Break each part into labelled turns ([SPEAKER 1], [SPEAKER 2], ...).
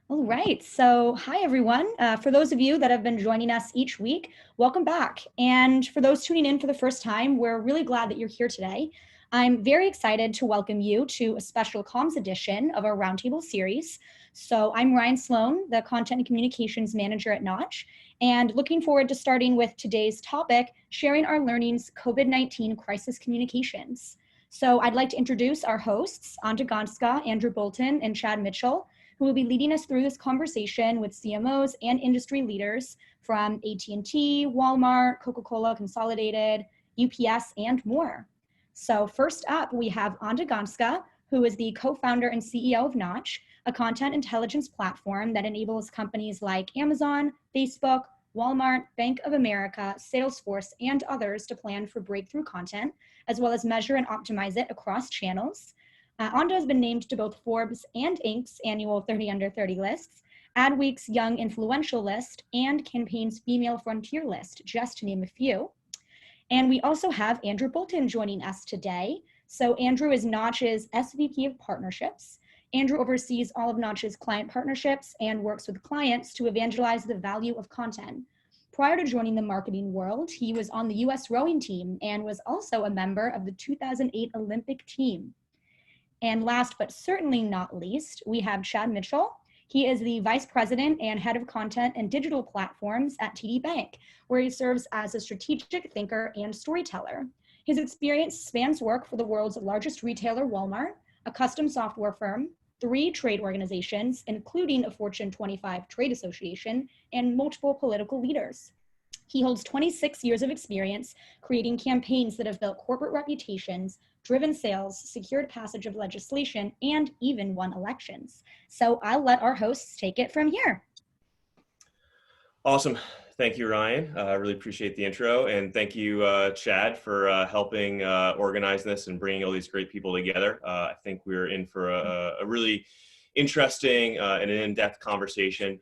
[SPEAKER 1] All right, so hi everyone. For those of you that have been joining us each week, welcome back. And for those tuning in for the first time, we're really glad that you're here today. I'm very excited to welcome you to a special comms edition of our Roundtable series. So I'm Ryan Sloan, the Content and Communications Manager at Knotch, and looking forward to starting with today's topic, sharing our learnings, COVID-19 crisis communications. So I'd like to introduce our hosts, Anda Gansca, Andrew Bolton, and Chad Mitchell, who will be leading us through this conversation with CMOs and industry leaders from AT&T, Walmart, Coca-Cola, Consolidated, UPS, and more. So first up, we have Anda Gansca, who is the co-founder and CEO of Knotch, a content intelligence platform that enables companies like Amazon, Facebook, Walmart, Bank of America, Salesforce, and others to plan for breakthrough content, as well as measure and optimize it across channels. Anda has been named to both Forbes and Inc.'s annual 30 Under 30 lists, Adweek's Young Influential list, and Campaign's Female Frontier list, just to name a few. And we also have Andrew Bolton joining us today. So Andrew is Knotch's SVP of Partnerships. Andrew oversees all of Knotch's client partnerships and works with clients to evangelize the value of content. Prior to joining the marketing world, he was on the US rowing team and was also a member of the 2008 Olympic team. And last but certainly not least, we have Chad Mitchell. He is the Vice President and Head of Content and Digital Platforms at TD Bank, where he serves as a strategic thinker and storyteller. His experience spans work for the world's largest retailer, Walmart, a custom software firm, 3 trade organizations, including a Fortune 25 trade association, and multiple political leaders. He holds 26 years of experience creating campaigns that have built corporate reputations, driven sales, secured passage of legislation, and even won elections. So I'll let our hosts take it from here.
[SPEAKER 2] Awesome. Thank you, Ryan. I really appreciate the intro. And thank you, Chad, for helping organize this and bringing all these great people together. I think we're in for a really interesting and an in-depth conversation.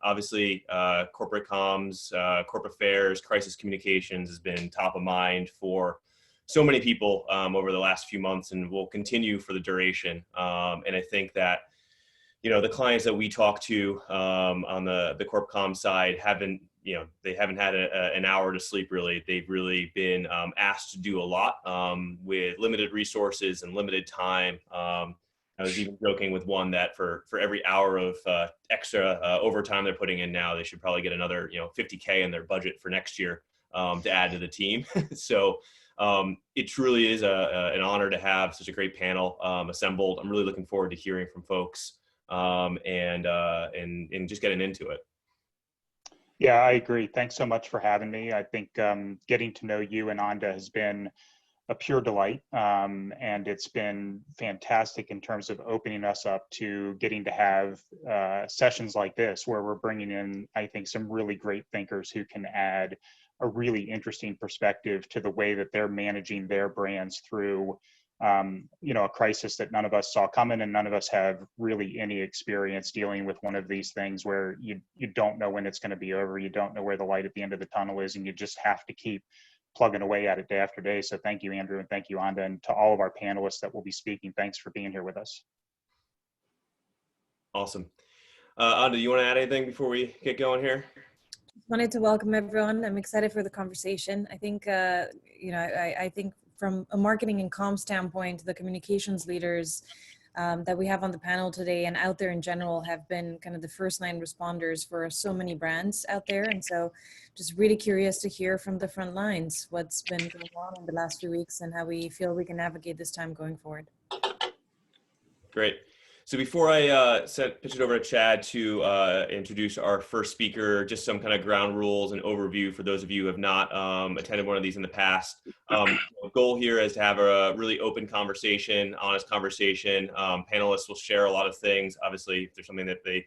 [SPEAKER 2] Obviously, corporate comms, corporate affairs, crisis communications has been top of mind for so many people over the last few months and will continue for the duration. And I think that, you know, the clients that we talk to on the corp comm side they haven't had an hour to sleep really. They've really been asked to do a lot with limited resources and limited time. I was even joking with one that for every hour of extra overtime they're putting in now, they should probably get another $50K in their budget for next year to add to the team. So it truly is an honor to have such a great panel assembled. I'm really looking forward to hearing from folks and just getting into it.
[SPEAKER 3] Yeah, I agree. Thanks so much for having me. I think getting to know you and Anda has been a pure delight, and it's been fantastic in terms of opening us up to getting to have sessions like this where we're bringing in, I think, some really great thinkers who can add a really interesting perspective to the way that they're managing their brands through a crisis that none of us saw coming, and none of us have really any experience dealing with one of these things where you don't know when it's going to be over, you don't know where the light at the end of the tunnel is, and you just have to keep plugging away at it day after day. So thank you, Andrew, and thank you, Anda, and to all of our panelists that will be speaking. Thanks for being here with us.
[SPEAKER 2] Awesome. Anda, do you want to add anything before we get going here?
[SPEAKER 4] Wanted to welcome everyone. I'm excited for the conversation. I think, I think from a marketing and comm standpoint, the communications leaders that we have on the panel today and out there in general have been kind of the first line responders for so many brands out there. And so just really curious to hear from the front lines what's been going on in the last few weeks and how we feel we can navigate this time going forward.
[SPEAKER 2] Great. So before I pitch it over to Chad to introduce our first speaker, just some kind of ground rules and overview for those of you who have not attended one of these in the past. The goal here is to have a really open conversation, honest conversation. Panelists will share a lot of things. Obviously, if there's something that they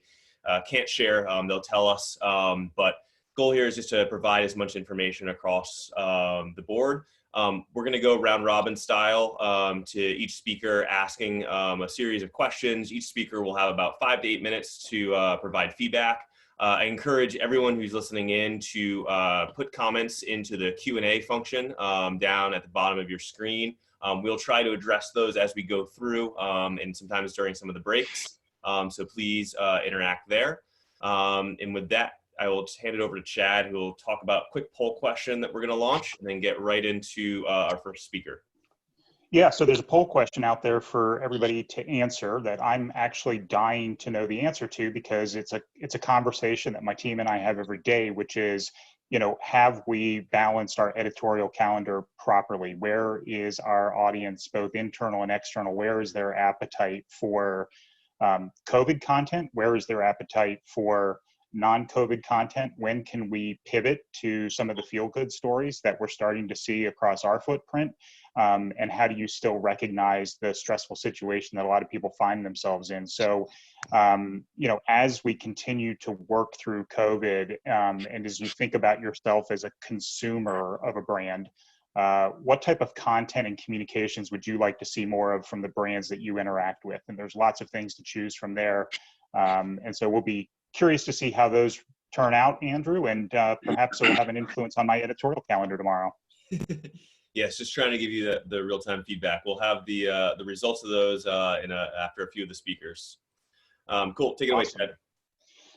[SPEAKER 2] can't share, they'll tell us. But goal here is just to provide as much information across the board. We're going to go round robin style to each speaker asking a series of questions. Each speaker will have about 5 to 8 minutes to provide feedback. I encourage everyone who's listening in to put comments into the Q&A function down at the bottom of your screen. We'll try to address those as we go through and sometimes during some of the breaks. So please interact there. And with that, I will just hand it over to Chad, who will talk about a quick poll question that we're going to launch and then get right into our first speaker.
[SPEAKER 3] Yeah, so there's a poll question out there for everybody to answer that I'm actually dying to know the answer to, because it's a conversation that my team and I have every day, which is, have we balanced our editorial calendar properly? Where is our audience, both internal and external? Where is their appetite for COVID content? Where is their appetite for non-COVID content? When can we pivot to some of the feel-good stories that we're starting to see across our footprint? And how do you still recognize the stressful situation that a lot of people find themselves in? So, as we continue to work through COVID, and as you think about yourself as a consumer of a brand, what type of content and communications would you like to see more of from the brands that you interact with? And there's lots of things to choose from there. And so we'll be curious to see how those turn out, Andrew, and perhaps it'll have an influence on my editorial calendar tomorrow.
[SPEAKER 2] Yes, just trying to give you the real-time feedback. We'll have the results of those after a few of the speakers. Cool, take it away, Chad.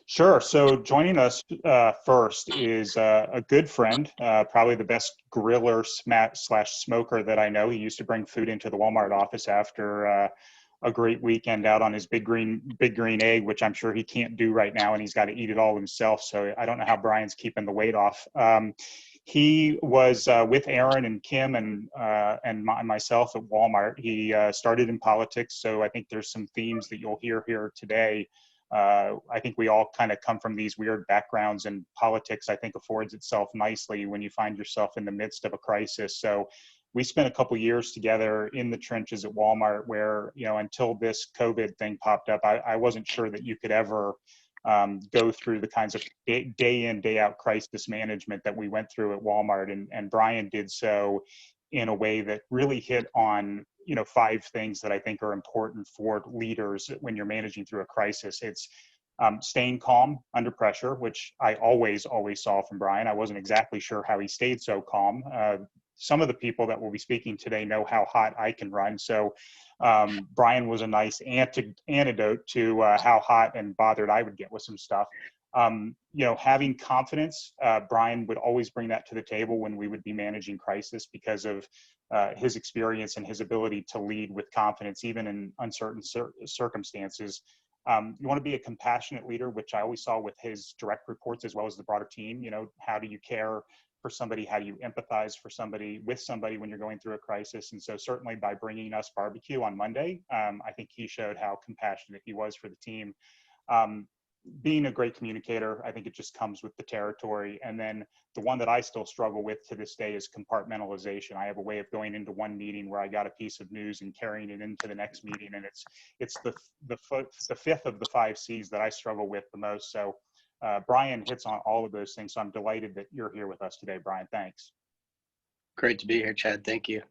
[SPEAKER 3] Sure. So joining us first is a good friend, probably the best griller slash smoker that I know. He used to bring food into the Walmart office after a great weekend out on his big green egg, which I'm sure he can't do right now, and he's got to eat it all himself. So I don't know how Brian's keeping the weight off. He was with Aaron and Kim and myself at Walmart. He started in politics, so I think there's some themes that you'll hear here today. I think we all kind of come from these weird backgrounds, and politics, I think, affords itself nicely when you find yourself in the midst of a crisis. So we spent a couple years together in the trenches at Walmart where, until this COVID thing popped up, I wasn't sure that you could ever go through the kinds of day in, day out crisis management that we went through at Walmart. And Brian did so in a way that really hit on, 5 things that I think are important for leaders when you're managing through a crisis. It's staying calm under pressure, which I always saw from Brian. I wasn't exactly sure how he stayed so calm. Some of the people that will be speaking today know how hot I can run. So Brian was a nice antidote to how hot and bothered I would get with some stuff. Having confidence, Brian would always bring that to the table when we would be managing crisis because of his experience and his ability to lead with confidence, even in uncertain circumstances. You want to be a compassionate leader, which I always saw with his direct reports as well as the broader team. How do you care for somebody? How do you empathize with somebody when you're going through a crisis? And so certainly by bringing us barbecue on Monday, I think he showed how compassionate he was for the team. Being a great communicator, I think it just comes with the territory. And then the one that I still struggle with to this day is compartmentalization. I have a way of going into one meeting where I got a piece of news and carrying it into the next meeting. And it's the fifth of the 5 C's that I struggle with the most. So Brian hits on all of those things. So I'm delighted that you're here with us today, Brian. Thanks.
[SPEAKER 5] Great to be here, Chad. Thank you.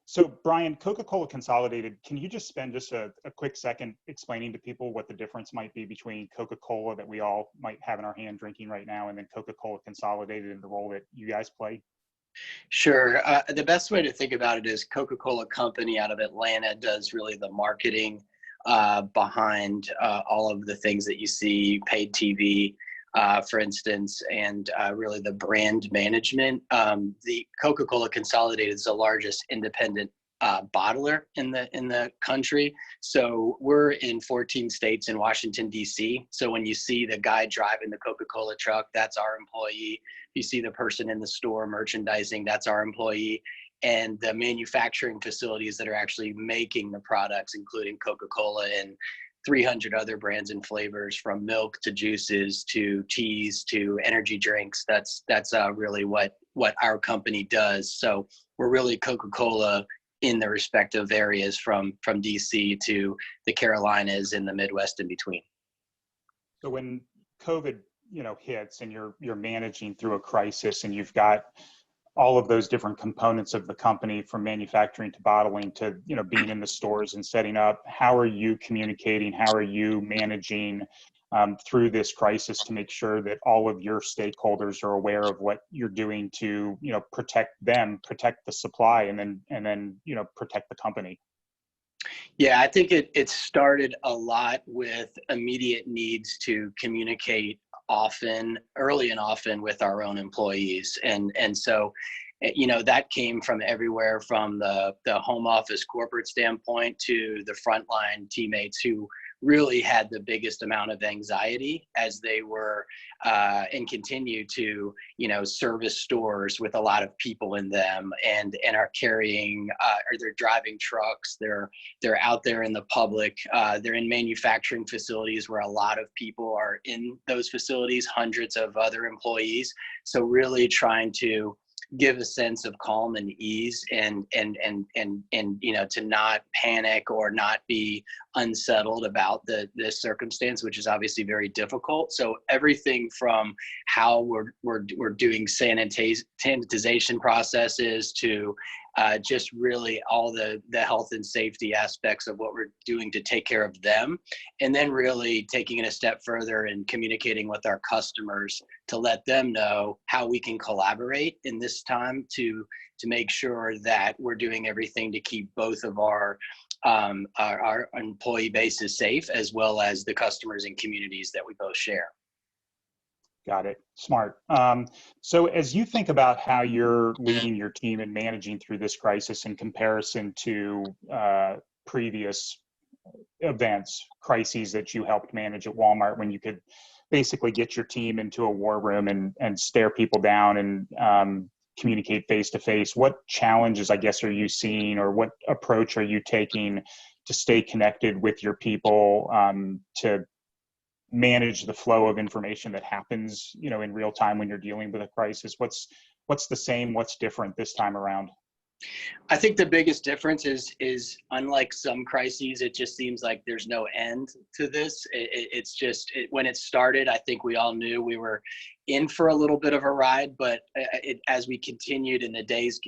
[SPEAKER 3] So Brian, Coca-Cola Consolidated, can you just spend just a quick second explaining to people what the difference might be between Coca-Cola that we all might have in our hand drinking right now and then Coca-Cola Consolidated and the role that you guys play?
[SPEAKER 5] Sure. The best way to think about it is Coca-Cola Company out of Atlanta does really the marketing behind all of the things that you see, paid TV, for instance, and really the brand management. The Coca-Cola Consolidated is the largest independent bottler in the country. So we're in 14 states in Washington, D.C. So when you see the guy driving the Coca-Cola truck, that's our employee. You see the person in the store merchandising, that's our employee. And the manufacturing facilities that are actually making the products, including Coca-Cola and 300 other brands and flavors, from milk to juices to teas to energy drinks. That's really what our company does. So we're really Coca-Cola in the respective areas from DC to the Carolinas and the Midwest in between.
[SPEAKER 3] So when COVID, hits and you're managing through a crisis and you've got all of those different components of the company, from manufacturing to bottling to, being in the stores and setting up, how are you communicating? How are you managing through this crisis to make sure that all of your stakeholders are aware of what you're doing to, protect them, protect the supply, and then protect the company?
[SPEAKER 5] Yeah, I think it started a lot with immediate needs to communicate early and often with our own employees. And so, that came from everywhere from the home office corporate standpoint to the frontline teammates who really had the biggest amount of anxiety as they were and continue to, service stores with a lot of people in them and are carrying or they're driving trucks. They're out there in the public. They're in manufacturing facilities where a lot of people are in those facilities, hundreds of other employees. So really trying to give a sense of calm and ease and to not panic or not be unsettled about this circumstance, which is obviously very difficult. So everything from how we're doing sanitization processes to just really all the health and safety aspects of what we're doing to take care of them. And then really taking it a step further and communicating with our customers to let them know how we can collaborate in this time to make sure that we're doing everything to keep both of our employee bases safe, as well as the customers and communities that we both share.
[SPEAKER 3] Got it. Smart. So as you think about how you're leading your team and managing through this crisis in comparison to previous events, crises that you helped manage at Walmart, when you could basically get your team into a war room and stare people down and communicate face to face, what challenges, I guess, are you seeing, or what approach are you taking to stay connected with your people, to manage the flow of information that happens, in real time when you're dealing with a crisis? What's the same, what's different this time around?
[SPEAKER 5] I think the biggest difference is unlike some crises, it just seems like there's no end to this. It's just when it started, I think we all knew we were in for a little bit of a ride, but as we continued and the days,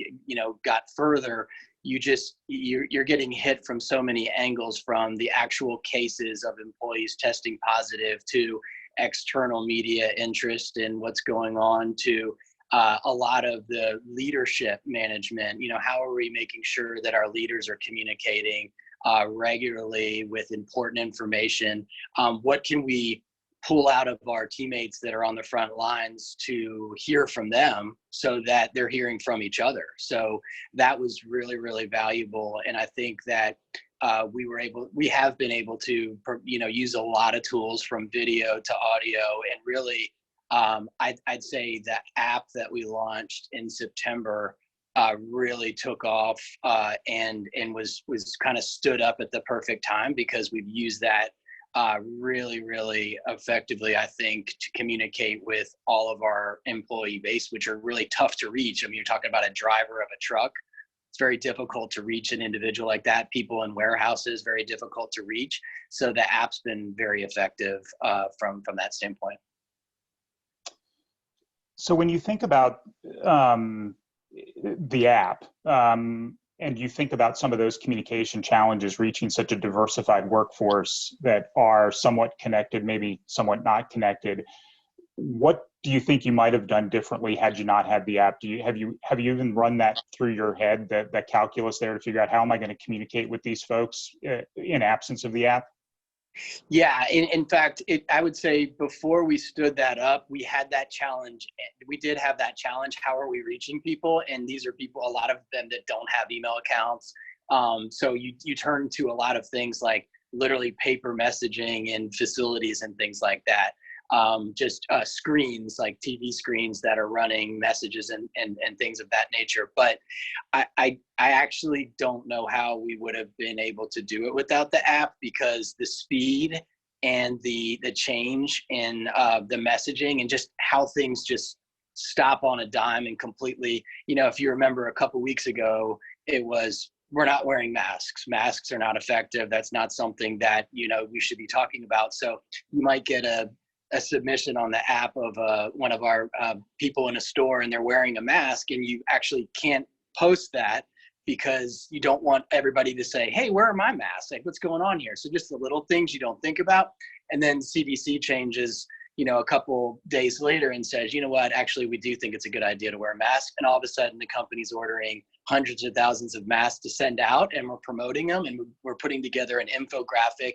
[SPEAKER 5] got further, you're getting hit from so many angles, from the actual cases of employees testing positive to external media interest in what's going on to a lot of the leadership management. How are we making sure that our leaders are communicating regularly with important information? What can we pull out of our teammates that are on the front lines to hear from them so that they're hearing from each other? So that was really, really valuable. And I think that we have been able to, use a lot of tools from video to audio, and really, I'd say the app that we launched in September really took off and was kind of stood up at the perfect time, because we've used that really, really effectively, I think, to communicate with all of our employee base, which are really tough to reach. I mean, you're talking about a driver of a truck. It's very difficult to reach an individual like that. People in warehouses, very difficult to reach. So the app's been very effective from that standpoint.
[SPEAKER 3] So when you think about the app, and you think about some of those communication challenges, reaching such a diversified workforce that are somewhat connected, maybe somewhat not connected, what do you think you might have done differently had you not had the app? Have you even run that through your head, that calculus there, to figure out how am I going to communicate with these folks in absence of the app?
[SPEAKER 5] Yeah, in fact, I would say before we stood that up, we had that challenge. We did have that challenge. How are we reaching people? And these are people, a lot of them that don't have email accounts. So you turn to a lot of things like literally paper messaging in facilities and things like that. Just screens, like TV screens that are running messages and things of that nature. But I actually don't know how we would have been able to do it without the app, because the speed and the change in the messaging and just how things just stop on a dime and completely, if you remember a couple weeks ago, it was, we're not wearing masks. Masks are not effective. That's not something that, we should be talking about. So you might get a submission on the app of one of our people in a store, and they're wearing a mask, and you actually can't post that because you don't want everybody to say, hey, where are my masks? Like, what's going on here? So just the little things you don't think about. And then CDC changes, a couple days later and says, you know what, actually, we do think it's a good idea to wear a mask. And all of a sudden the company's ordering hundreds of thousands of masks to send out, and we're promoting them, and we're putting together an infographic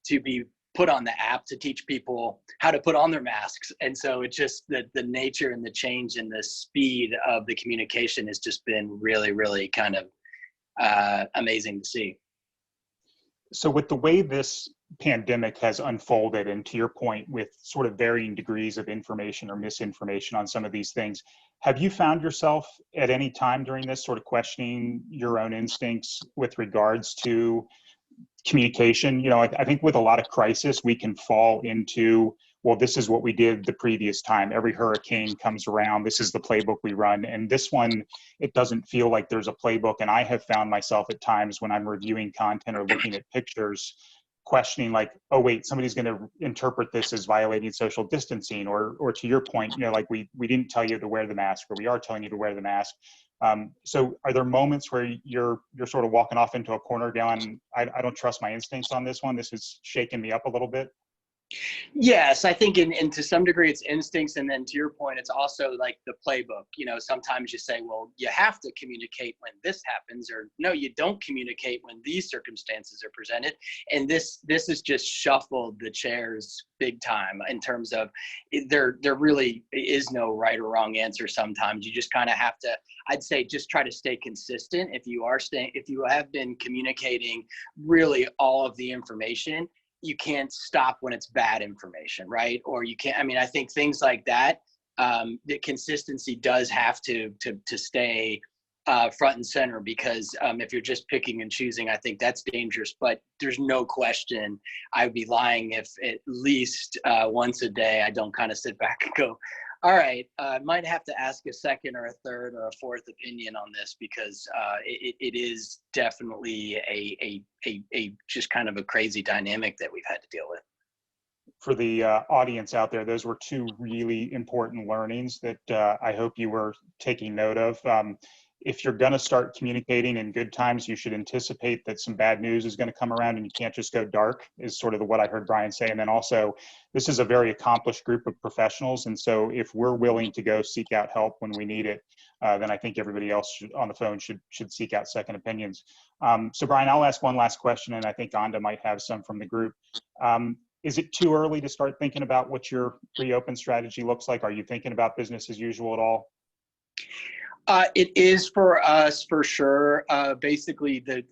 [SPEAKER 5] to be put on the app to teach people how to put on their masks. And so it's just the nature and the change and the speed of the communication has just been really, really kind of amazing to see.
[SPEAKER 3] So with the way this pandemic has unfolded, and to your point, with sort of varying degrees of information or misinformation on some of these things, have you found yourself at any time during this sort of questioning your own instincts with regards to communication? You know, I think with a lot of crisis, we can fall into, well, this is what we did the previous time. Every hurricane comes around. This is the playbook we run. And this one, it doesn't feel like there's a playbook. And I have found myself at times when I'm reviewing content or looking at pictures, questioning like, oh, wait, somebody's going to interpret this as violating social distancing, or to your point, you know, like we didn't tell you to wear the mask, or we are telling you to wear the mask. So are there moments where you're sort of walking off into a corner going, I don't trust my instincts on this one. This is shaking me up a little bit?
[SPEAKER 5] Yes, I think and to some degree it's instincts, and then to your point, it's also like the playbook. You know, sometimes you say, well, you have to communicate when this happens, or no, you don't communicate when these circumstances are presented. And this has just shuffled the chairs big time in terms of there really is no right or wrong answer. Sometimes you just kind of have to, I'd say, just try to stay consistent. If you have been communicating really all of the information, you can't stop when it's bad information, right? Or you can't, I mean, I think things like that, the consistency does have to stay front and center, because if you're just picking and choosing, I think that's dangerous. But there's no question I would be lying if at least once a day I don't kind of sit back and go, all right, I might have to ask a second or a third or a fourth opinion on this, because it is definitely a just kind of a crazy dynamic that we've had to deal with.
[SPEAKER 3] For the audience out there, those were two really important learnings that I hope you were taking note of. If you're going to start communicating in good times, you should anticipate that some bad news is going to come around, and you can't just go dark, is sort of what I heard Brian say. And then also, this is a very accomplished group of professionals. And so if we're willing to go seek out help when we need it, then I think everybody else on the phone should seek out second opinions. So Brian, I'll ask one last question, and I think Anda might have some from the group. Is it too early to start thinking about what your reopen strategy looks like? Are you thinking about business as usual at all?
[SPEAKER 5] It is for us, for sure. Basically, the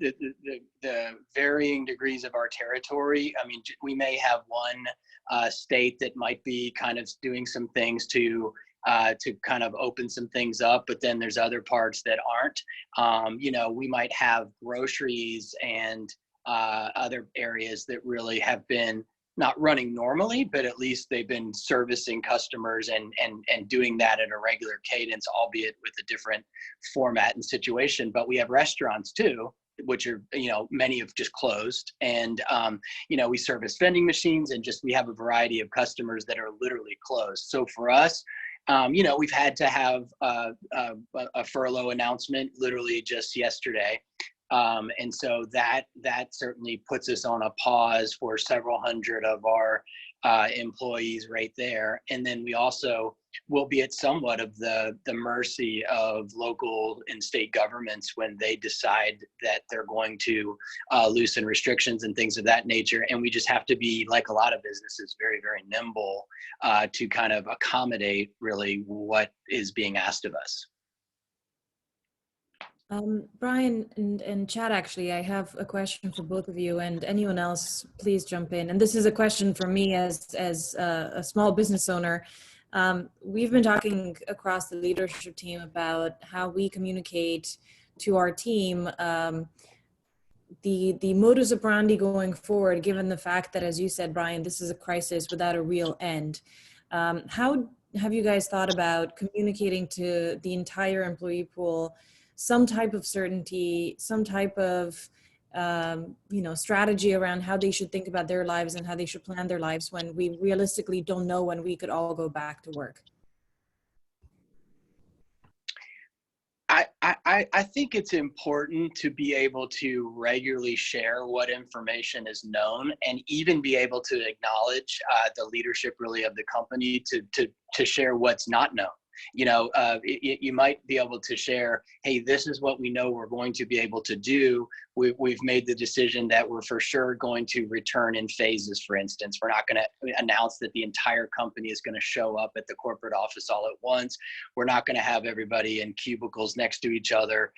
[SPEAKER 5] varying degrees of our territory. I mean, we may have one state that might be kind of doing some things to kind of open some things up, but then there's other parts that aren't. You know, we might have groceries and other areas that really have been not running normally, but at least they've been servicing customers and doing that at a regular cadence, albeit with a different format and situation. But we have restaurants too, which are, you know, many have just closed. And, you know, we service vending machines, and just, we have a variety of customers that are literally closed. So for us, you know, we've had to have a furlough announcement literally just yesterday. And so that certainly puts us on a pause for several hundred of our employees right there. And then we also will be at somewhat of the mercy of local and state governments when they decide that they're going to loosen restrictions and things of that nature. And we just have to be, like a lot of businesses, very, very nimble to kind of accommodate really what is being asked of us.
[SPEAKER 4] Brian and Chad, actually, I have a question for both of you, and anyone else, please jump in. And this is a question for me as a small business owner. We've been talking across the leadership team about how we communicate to our team the modus operandi going forward, given the fact that, as you said, Brian, this is a crisis without a real end. How have you guys thought about communicating to the entire employee pool some type of certainty, some type of strategy around how they should think about their lives and how they should plan their lives when we realistically don't know when we could all go back to work?
[SPEAKER 5] I think it's important to be able to regularly share what information is known, and even be able to acknowledge the leadership really of the company to share what's not known, You might be able to share, hey, this is what we know we're going to be able to do. We've made the decision that we're for sure going to return in phases, for instance. We're not going to announce that the entire company is going to show up at the corporate office all at once. We're not going to have everybody in cubicles next to each other.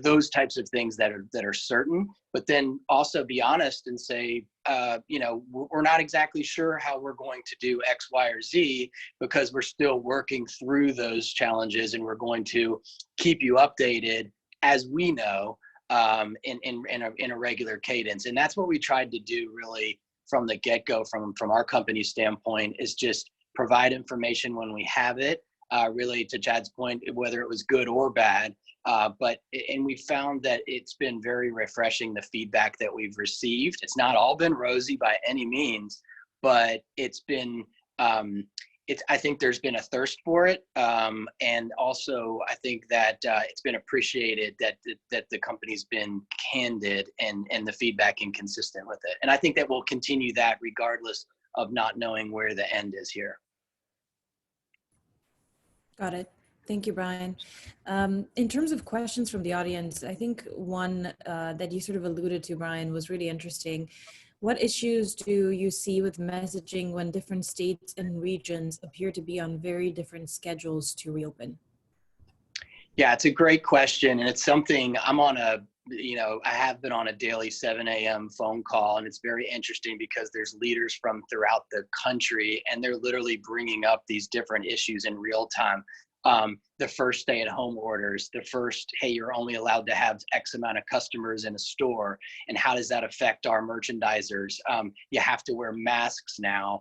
[SPEAKER 5] Those types of things that are certain, but then also be honest and say, we're not exactly sure how we're going to do X, Y, or Z, because we're still working through those challenges, and we're going to keep you updated as we know, in a regular cadence. And that's what we tried to do really from the get-go, from our company standpoint, is just provide information when we have it, really to Chad's point, whether it was good or bad. And we found that it's been very refreshing, the feedback that we've received. It's not all been rosy by any means, but it's been, I think there's been a thirst for it. And also I think that it's been appreciated that the company's been candid and the feedback inconsistent with it. And I think that we'll continue that regardless of not knowing where the end is here.
[SPEAKER 4] Got it. Thank you, Brian. In terms of questions from the audience, I think one that you sort of alluded to, Brian, was really interesting. What issues do you see with messaging when different states and regions appear to be on very different schedules to reopen?
[SPEAKER 5] Yeah, it's a great question. And it's something I have been on a daily 7 a.m. phone call, and it's very interesting because there's leaders from throughout the country, and they're literally bringing up these different issues in real time. The first stay-at-home orders, the first, hey, you're only allowed to have X amount of customers in a store, and how does that affect our merchandisers? You have to wear masks now.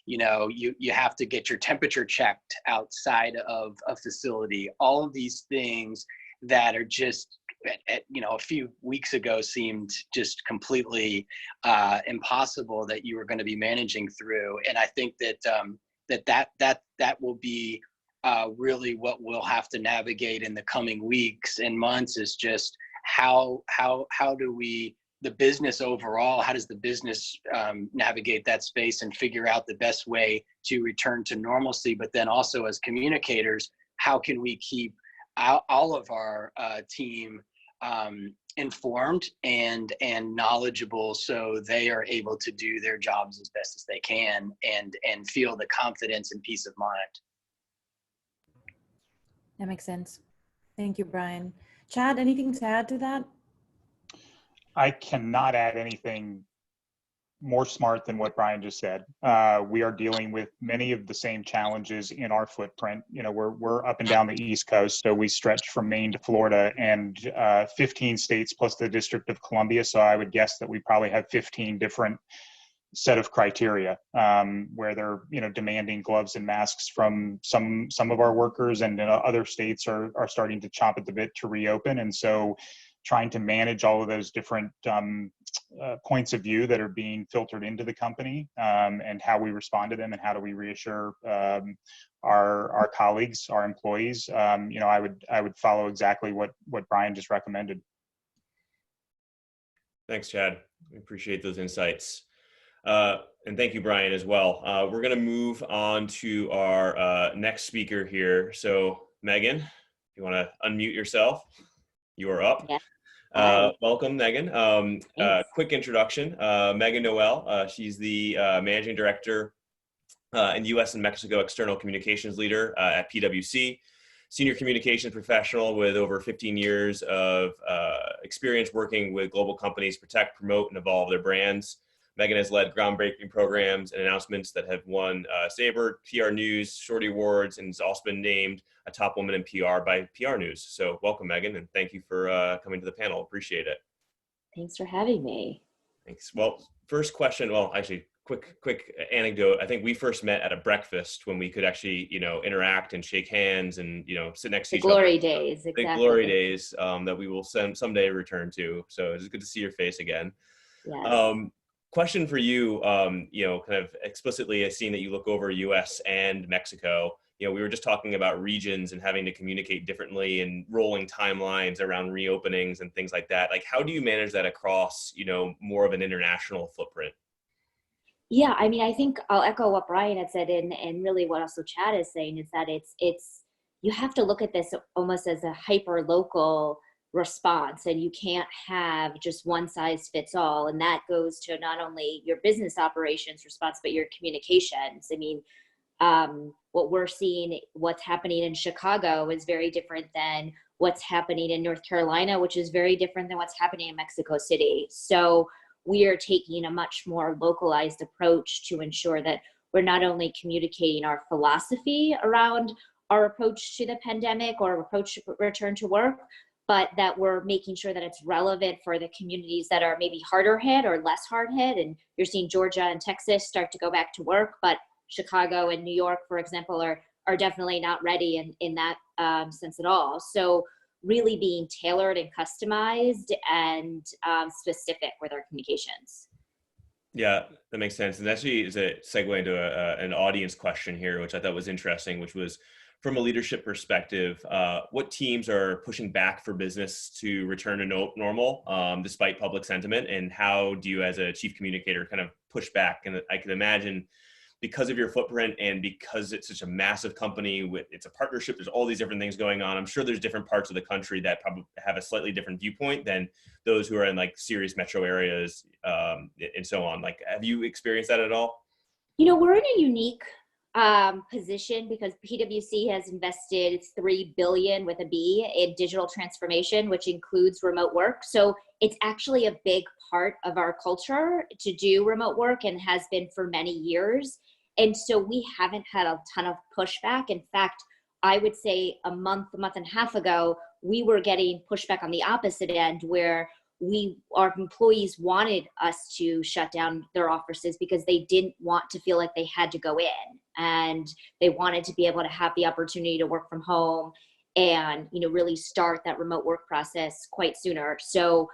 [SPEAKER 5] You have to get your temperature checked outside of a facility. All of these things that are just, a few weeks ago seemed just completely impossible that you were going to be managing through. And I think that will be really what we'll have to navigate in the coming weeks and months, is just how do the business overall, how does the business navigate that space and figure out the best way to return to normalcy? But then also as communicators, how can we keep all of our team informed and knowledgeable, so they are able to do their jobs as best as they can and feel the confidence and peace of mind.
[SPEAKER 4] That makes sense. Thank you, Brian. Chad, anything to add to that?
[SPEAKER 3] I cannot add anything more smart than what Brian just said. We are dealing with many of the same challenges in our footprint. We're up and down the East Coast, so we stretch from Maine to Florida, and 15 states plus the District of Columbia. So I would guess that we probably have 15 different set of criteria where they're demanding gloves and masks from some of our workers, and other states are starting to chomp at the bit to reopen. And so trying to manage all of those different points of view that are being filtered into the company, and how we respond to them, and how do we reassure our colleagues, our employees. I would follow exactly what Brian just recommended.
[SPEAKER 2] Thanks, Chad. We appreciate those insights. And thank you, Brian, as well. We're going to move on to our next speaker here. So, Megan, if you want to unmute yourself, you are up.
[SPEAKER 6] Yeah.
[SPEAKER 2] Welcome, Megan. Quick introduction. Megan Noel, she's the Managing Director and U.S. and Mexico External Communications Leader at PwC. Senior communications professional with over 15 years of experience working with global companies protect, promote, and evolve their brands. Megan has led groundbreaking programs and announcements that have won Sabre, PR News, Shorty Awards, and has also been named a top woman in PR by PR News. So welcome, Megan, and thank you for coming to the panel. Appreciate it.
[SPEAKER 6] Thanks for having me.
[SPEAKER 2] Thanks. Well, first question, well, actually, quick anecdote. I think we first met at a breakfast when we could actually, interact and shake hands and, sit next to each other.
[SPEAKER 6] Glory days, exactly.
[SPEAKER 2] The glory days that we will someday return to. So it's good to see your face again.
[SPEAKER 6] Yes.
[SPEAKER 2] Question for you, kind of explicitly, seeing that you look over US and Mexico, we were just talking about regions and having to communicate differently and rolling timelines around reopenings and things like that. Like, how do you manage that across, more of an international footprint?
[SPEAKER 6] Yeah, I mean, I think I'll echo what Brian had said, and really what also Chad is saying is that it's you have to look at this almost as a hyper local response, and you can't have just one size fits all, and that goes to not only your business operations response but your communications. I mean, what we're seeing, what's happening in Chicago is very different than what's happening in North Carolina, which is very different than what's happening in Mexico City. So we are taking a much more localized approach to ensure that we're not only communicating our philosophy around our approach to the pandemic or approach to return to work, but that we're making sure that it's relevant for the communities that are maybe harder hit or less hard hit. And you're seeing Georgia and Texas start to go back to work, but Chicago and New York, for example, are definitely not ready in that sense at all. So really being tailored and customized and specific with our communications.
[SPEAKER 2] Yeah, that makes sense. And actually is a segue into an audience question here, which I thought was interesting, which was from a leadership perspective, what teams are pushing back for business to return to normal despite public sentiment? And how do you as a chief communicator kind of push back? And I can imagine because of your footprint and because it's such a massive company it's a partnership, there's all these different things going on. I'm sure there's different parts of the country that probably have a slightly different viewpoint than those who are in like serious metro areas and so on. Like, have you experienced that at all?
[SPEAKER 6] You know, we're in a unique position because PwC has invested $3 billion with a B in digital transformation, which includes remote work. So it's actually a big part of our culture to do remote work and has been for many years. And so we haven't had a ton of pushback. In fact, I would say a month and a half ago, we were getting pushback on the opposite end where our employees wanted us to shut down their offices because they didn't want to feel like they had to go in, and they wanted to be able to have the opportunity to work from home and, you know, really start that remote work process quite sooner. So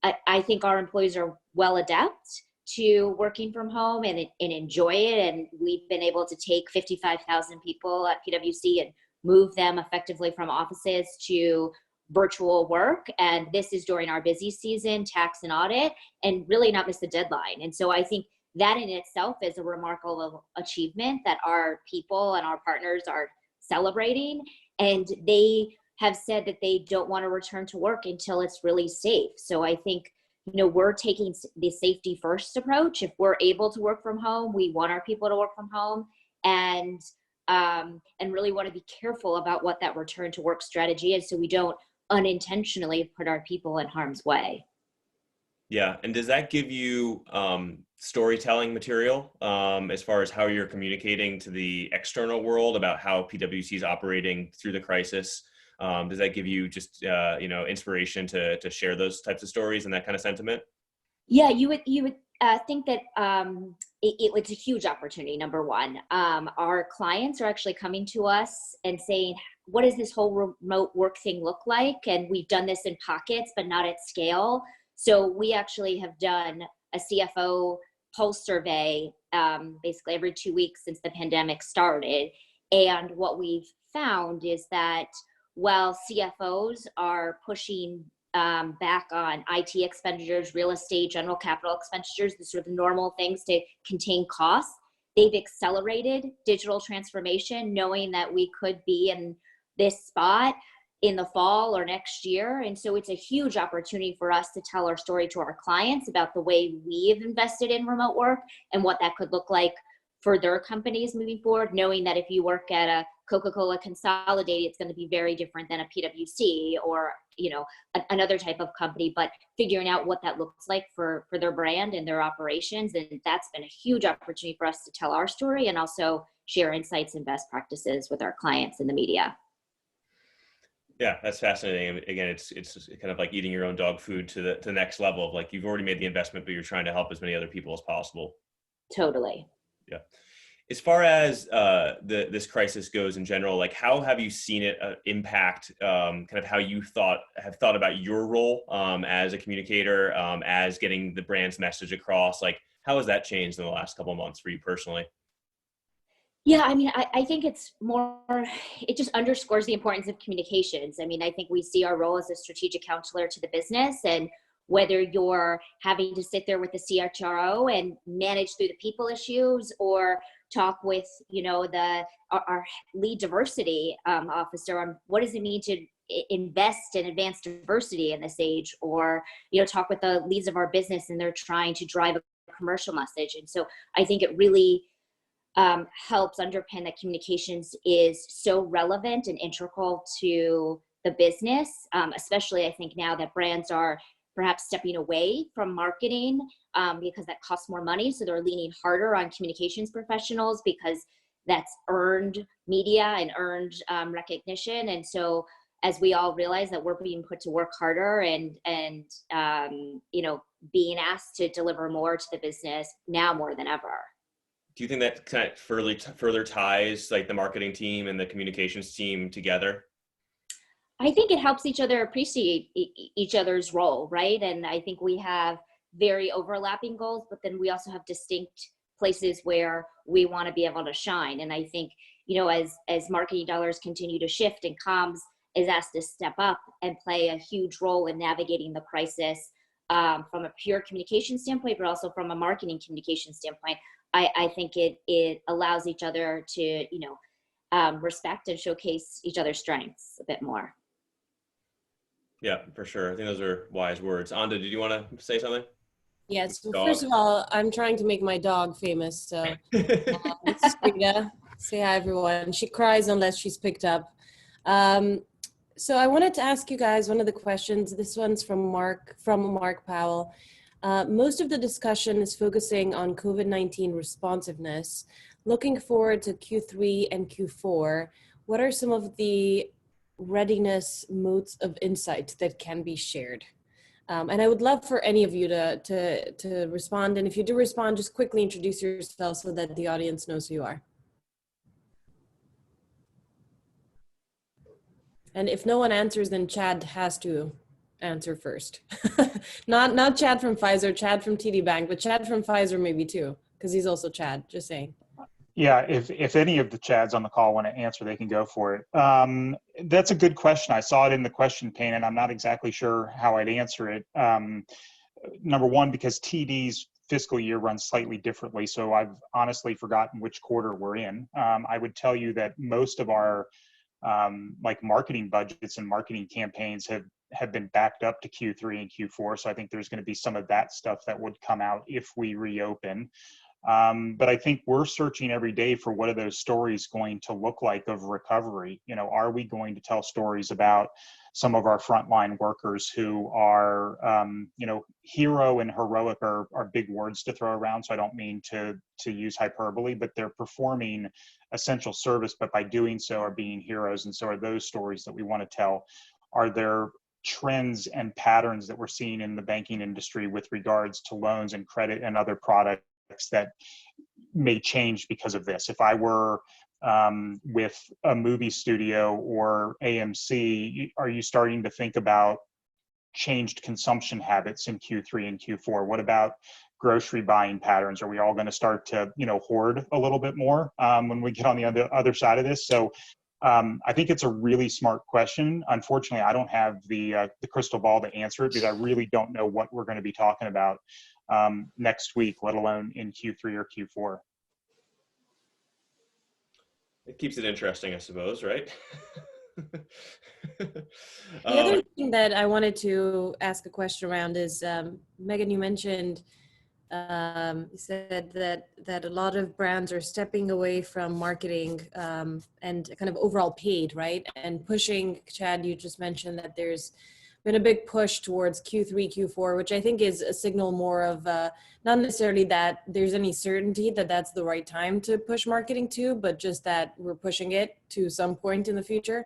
[SPEAKER 6] I think our employees are well adept to working from home and enjoy it. And we've been able to take 55,000 people at PwC and move them effectively from offices to virtual work. And this is during our busy season, tax and audit, and really not miss the deadline. And so I think that in itself is a remarkable achievement that our people and our partners are celebrating. And they have said that they don't want to return to work until it's really safe. So I think, you know, we're taking the safety first approach. If we're able to work from home, we want our people to work from home, and really want to be careful about what that return to work strategy is so we don't unintentionally put our people in harm's way.
[SPEAKER 2] Yeah. And does that give you storytelling material as far as how you're communicating to the external world about how PwC is operating through the crisis? Does that give you just, inspiration to share those types of stories and that kind of sentiment?
[SPEAKER 6] Yeah, you would think that it's a huge opportunity. Number one, our clients are actually coming to us and saying, what does this whole remote work thing look like? And we've done this in pockets, but not at scale. So we actually have done a CFO pulse survey basically every 2 weeks since the pandemic started. And what we've found is that while CFOs are pushing back on IT expenditures, real estate, general capital expenditures, the sort of normal things to contain costs, they've accelerated digital transformation, knowing that we could be in this spot in the fall or next year. And so it's a huge opportunity for us to tell our story to our clients about the way we've invested in remote work and what that could look like for their companies moving forward, knowing that if you work at a Coca-Cola Consolidated, it's going to be very different than a PwC or, another type of company, but figuring out what that looks like for their brand and their operations. And that's been a huge opportunity for us to tell our story and also share insights and best practices with our clients in the media.
[SPEAKER 2] Yeah, that's fascinating. Again, it's kind of like eating your own dog food to the next level of like, you've already made the investment, but you're trying to help as many other people as possible.
[SPEAKER 6] Totally.
[SPEAKER 2] Yeah. As far as this crisis goes in general, like how have you seen it impact kind of how you have thought about your role as a communicator, as getting the brand's message across? Like, how has that changed in the last couple of months for you personally?
[SPEAKER 6] Yeah, I mean, I think it just underscores the importance of communications. I mean, I think we see our role as a strategic counselor to the business, and whether you're having to sit there with the CHRO and manage through the people issues, or talk with, you know, our lead diversity officer on what does it mean to invest in advanced diversity in this age, or, you know, talk with the leads of our business and they're trying to drive a commercial message. And so I think it really helps underpin that communications is so relevant and integral to the business, especially I think now that brands are perhaps stepping away from marketing because that costs more money. So they're leaning harder on communications professionals because that's earned media and earned recognition. And so as we all realize that we're being put to work harder and you know, being asked to deliver more to the business now more than ever.
[SPEAKER 2] Do you think that kind of further ties like the marketing team and the communications team together?
[SPEAKER 6] I think it helps each other appreciate each other's role, right? And I think we have very overlapping goals, but then we also have distinct places where we want to be able to shine. And I think, you know, as marketing dollars continue to shift and comms is asked to step up and play a huge role in navigating the crisis from a pure communication standpoint, but also from a marketing communication standpoint, I think it allows each other to, you know, respect and showcase each other's strengths a bit more.
[SPEAKER 2] Yeah, for sure. I think those are wise words. Anda, did you want to say something?
[SPEAKER 7] Yes. Well, first of all, I'm trying to make my dog famous. So this is Frida. Say hi, everyone. She cries unless she's picked up. So I wanted to ask you guys one of the questions. This one's from Mark Powell. Most of the discussion is focusing on COVID-19 responsiveness. Looking forward to Q3 and Q4, what are some of the readiness modes of insight that can be shared? And I would love for any of you to respond. And if you do respond, just quickly introduce yourself so that the audience knows who you are. And if no one answers, then Chad has to answer first. not Chad from Pfizer, Chad from TD Bank, but Chad from Pfizer maybe too, because he's also Chad, just saying.
[SPEAKER 3] Yeah, if any of the Chads on the call want to answer, they can go for it. That's a good question. I saw it in the question pane, and I'm not exactly sure how I'd answer it. Number one, because TD's fiscal year runs slightly differently, so I've honestly forgotten which quarter we're in. I would tell you that most of our like marketing budgets and marketing campaigns have been backed up to Q3 and Q4, so I think there's going to be some of that stuff that would come out if we reopen. But I think we're searching every day for what are those stories going to look like of recovery. You know, are we going to tell stories about some of our frontline workers who are, you know, hero and heroic are big words to throw around, so I don't mean to use hyperbole, but they're performing essential service, but by doing so are being heroes. And so are those stories that we want to tell. Are there trends and patterns that we're seeing in the banking industry with regards to loans and credit and other products that may change because of this? If I were with a movie studio or AMC, are you starting to think about changed consumption habits in Q3 and Q4? What about grocery buying patterns? Are we all going to start to, you know, hoard a little bit more when we get on the other side of this? So I think it's a really smart question. Unfortunately, I don't have the crystal ball to answer it because I really don't know what we're going to be talking about next week, let alone in Q3 or Q4.
[SPEAKER 2] It keeps it interesting, I suppose, right?
[SPEAKER 7] The other thing that I wanted to ask a question around is, Megan, you mentioned, you said that a lot of brands are stepping away from marketing and kind of overall paid, right? And pushing, Chad, you just mentioned that there's been a big push towards Q3, Q4, which I think is a signal more of not necessarily that there's any certainty that that's the right time to push marketing to, but just that we're pushing it to some point in the future.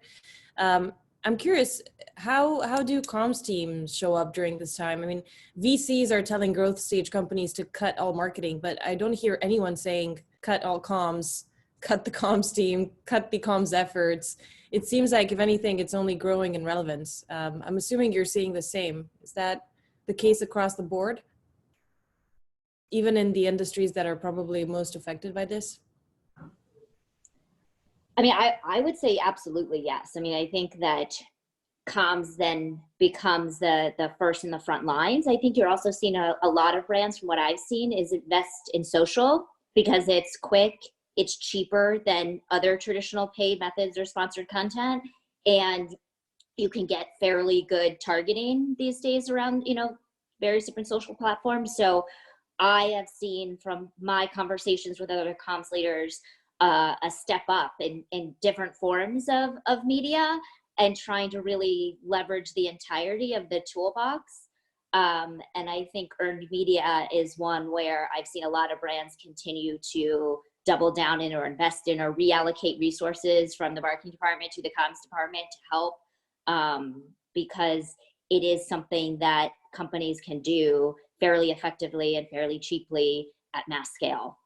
[SPEAKER 7] I'm curious, how do comms teams show up during this time? I mean, VCs are telling growth stage companies to cut all marketing, but I don't hear anyone saying cut all comms, cut the comms team, cut the comms efforts. It seems like, if anything, it's only growing in relevance. I'm assuming you're seeing the same. Is that the case across the board, even in the industries that are probably most affected by this?
[SPEAKER 6] I mean, I would say absolutely yes. I mean, I think that comms then becomes the first in the front lines. I think you're also seeing a lot of brands, from what I've seen, is invest in social because it's quick, it's cheaper than other traditional paid methods or sponsored content, and you can get fairly good targeting these days around, various different social platforms. So I have seen from my conversations with other comms leaders a step up in different forms of media and trying to really leverage the entirety of the toolbox. And I think earned media is one where I've seen a lot of brands continue to double down in or invest in or reallocate resources from the marketing department to the comms department to help, because it is something that companies can do fairly effectively and fairly cheaply at mass scale.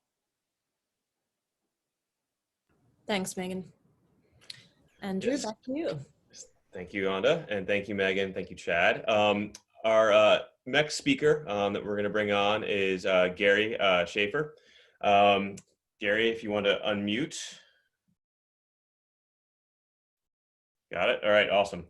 [SPEAKER 7] Thanks, Megan. Andrew,
[SPEAKER 2] Yes.
[SPEAKER 7] back to you.
[SPEAKER 2] Thank you, Anda, and thank you, Megan. Thank you, Chad. Our next speaker that we're going to bring on is Garret Sheffer. Garret, if you want to unmute. Got it. All right, awesome.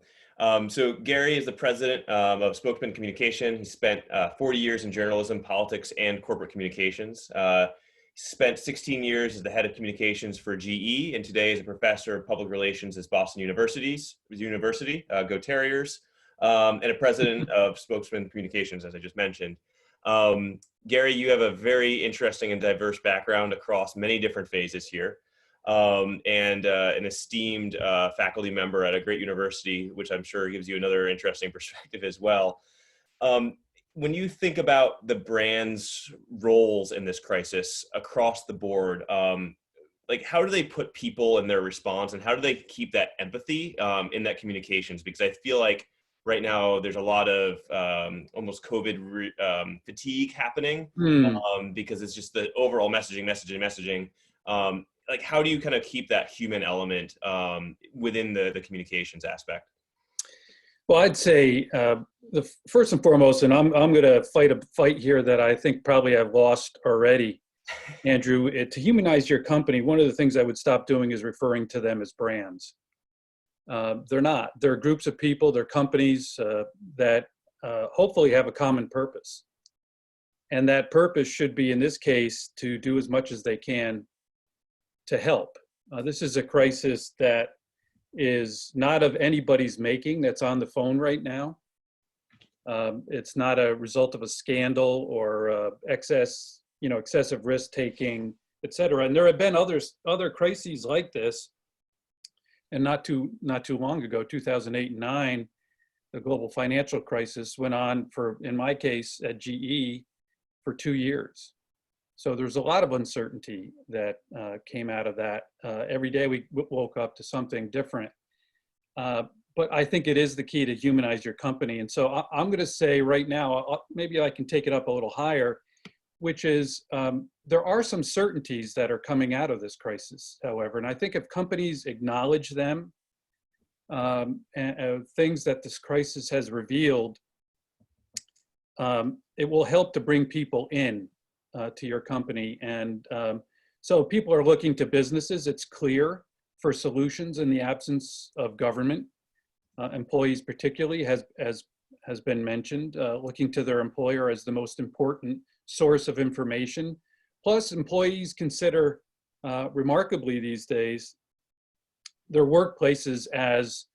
[SPEAKER 2] So Garret is the president of Spokesman Communication. He spent 40 years in journalism, politics, and corporate communications. He spent 16 years as the head of communications for GE, and today is a professor of public relations at Boston University, Go Terriers, and a president of Spokesman Communications, as I just mentioned. Garret, you have a very interesting and diverse background across many different phases here. And an esteemed faculty member at a great university, which I'm sure gives you another interesting perspective as well. When you think about the brand's roles in this crisis across the board, like how do they put people in their response, and how do they keep that empathy in that communications? Because I feel like right now there's a lot of almost COVID fatigue happening because it's just the overall messaging. Like, how do you kind of keep that human element within the communications aspect?
[SPEAKER 8] Well, I'd say the first and foremost, and I'm going to fight a fight here that I think probably I've lost already, Andrew. To humanize your company, one of the things I would stop doing is referring to them as brands. They're not. They're groups of people, they're companies that hopefully have a common purpose. And that purpose should be, in this case, to do as much as they can to help. This is a crisis that is not of anybody's making that's on the phone right now. It's not a result of a scandal or excessive risk taking, et cetera. And there have been other crises like this. And not too long ago, 2008 and 9, the global financial crisis went on for, in my case at GE, for 2 years. So there's a lot of uncertainty that came out of that. Every day we woke up to something different. But I think it is the key to humanize your company. And so I'm going to say right now, maybe I can take it up a little higher, which is there are some certainties that are coming out of this crisis, however. And I think if companies acknowledge them, and things that this crisis has revealed, it will help to bring people in to your company. And so people are looking to businesses, it's clear, for solutions in the absence of government. Employees particularly has been mentioned, looking to their employer as the most important source of information. Plus, employees consider, remarkably these days, their workplaces as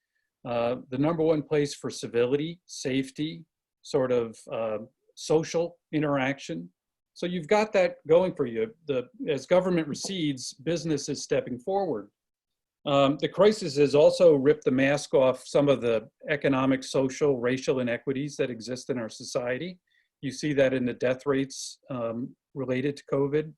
[SPEAKER 8] the #1 place for civility, safety, sort of social interaction. So you've got that going for you. As government recedes, business is stepping forward. The crisis has also ripped the mask off some of the economic, social, racial inequities that exist in our society. You see that in the death rates related to COVID.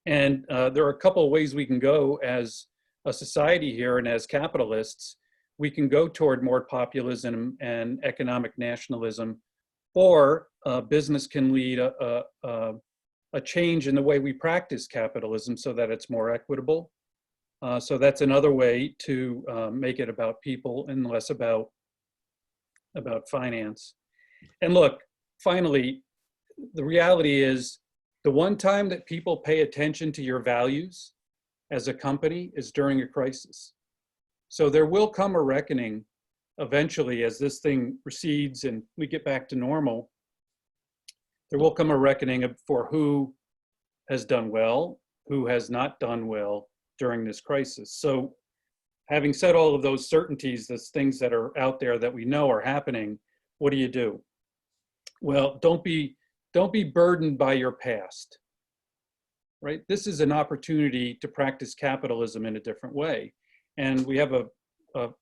[SPEAKER 8] And there are a couple of ways we can go as a society here, and as capitalists. We can go toward more populism and economic nationalism, or business can lead a change in the way we practice capitalism so that it's more equitable. So that's another way to make it about people and less about finance. And look, finally, the reality is the one time that people pay attention to your values as a company is during a crisis. So there will come a reckoning eventually, as this thing recedes and we get back to normal, there will come a reckoning for who has done well, who has not done well during this crisis. So having said all of those certainties, those things that are out there that we know are happening, what do you do? Well, don't be burdened by your past, right? This is an opportunity to practice capitalism in a different way. And we have a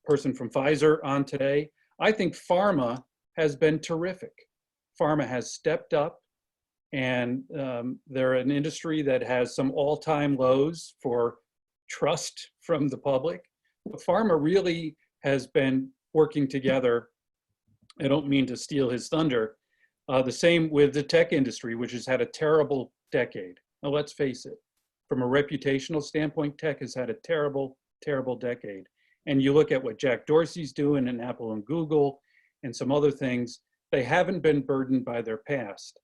[SPEAKER 8] person from Pfizer on today. I think pharma has been terrific. Pharma has stepped up, and they're an industry that has some all-time lows for trust from the public. Pharma really has been working together. I don't mean to steal his thunder. The same with the tech industry, which has had a terrible decade. Now, let's face it, from a reputational standpoint, tech has had a terrible, terrible decade. And you look at what Jack Dorsey's doing in Apple and Google and some other things, they haven't been burdened by their past.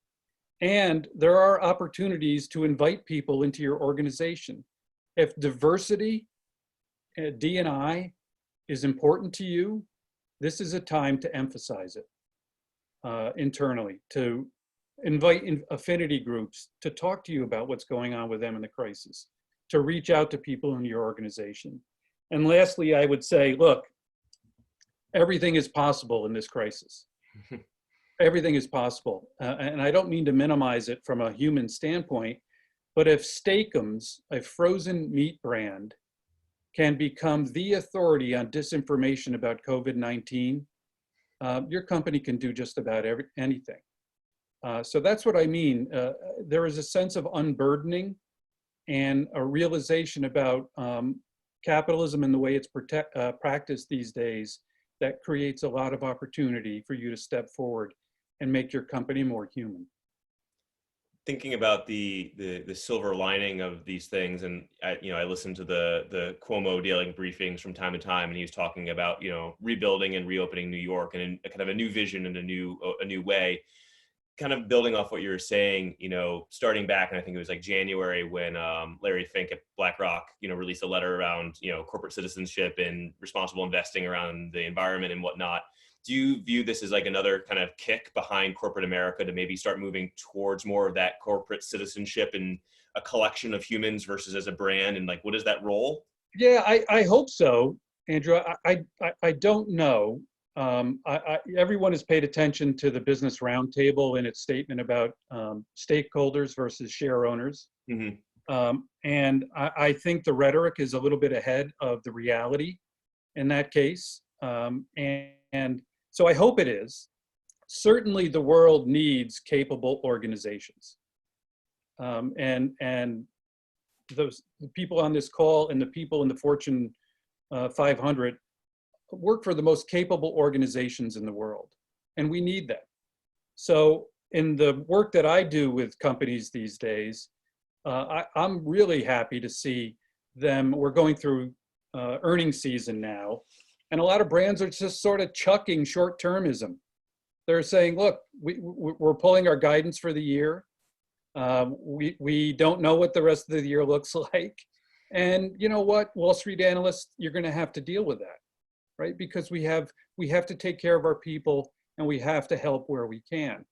[SPEAKER 8] And there are opportunities to invite people into your organization. If diversity, D&I, is important to you, this is a time to emphasize it internally, to invite affinity groups to talk to you about what's going on with them in the crisis, to reach out to people in your organization. And lastly, I would say, look, everything is possible in this crisis. Everything is possible. And I don't mean to minimize it from a human standpoint, but if Steakums, a frozen meat brand, can become the authority on disinformation about COVID-19, your company can do just about anything. So that's what I mean. There is a sense of unburdening and a realization about capitalism and the way it's practiced these days that creates a lot of opportunity for you to step forward and make your company more human.
[SPEAKER 2] Thinking about the silver lining of these things, and I listened to the Cuomo daily briefings from time to time, and he was talking about rebuilding and reopening New York and kind of a new vision and a new way. Kind of building off what you were saying, starting back, and I think it was like January when Larry Fink at BlackRock, released a letter around corporate citizenship and responsible investing around the environment and whatnot. Do you view this as like another kind of kick behind corporate America to maybe start moving towards more of that corporate citizenship and a collection of humans versus as a brand? And like, what is that role?
[SPEAKER 8] Yeah, I hope so, Andrew. I don't know. Everyone has paid attention to the Business Roundtable in its statement about stakeholders versus share owners. Mm-hmm. And I think the rhetoric is a little bit ahead of the reality in that case. And so I hope it is. Certainly the world needs capable organizations. And the people on this call and the people in the Fortune 500 work for the most capable organizations in the world. And we need that. So in the work that I do with companies these days, I'm really happy to see them. We're going through earnings season now. And a lot of brands are just sort of chucking short-termism. They're saying, look, we're pulling our guidance for the year. We don't know what the rest of the year looks like. And you know what, Wall Street analysts, you're gonna have to deal with that, right? Because we have to take care of our people and we have to help where we can.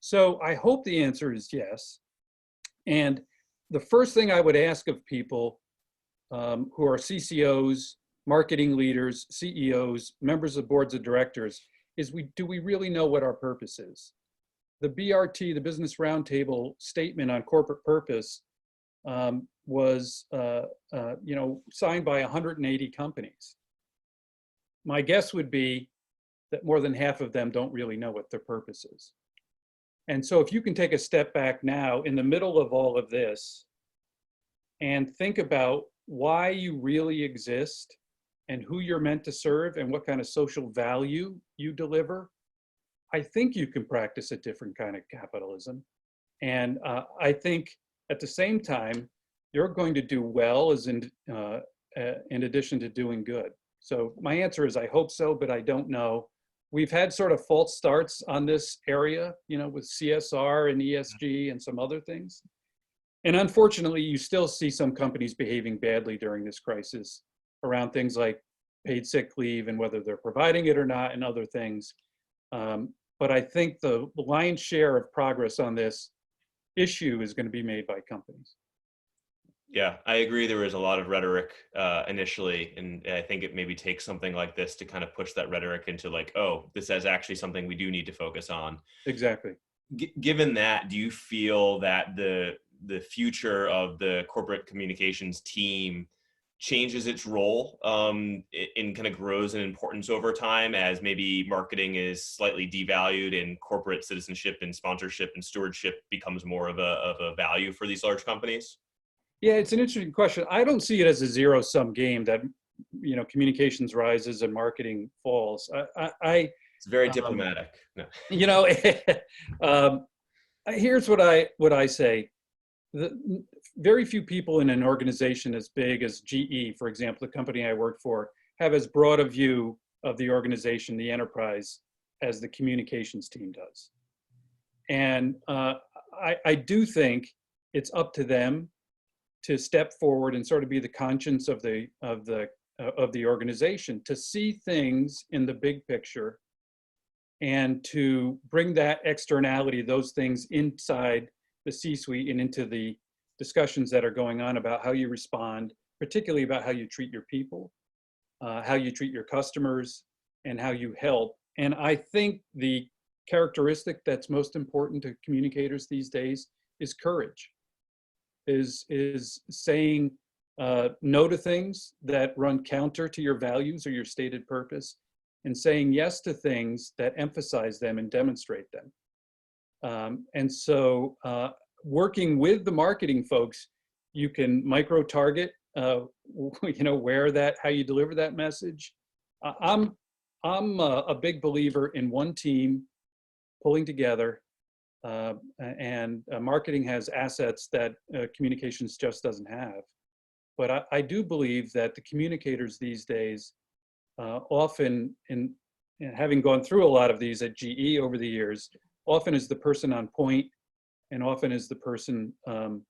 [SPEAKER 8] So I hope the answer is yes. And the first thing I would ask of people who are CCOs, marketing leaders, CEOs, members of boards of directors, is do we really know what our purpose is? The BRT, the Business Roundtable statement on corporate purpose was signed by 180 companies. My guess would be that more than half of them don't really know what their purpose is. And so if you can take a step back now in the middle of all of this and think about why you really exist and who you're meant to serve and what kind of social value you deliver, I think you can practice a different kind of capitalism. And I think at the same time, you're going to do well as in addition to doing good. So my answer is I hope so, but I don't know. We've had sort of false starts on this area, with CSR and ESG and some other things. And unfortunately, you still see some companies behaving badly during this crisis around things like paid sick leave and whether they're providing it or not and other things. But I think the lion's share of progress on this issue is going to be made by companies.
[SPEAKER 2] Yeah, I agree. There was a lot of rhetoric initially, and I think it maybe takes something like this to kind of push that rhetoric into like, oh, this is actually something we do need to focus on.
[SPEAKER 8] Exactly.
[SPEAKER 2] Given that, do you feel that the future of the corporate communications team changes its role and kind of grows in importance over time as maybe marketing is slightly devalued and corporate citizenship and sponsorship and stewardship becomes more of a value for these large companies?
[SPEAKER 8] Yeah, it's an interesting question. I don't see it as a zero-sum game that, communications rises and marketing falls.
[SPEAKER 2] It's very diplomatic.
[SPEAKER 8] No. Here's what I say. Very few people in an organization as big as GE, for example, the company I worked for, have as broad a view of the organization, the enterprise, as the communications team does. And I do think it's up to them to step forward and sort of be the conscience of the organization, to see things in the big picture and to bring that externality, those things inside the C-suite and into the discussions that are going on about how you respond, particularly about how you treat your people, how you treat your customers, and how you help. And I think the characteristic that's most important to communicators these days is courage, is saying no to things that run counter to your values or your stated purpose, and saying yes to things that emphasize them and demonstrate them. And so working with the marketing folks, you can micro-target, how you deliver that message. I'm a big believer in one team pulling together, and marketing has assets that communications just doesn't have. But I do believe that the communicators these days, often, in having gone through a lot of these at GE over the years, often is the person on point, and often is the person who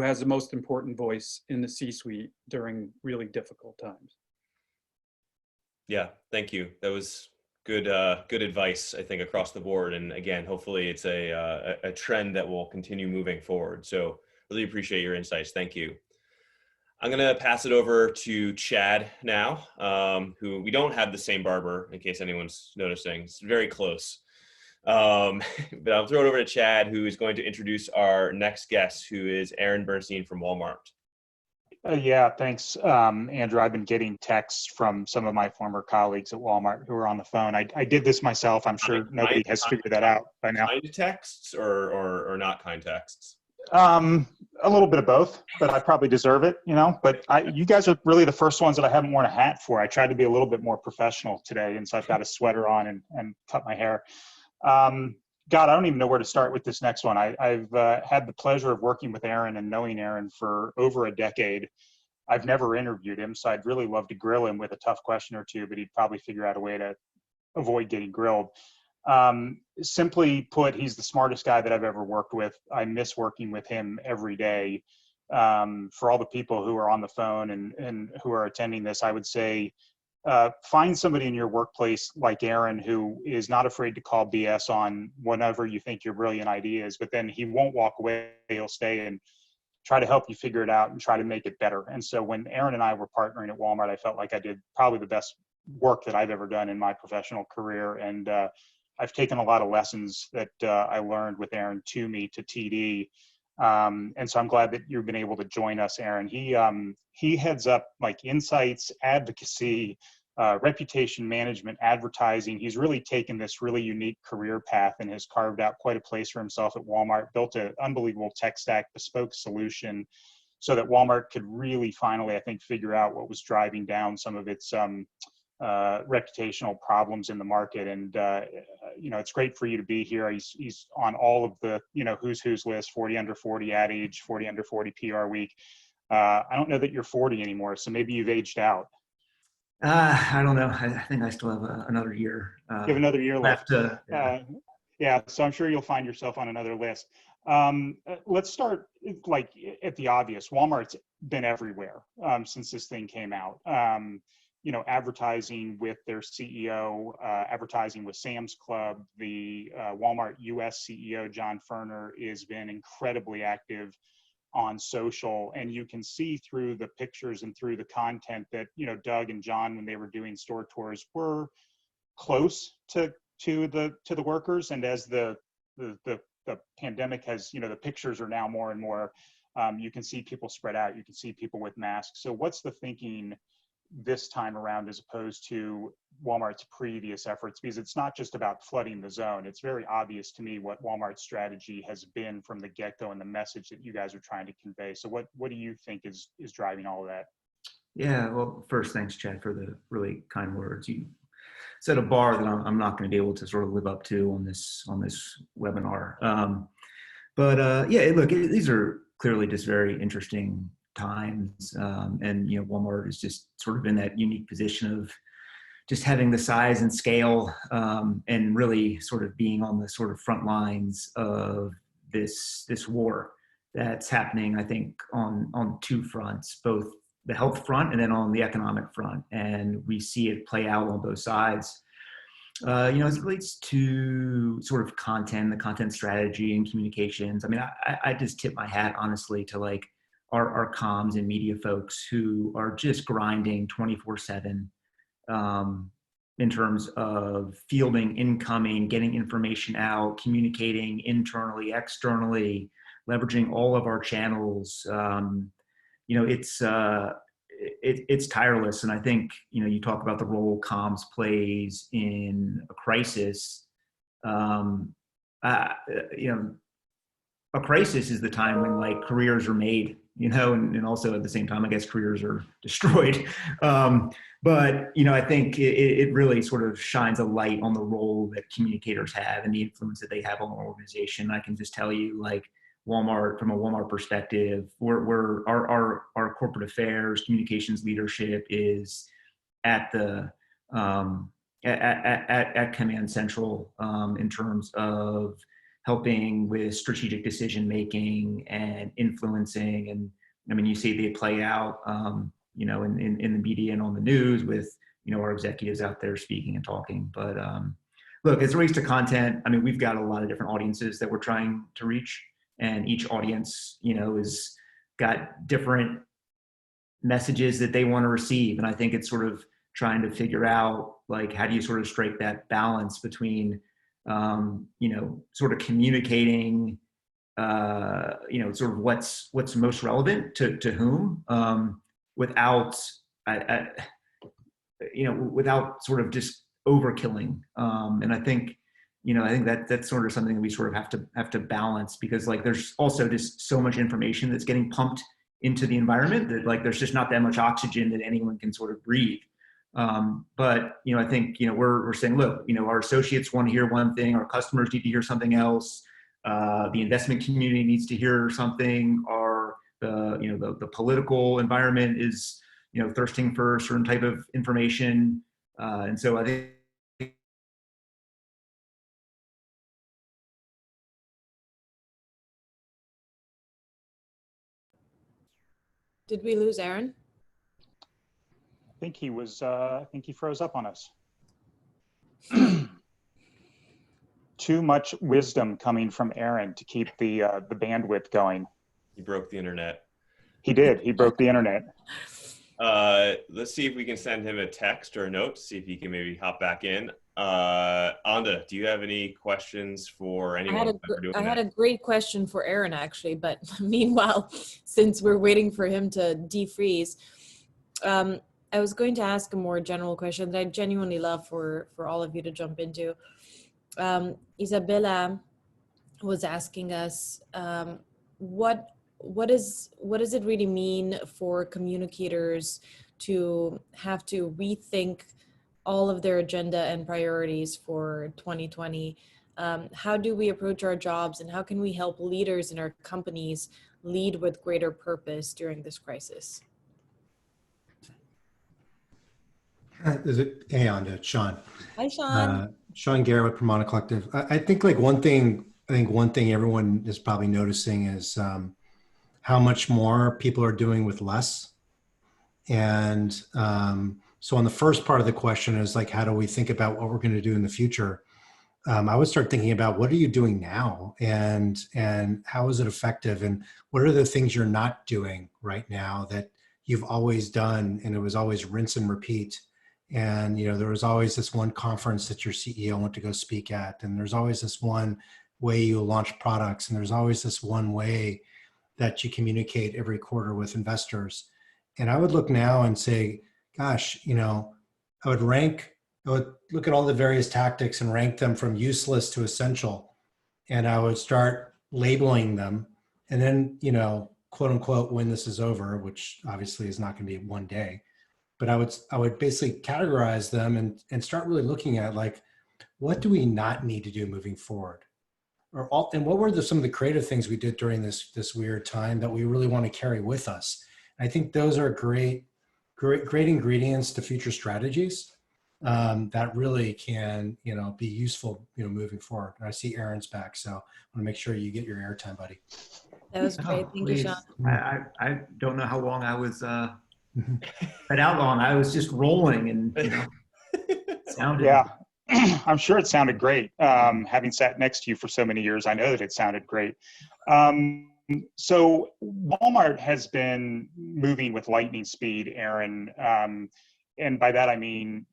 [SPEAKER 8] has the most important voice in the C-suite during really difficult times.
[SPEAKER 2] Yeah, thank you. That was good advice, I think, across the board. And again, hopefully it's a trend that will continue moving forward. So really appreciate your insights. Thank you. I'm going to pass it over to Chad now, who we don't have the same barber, in case anyone's noticing. It's very close. But I'll throw it over to Chad, who is going to introduce our next guest, who is Aaron Bernstein from Walmart.
[SPEAKER 3] Yeah, thanks, Andrew. I've been getting texts from some of my former colleagues at Walmart who are on the phone. I did this myself. I'm sure nobody has figured that out by now.
[SPEAKER 2] Kind texts or not kind texts?
[SPEAKER 3] A little bit of both, but I probably deserve it, But you guys are really the first ones that I haven't worn a hat for. I tried to be a little bit more professional today, and so I've got a sweater on and cut my hair. God, I don't even know where to start with this next one. I've had the pleasure of working with Aaron and knowing Aaron for over a decade. I've never interviewed him, so I'd really love to grill him with a tough question or two, but he'd probably figure out a way to avoid getting grilled. Simply put, he's the smartest guy that I've ever worked with. I miss working with him every day. For all the people who are on the phone and who are attending this, I would say, find somebody in your workplace like Aaron who is not afraid to call BS on whatever you think your brilliant idea is, but then he won't walk away. He'll stay and try to help you figure it out and try to make it better. And so when Aaron and I were partnering at Walmart, I felt like I did probably the best work that I've ever done in my professional career. And I've taken a lot of lessons that I learned with Aaron to me to TD. And so I'm glad that you've been able to join us, Aaron. He heads up like insights, advocacy, reputation management, advertising. He's really taken this really unique career path and has carved out quite a place for himself at Walmart, built an unbelievable tech stack, bespoke solution so that Walmart could really finally, I think, figure out what was driving down some of its reputational problems in the market. And, it's great for you to be here. He's on all of the, who's list, 40 under 40 Ad Age, 40 under 40 PR Week. I don't know that you're 40 anymore, so maybe you've aged out.
[SPEAKER 9] I don't know. I think I still have another year.
[SPEAKER 3] You have another year left.
[SPEAKER 9] Yeah.
[SPEAKER 3] Yeah, so I'm sure you'll find yourself on another list. Let's start like at the obvious. Walmart's been everywhere since this thing came out. You know, advertising with their CEO, advertising with Sam's Club. The Walmart US CEO, John Furner, has been incredibly active on social, and you can see through the pictures and through the content that, you know, Doug and John, when they were doing store tours, were close to the workers. And as the pandemic has, you know, the pictures are now more and more, you can see people spread out, you can see people with masks. So what's the thinking this time around as opposed to Walmart's previous efforts? Because it's not just about flooding the zone. It's very obvious to me what Walmart's strategy has been from the get-go and the message that you guys are trying to convey. So what do you think is driving all of that?
[SPEAKER 9] Yeah, well, first, thanks, Chad, for the really kind words. You set a bar that I'm not going to be able to sort of live up to on this webinar. Yeah, look, these are clearly just very interesting times, and you know, Walmart is just sort of in that unique position of just having the size and scale, and really sort of being on the sort of front lines of this war that's happening, I think, on two fronts, both the health front and then on the economic front. And we see it play out on both sides. You know, as it relates to sort of content, the content strategy and communications, I mean, I just tip my hat, honestly, to like our comms and media folks who are just grinding 24/7 in terms of fielding incoming, getting information out, communicating internally, externally, leveraging all of our channels. You know, it's tireless. And I think, you know, you talk about the role comms plays in a crisis. You know, a crisis is the time when like careers are made, you know, and also at the same time, I guess careers are destroyed. But, you know, I think it really sort of shines a light on the role that communicators have and the influence that they have on an organization. I can just tell you, like, Walmart, from a Walmart perspective, our corporate affairs, communications leadership is at the at Command Central in terms of helping with strategic decision making and influencing. And I mean, you see they play out, you know, in the media and on the news with, you know, our executives out there speaking and talking. But look, as it relates to content, I mean, we've got a lot of different audiences that we're trying to reach. And each audience, you know, is got different messages that they want to receive. And I think it's sort of trying to figure out, like, how do you sort of strike that balance between, you know, sort of communicating, you know, sort of what's most relevant to whom, without, you know, without sort of just overkilling. And I think, you know, I think that's sort of something that we sort of have to balance, because like there's also just so much information that's getting pumped into the environment that like there's just not that much oxygen that anyone can sort of breathe. But, you know, I think, you know, we're saying, look, you know, our associates want to hear one thing, our customers need to hear something else, the investment community needs to hear something, you know, the political environment is, you know, thirsting for a certain type of information. And so I think,
[SPEAKER 7] Did we lose Aaron?
[SPEAKER 3] I think he was, I think he froze up on us. Too much wisdom coming from Aaron to keep the bandwidth going.
[SPEAKER 2] He broke the internet.
[SPEAKER 3] He did. He broke the internet.
[SPEAKER 2] Let's see if we can send him a text or a note to see if he can maybe hop back in. Anda, do you have any questions for anyone?
[SPEAKER 7] I had a great question for Aaron, actually, but meanwhile, since we're waiting for him to defreeze, I was going to ask a more general question that I genuinely love for all of you to jump into. Isabella was asking us, what does it really mean for communicators to have to rethink all of their agenda and priorities for 2020? How do we approach our jobs, and how can we help leaders in our companies lead with greater purpose during this crisis?
[SPEAKER 10] Hey, Anda, Sean.
[SPEAKER 7] Hi, Sean.
[SPEAKER 10] Sean Garret with Pramana Collective. I think like one thing I think one thing everyone is probably noticing is how much more people are doing with less. And so on the first part of the question is like, how do we think about what we're going to do in the future? I would start thinking about what are you doing now, and how is it effective, and what are the things you're not doing right now that you've always done, and it was always rinse and repeat. And there was always this one conference that your CEO went to go speak at, and there's always this one way you launch products, and there's always this one way that you communicate every quarter with investors. And I would look now and say, gosh, I would look at all the various tactics and rank them from useless to essential. And I would start labeling them. And then, quote unquote, when this is over, which obviously is not going to be one day, but I would basically categorize them and start really looking at like, what do we not need to do moving forward? And what were some of the creative things we did during this weird time that we really want to carry with us? I think those are great ingredients to future strategies that really can, be useful, moving forward. And I see Aaron's back, so I want to make sure you get your airtime, buddy.
[SPEAKER 7] That was great. Thank you, Sean.
[SPEAKER 9] I don't know how long I was cut out on. I was just rolling and sounded.
[SPEAKER 3] Yeah, I'm sure it sounded great. Having sat next to you for so many years, I know that it sounded great. So Walmart has been moving with lightning speed, Aaron. And by that, I mean,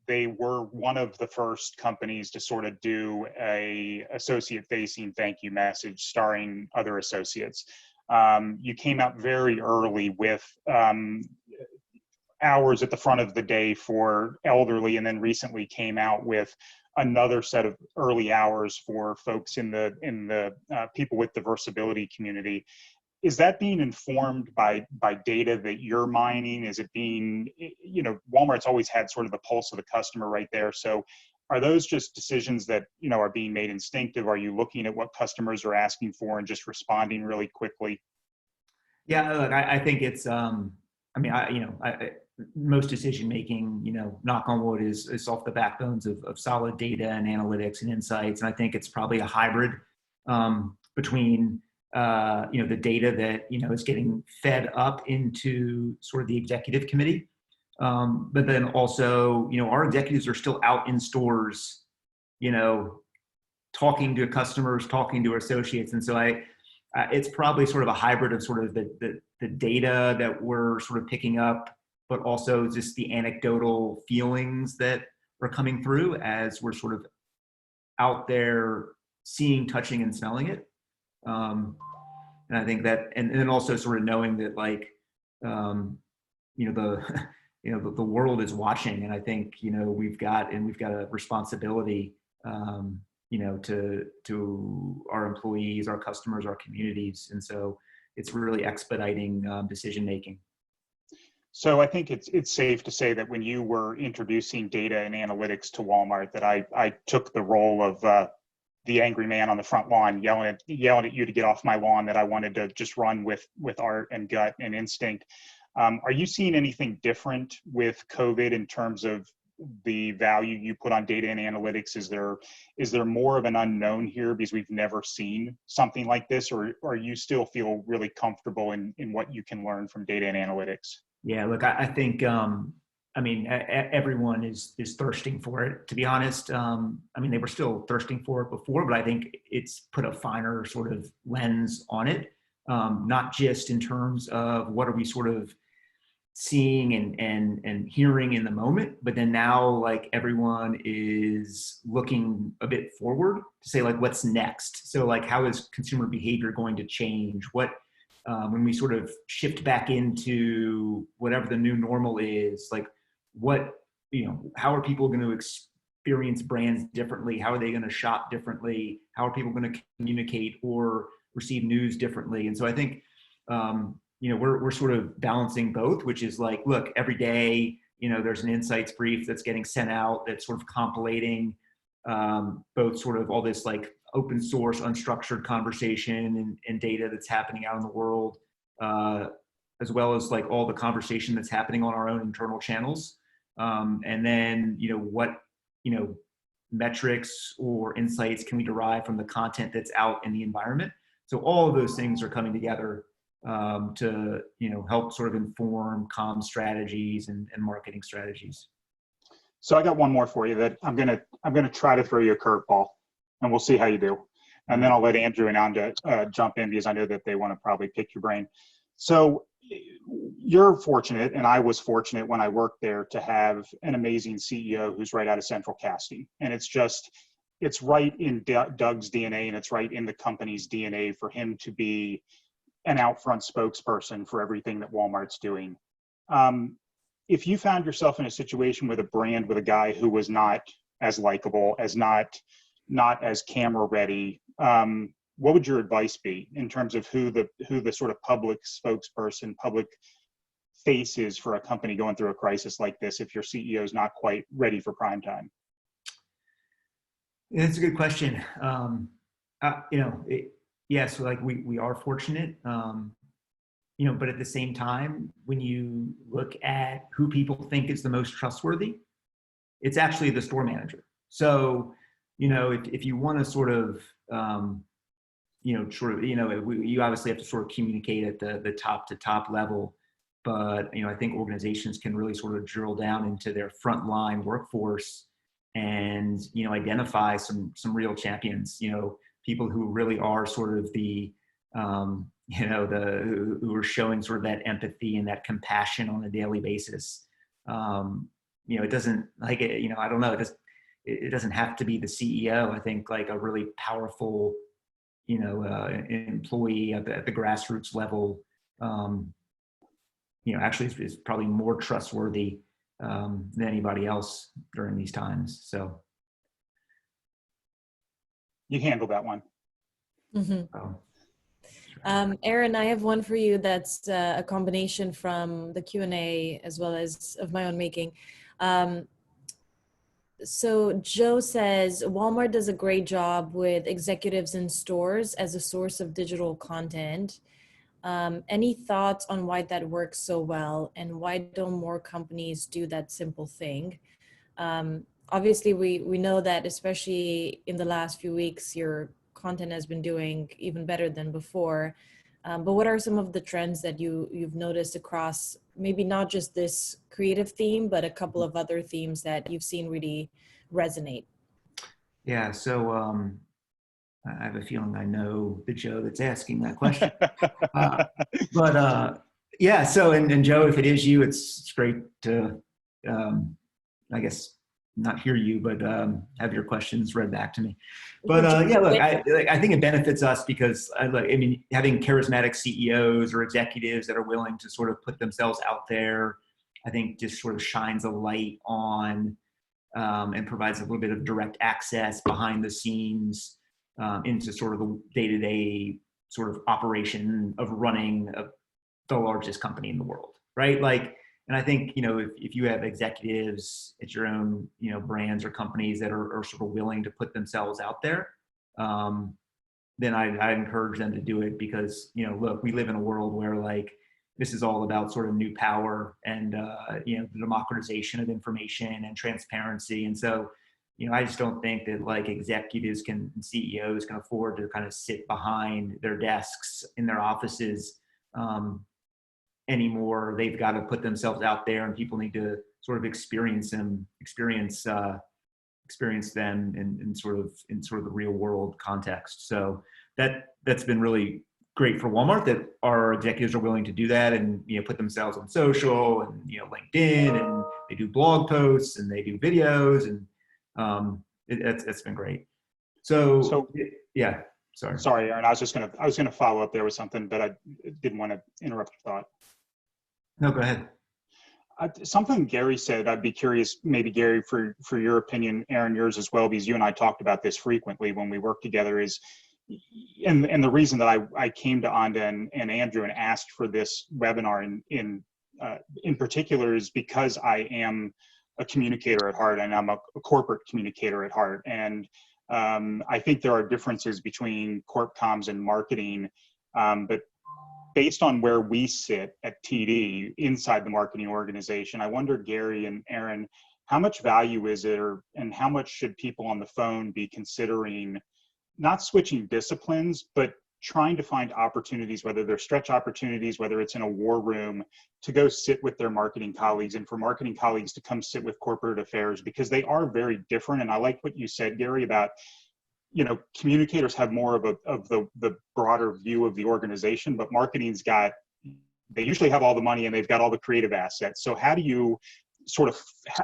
[SPEAKER 3] they were one of the first companies to sort of do a associate-facing thank you message starring other associates. You came out very early with hours at the front of the day for elderly, and then recently came out with another set of early hours for folks in the people with diverse ability community. Is that being informed by data that you're mining? Is it being, Walmart's always had sort of the pulse of the customer right there. So are those just decisions that, are being made instinctive? Are you looking at what customers are asking for and just responding really quickly?
[SPEAKER 9] Yeah, look, I think it's, most decision making, knock on wood, is off the backbones of solid data and analytics and insights. And I think it's probably a hybrid between the data that is getting fed up into sort of the executive committee, but then also our executives are still out in stores, talking to customers, talking to associates, and so it's probably sort of a hybrid of sort of the data that we're sort of picking up, but also just the anecdotal feelings that are coming through as we're sort of out there seeing, touching, and smelling it. And I think that, and then also sort of knowing that the world is watching, and I think we've got a responsibility to our employees, our customers, our communities, and so it's really expediting decision making.
[SPEAKER 3] So I think it's safe to say that when you were introducing data and analytics to Walmart, that I took the role of the angry man on the front lawn, yelling at you to get off my lawn, that I wanted to just run with art and gut and instinct. Are you seeing anything different with COVID in terms of the value you put on data and analytics? Is there more of an unknown here because we've never seen something like this, or you still feel really comfortable in what you can learn from data and analytics?
[SPEAKER 9] Yeah, look, I think, everyone is thirsting for it, to be honest. They were still thirsting for it before, but I think it's put a finer sort of lens on it, not just in terms of what are we sort of seeing and hearing in the moment, but then now like everyone is looking a bit forward to say like, what's next? So like, how is consumer behavior going to change? When we sort of shift back into whatever the new normal is, like how are people going to experience brands differently? How are they going to shop differently? How are people going to communicate or receive news differently? And so I think, we're sort of balancing both, which is like, look, every day, there's an insights brief that's getting sent out that's sort of compilating both sort of all this like open source, unstructured conversation and data that's happening out in the world, as well as like all the conversation that's happening on our own internal channels. And then, what metrics or insights can we derive from the content that's out in the environment? So all of those things are coming together to help sort of inform comm strategies and marketing strategies.
[SPEAKER 3] So I got one more for you that I'm gonna try to throw you a curveball, and we'll see how you do. And then I'll let Andrew and Anda jump in because I know that they want to probably pick your brain. So you're fortunate, and I was fortunate when I worked there to have an amazing CEO who's right out of central casting. And it's right in Doug's DNA, and it's right in the company's DNA for him to be an out front spokesperson for everything that Walmart's doing. If you found yourself in a situation with a brand with a guy who was not as likable, as not as camera ready, what would your advice be in terms of who the sort of public spokesperson, public face is for a company going through a crisis like this if your CEO is not quite ready for prime time?
[SPEAKER 9] That's a good question. Yes, like we are fortunate, but at the same time, when you look at who people think is the most trustworthy, it's actually the store manager. So, if you want to sort of, you obviously have to sort of communicate at the top to top level, but, I think organizations can really sort of drill down into their frontline workforce and, identify some real champions, people who really are sort of the, who are showing sort of that empathy and that compassion on a daily basis. It doesn't I don't know, it doesn't have to be the CEO. I think like a really powerful, employee at the grassroots level, actually is probably more trustworthy than anybody else during these times. So.
[SPEAKER 3] You handled that one.
[SPEAKER 4] Mm-hmm. Aaron, I have one for you that's a combination from the Q&A as well as of my own making. So Joe says, Walmart does a great job with executives in stores as a source of digital content. Any thoughts on why that works so well, and why don't more companies do that simple thing? Obviously, we know that, especially in the last few weeks, your content has been doing even better than before. But what are some of the trends that you've noticed across maybe not just this creative theme, but a couple of other themes that you've seen really resonate? Yeah,
[SPEAKER 9] so I have a feeling I know the Joe that's asking that question. Yeah, so, and Joe, if it is you, it's great to, I guess, not hear you, but have your questions read back to me. But yeah, look, I think it benefits us because having charismatic CEOs or executives that are willing to sort of put themselves out there, I think just sort of shines a light on and provides a little bit of direct access behind the scenes into sort of the day-to-day sort of operation of running the largest company in the world, right? And I think, if you have executives at your own, brands or companies that are sort of willing to put themselves out there, then I encourage them to do it because, look, we live in a world where this is all about sort of new power and, the democratization of information and transparency. And so, I just don't think that executives and CEOs can afford to kind of sit behind their desks in their offices anymore. They've got to put themselves out there, and people need to sort of experience them in sort of the real world context. So that's been really great for Walmart, that our executives are willing to do that and put themselves on social and LinkedIn, and they do blog posts and they do videos, and it's been great. So yeah. Sorry,
[SPEAKER 3] Aaron. I was gonna follow up there with something, but I didn't want to interrupt your thought.
[SPEAKER 9] No, go ahead.
[SPEAKER 3] Something Gary said, I'd be curious, maybe Gary, for your opinion, Aaron, yours as well, because you and I talked about this frequently when we work together, is, and the reason that I came to Anda and Andrew and asked for this webinar in particular is because I am a communicator at heart, and I'm a corporate communicator at heart. And I think there are differences between corp comms and marketing, but based on where we sit at TD inside the marketing organization, I wonder, Gary and Aaron, how much value is it, and how much should people on the phone be considering not switching disciplines, but trying to find opportunities, whether they're stretch opportunities, whether it's in a war room, to go sit with their marketing colleagues, and for marketing colleagues to come sit with corporate affairs, because they are very different. And I like what you said, Gary, about, communicators have more of the broader view of the organization, but marketing's they usually have all the money and they've got all the creative assets. So how do you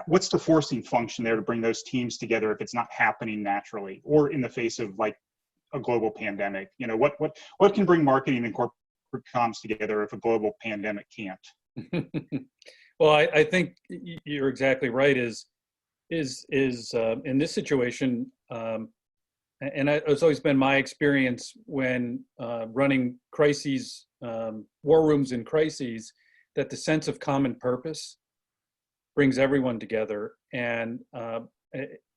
[SPEAKER 3] what's the forcing function there to bring those teams together if it's not happening naturally, or in the face of like a global pandemic? What can bring marketing and corporate comms together if a global pandemic can't?
[SPEAKER 8] Well, I think you're exactly right. Is in this situation, and it's always been my experience when running crises, war rooms in crises, that the sense of common purpose brings everyone together, and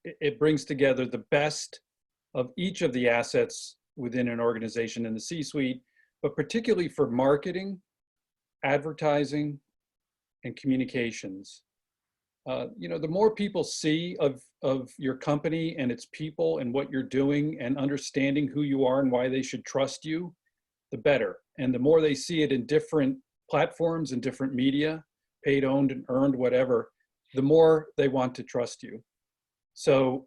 [SPEAKER 8] it brings together the best of each of the assets within an organization in the C-suite, but particularly for marketing, advertising, and communications. The more people see of your company and its people and what you're doing, and understanding who you are and why they should trust you, the better. And the more they see it in different platforms and different media, paid, owned, and earned, whatever, the more they want to trust you. So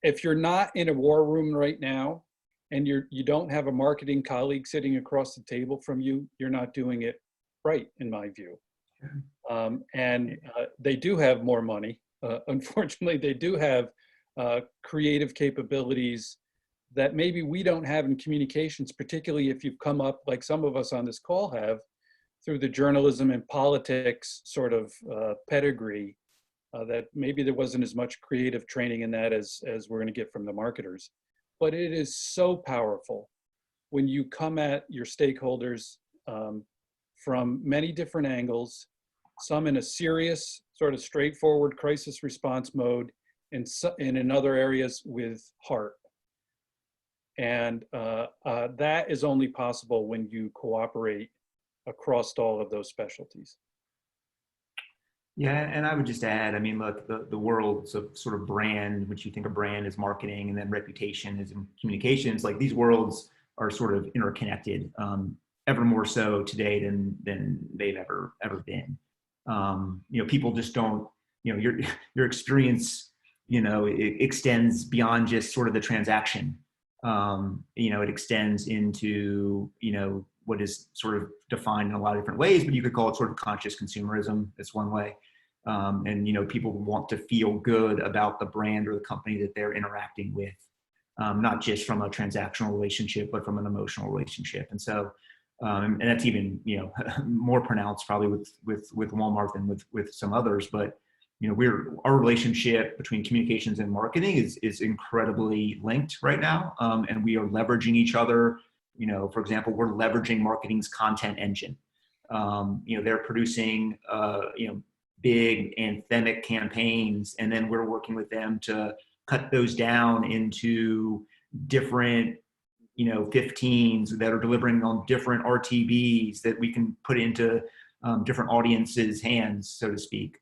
[SPEAKER 8] if you're not in a war room right now, and you don't have a marketing colleague sitting across the table from you, you're not doing it right, in my view. They do have more money. Unfortunately, they do have creative capabilities that maybe we don't have in communications, particularly if you've come up, like some of us on this call have, through the journalism and politics sort of pedigree, that maybe there wasn't as much creative training in that as we're going to get from the marketers. But it is so powerful when you come at your stakeholders from many different angles, some in a serious, sort of straightforward crisis response mode, and in other areas with heart. And that is only possible when you cooperate across all of those specialties.
[SPEAKER 9] Yeah, and I would just add, I mean, look, the world's of sort of brand, which you think of brand as marketing, and then reputation is in communications. Like, these worlds are sort of interconnected, ever more so today than they've ever been. People just don't, your experience, it extends beyond just sort of the transaction. It extends into, what is sort of defined in a lot of different ways, but you could call it sort of conscious consumerism. That's one way. And people want to feel good about the brand or the company that they're interacting with, not just from a transactional relationship, but from an emotional relationship. And so, and that's even, more pronounced probably with Walmart than with some others. But, our relationship between communications and marketing is incredibly linked right now. And we are leveraging each other. For example, we're leveraging marketing's content engine. They're producing, big anthemic campaigns, and then we're working with them to cut those down into different, 15s that are delivering on different RTBs that we can put into different audiences' hands, so to speak.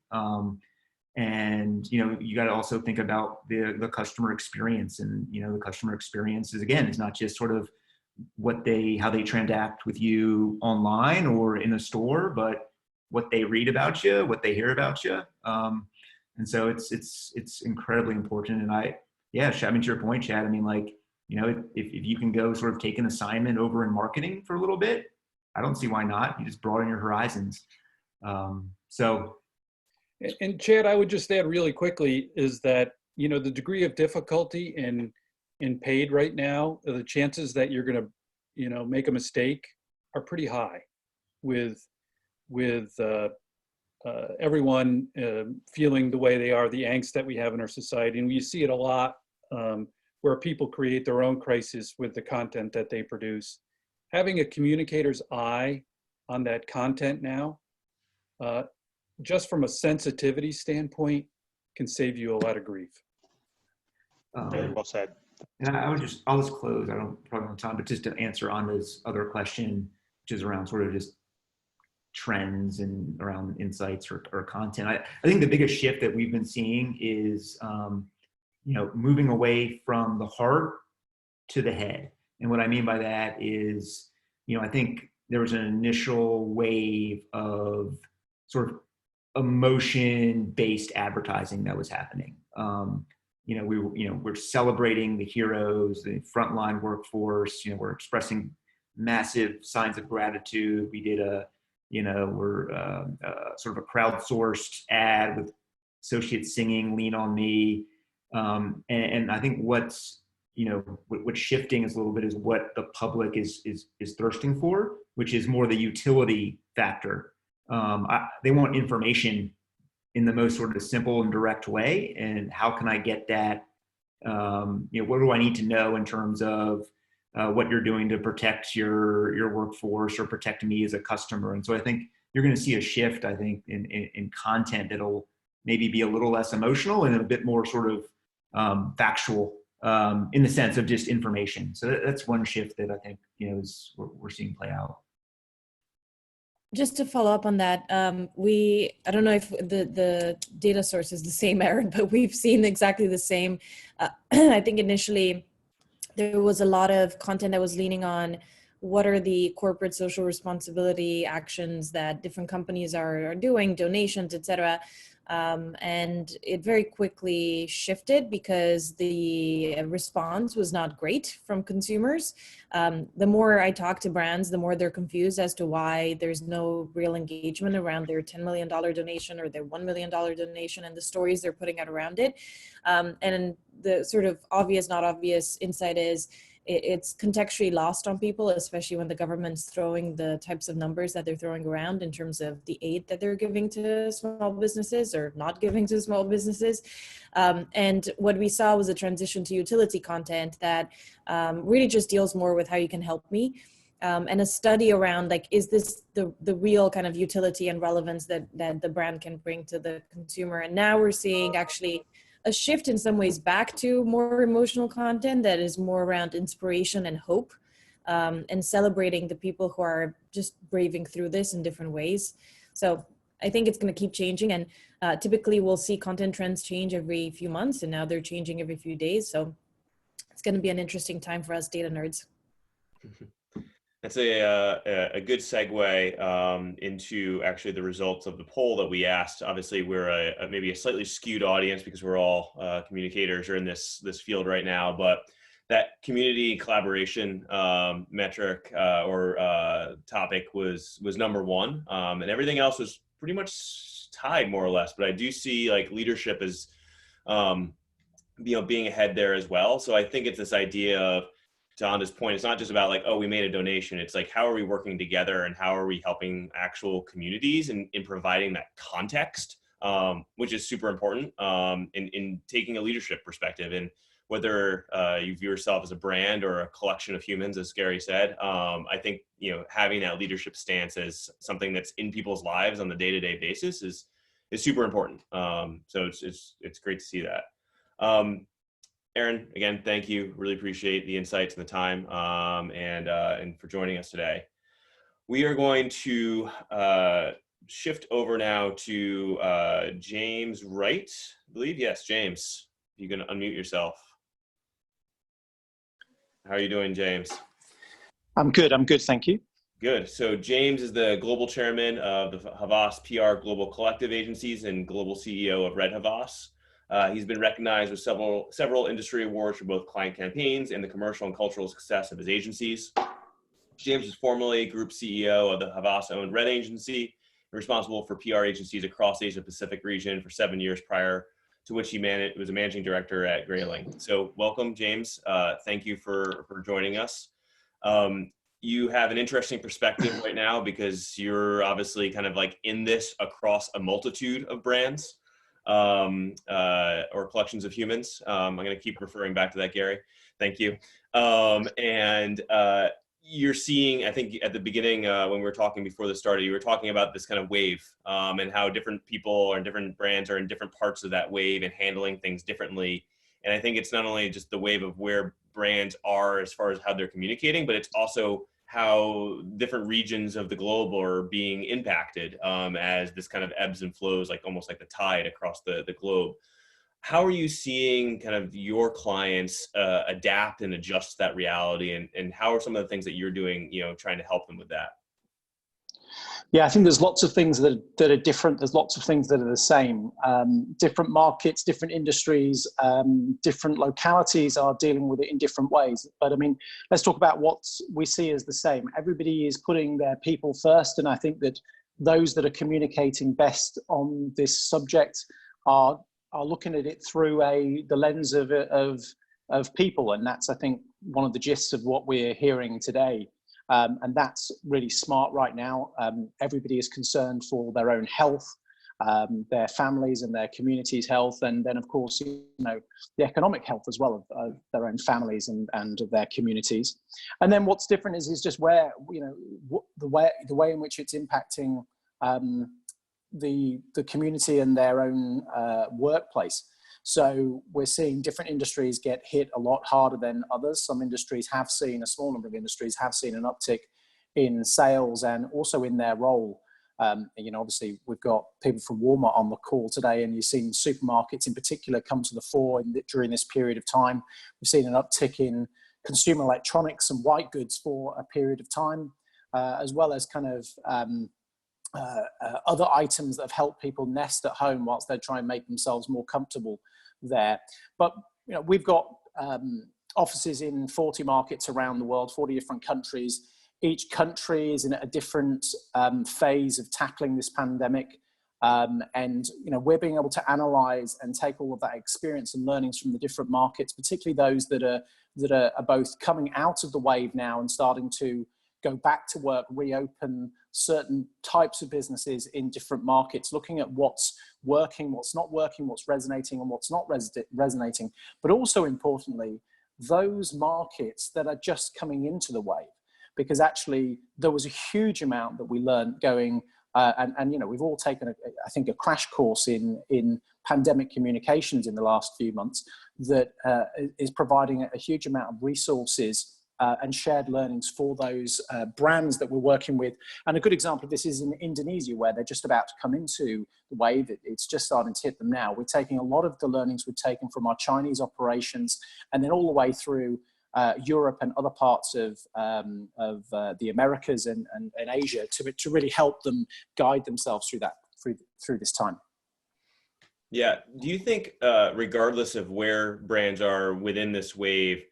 [SPEAKER 9] And you got to also think about the customer experience, and the customer experience is not just sort of how they transact with you online or in a store, but what they read about you, what they hear about you. And so it's incredibly important. And to your point, Chad, I mean, like, if you can go sort of take an assignment over in marketing for a little bit, I don't see why not. You just broaden your horizons.
[SPEAKER 8] And Chad, I would just add really quickly is that, the degree of difficulty in paid right now, the chances that you're going to, make a mistake are pretty high with everyone feeling the way they are, the angst that we have in our society. And you see it a lot where people create their own crisis with the content that they produce. Having a communicator's eye on that content now, just from a sensitivity standpoint, can save you a lot of grief.
[SPEAKER 3] Very well said.
[SPEAKER 9] And I'll just close. I don't probably have time, but just to answer Anda's other question, which is around sort of just trends and around insights or content. I think the biggest shift that we've been seeing is, moving away from the heart to the head. And what I mean by that is, I think there was an initial wave of sort of emotion-based advertising that was happening. We're celebrating the heroes, the frontline workforce. We're expressing massive signs of gratitude. We did sort of a crowdsourced ad with associates singing "Lean on Me," and I think what's shifting is a little bit is what the public is thirsting for, which is more the utility factor. They want information in the most sort of simple and direct way. And how can I get that? What do I need to know in terms of what you're doing to protect your workforce or protect me as a customer? And so I think you're going to see a shift, I think, in content that'll maybe be a little less emotional and a bit more sort of factual in the sense of just information. So that's one shift that I think, we're seeing play out.
[SPEAKER 7] Just to follow up on that, I don't know if the data source is the same, Aaron, but we've seen exactly the same. I think initially there was a lot of content that was leaning on what are the corporate social responsibility actions that different companies are doing, donations, et cetera. And it very quickly shifted because the response was not great from consumers. The more I talk to brands, the more they're confused as to why there's no real engagement around their $10 million donation or their $1 million donation and the stories they're putting out around it. And the sort of obvious, not obvious insight is it's contextually lost on people, especially when the government's throwing the types of numbers that they're throwing around in terms of the aid that they're giving to small businesses or not giving to small businesses. And what we saw was a transition to utility content that really just deals more with how you can help me. And a study around is this the real kind of utility and relevance that the brand can bring to the consumer? And now we're seeing actually a shift in some ways back to more emotional content that is more around inspiration and hope, and celebrating the people who are just braving through this in different ways. So I think it's going to keep changing, and typically we'll see content trends change every few months, and now they're changing every few days. So it's going to be an interesting time for us data nerds.
[SPEAKER 2] That's a good segue into actually the results of the poll that we asked. Obviously, we're maybe a slightly skewed audience because we're all communicators or in this field right now. But that community collaboration metric or topic was number one, and everything else was pretty much tied more or less. But I do see leadership as being ahead there as well. So I think it's this idea of, to Anda's point, it's not just about we made a donation. It's how are we working together and how are we helping actual communities in providing that context, which is super important in taking a leadership perspective. And whether you view yourself as a brand or a collection of humans, as Gary said, I think having that leadership stance as something that's in people's lives on the day-to-day basis is super important. So it's great to see that. Aaron, again, thank you. Really appreciate the insights and the time, and for joining us today. We are going to shift over now to James Wright, I believe. Yes, James, you can unmute yourself. How are you doing, James?
[SPEAKER 11] I'm good, thank you.
[SPEAKER 2] Good. So James is the global chairman of the Havas PR Global Collective Agencies and global CEO of Red Havas. He's been recognized with several industry awards for both client campaigns and the commercial and cultural success of his agencies. James is formerly group CEO of the Havas-owned Red Agency, responsible for PR agencies across the Asia Pacific region for 7 years prior to which he was a managing director at Grayling. So welcome, James. Thank you for joining us. You have an interesting perspective right now because you're obviously kind of in this across a multitude of brands. Or collections of humans. I'm going to keep referring back to that, Gary. Thank you. And you're seeing, I think at the beginning, when we were talking before this started, you were talking about this kind of wave and how different people or different brands are in different parts of that wave and handling things differently. And I think it's not only just the wave of where brands are as far as how they're communicating, but it's also how different regions of the globe are being impacted as this kind of ebbs and flows, like almost like the tide across the globe. How are you seeing kind of your clients adapt and adjust to that reality, and how are some of the things that you're doing, trying to help them with that?
[SPEAKER 11] Yeah, I think there's lots of things that are different. There's lots of things that are the same. Different markets, different industries, different localities are dealing with it in different ways. But I mean, let's talk about what we see as the same. Everybody is putting their people first, and I think that those that are communicating best on this subject are looking at it through the lens of people, and that's, I think, one of the gists of what we're hearing today. And that's really smart right now. Everybody is concerned for their own health, their families and their community's health, and then of course, the economic health as well of their own families and of their communities. And then what's different is just where, the way in which it's impacting the community and their own workplace. So we're seeing different industries get hit a lot harder than others. Some industries have seen, a small number of industries have seen an uptick in sales and also in their role. Obviously we've got people from Walmart on the call today, and you've seen supermarkets in particular come to the fore during this period of time. We've seen an uptick in consumer electronics and white goods for a period of time, as well as kind of other items that have helped people nest at home whilst they try and make themselves more comfortable there. But we've got offices in 40 markets around the world, 40 different countries. Each country is in a different phase of tackling this pandemic, and we're being able to analyze and take all of that experience and learnings from the different markets, particularly those that are both coming out of the wave now and starting to go back to work, reopen certain types of businesses in different markets, looking at what's working, what's not working, what's resonating and what's not resonating. But also importantly, those markets that are just coming into the wave, because actually there was a huge amount that we learned going, and we've all taken, I think, a crash course in pandemic communications in the last few months that is providing a huge amount of resources and shared learnings for those brands that we're working with. And a good example of this is in Indonesia, where they're just about to come into the wave. It's just starting to hit them now. We're taking a lot of the learnings we've taken from our Chinese operations, and then all the way through Europe and other parts of the Americas and Asia to really help them guide themselves through this time.
[SPEAKER 2] Yeah. Do you think, regardless of where brands are within this wave,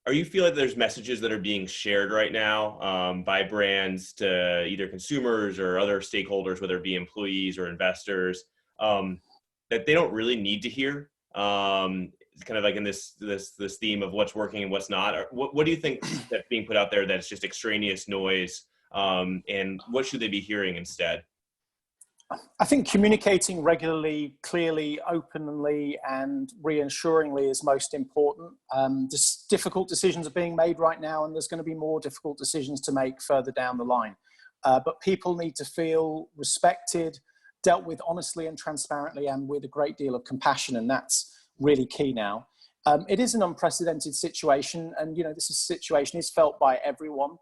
[SPEAKER 2] are you feel like there's messages that are being shared right now by brands to either consumers or other stakeholders, whether it be employees or investors, that they don't really need to hear? Kind of like in this theme of what's working and what's not. Or what do you think that's being put out there that's just extraneous noise, and what should they be hearing instead?
[SPEAKER 11] I think communicating regularly, clearly, openly, and reassuringly is most important. Just difficult decisions are being made right now, and there's going to be more difficult decisions to make further down the line. But people need to feel respected, dealt with honestly and transparently, and with a great deal of compassion, and that's really key now. It is an unprecedented situation, and this situation is felt by everyone.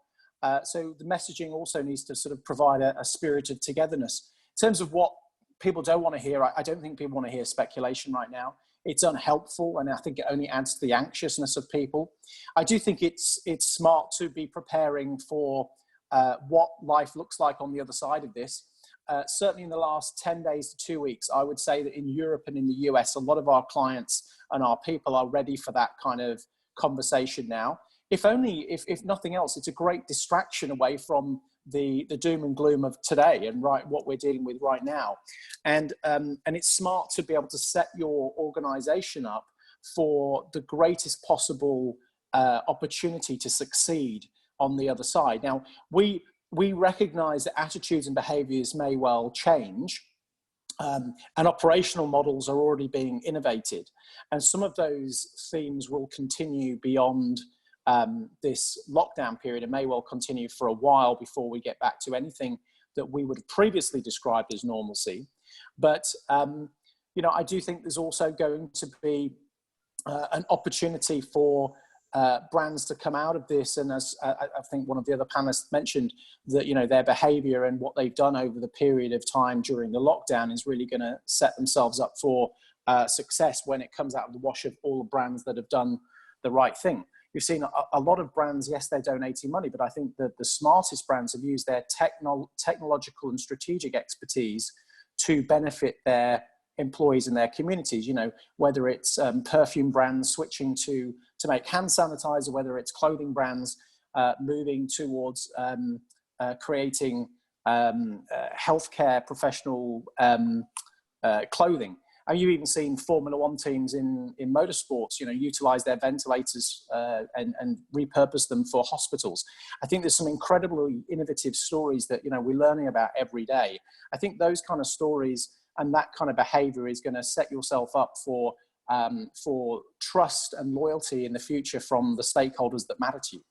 [SPEAKER 11] So the messaging also needs to sort of provide a spirit of togetherness. In terms of what people don't want to hear, I don't think people want to hear speculation right now. It's unhelpful, and I think it only adds to the anxiousness of people. I do think it's smart to be preparing for what life looks like on the other side of this. Certainly in the last 10 days to 2 weeks, I would say that in Europe and in the US, a lot of our clients and our people are ready for that kind of conversation now. If nothing else, it's a great distraction away from the doom and gloom of today and what we're dealing with right now. And it's smart to be able to set your organization up for the greatest possible opportunity to succeed on the other side. Now, we recognize that attitudes and behaviors may well change, and operational models are already being innovated. And some of those themes will continue beyond this lockdown period and may well continue for a while before we get back to anything that we would have previously described as normalcy. But, I do think there's also going to be an opportunity for brands to come out of this, and as I think one of the other panelists mentioned, that their behavior and what they've done over the period of time during the lockdown is really going to set themselves up for success when it comes out of the wash of all the brands that have done the right thing. You've seen a lot of brands, yes, they're donating money, but I think that the smartest brands have used their technological and strategic expertise to benefit their employees and their communities. Whether it's perfume brands switching to make hand sanitizer, whether it's clothing brands moving towards creating healthcare professional clothing. And you've even seen Formula One teams in motorsports, utilize their ventilators and repurpose them for hospitals. I think there's some incredibly innovative stories that, we're learning about every day. I think those kind of stories and that kind of behavior is going to set yourself up for trust and loyalty in the future from the stakeholders that matter to you.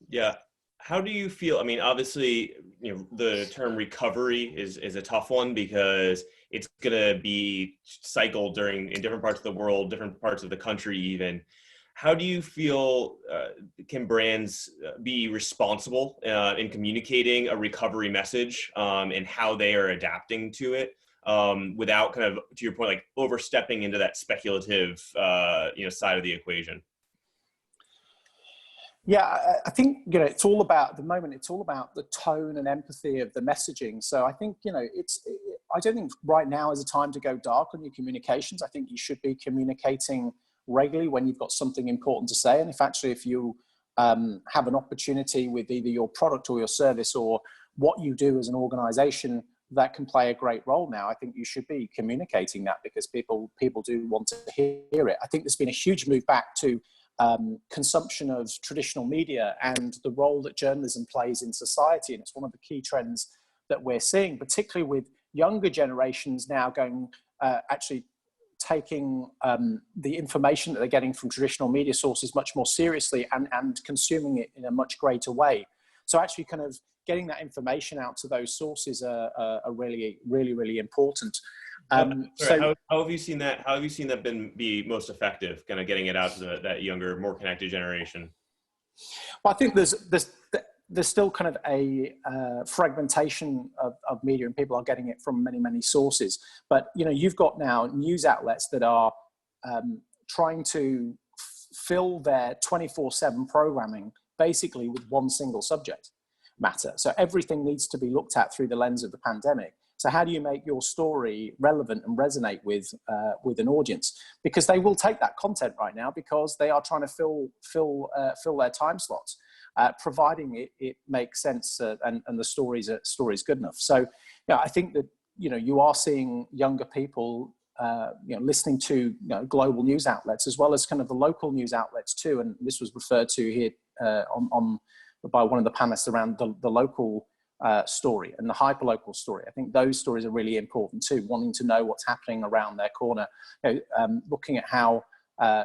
[SPEAKER 2] Yeah. How do you feel? I mean, obviously, the term recovery is a tough one because it's going to be cycled in different parts of the world, different parts of the country even. How do you feel can brands be responsible in communicating a recovery message and how they are adapting to it without kind of, to your point, like overstepping into that speculative side of the equation?
[SPEAKER 11] Yeah, I think, it's all about, at the moment, it's all about the tone and empathy of the messaging. So I think, I don't think right now is a time to go dark on your communications. I think you should be communicating regularly when you've got something important to say. And if you have an opportunity with either your product or your service or what you do as an organization that can play a great role now, I think you should be communicating that because people do want to hear it. I think there's been a huge move back to consumption of traditional media and the role that journalism plays in society. And it's one of the key trends that we're seeing, particularly with younger generations now actually taking the information that they're getting from traditional media sources much more seriously and consuming it in a much greater way. So actually kind of getting that information out to those sources are really, really, really important.
[SPEAKER 2] How have you seen that? How have you seen that be most effective, kind of getting it out to that younger, more connected generation?
[SPEAKER 11] Well, I think there's still kind of a fragmentation of media, and people are getting it from many, many sources. But you've got now news outlets that are trying to fill their 24/7 programming basically with one single subject matter. So everything needs to be looked at through the lens of the pandemic. So how do you make your story relevant and resonate with an audience? Because they will take that content right now because they are trying to fill their time slots, providing it makes sense and the story is good enough. So I think that you are seeing younger people listening to global news outlets as well as kind of the local news outlets too. And this was referred to here by one of the panelists around the local story and the hyperlocal story. I think those stories are really important too, wanting to know what's happening around their corner, looking at how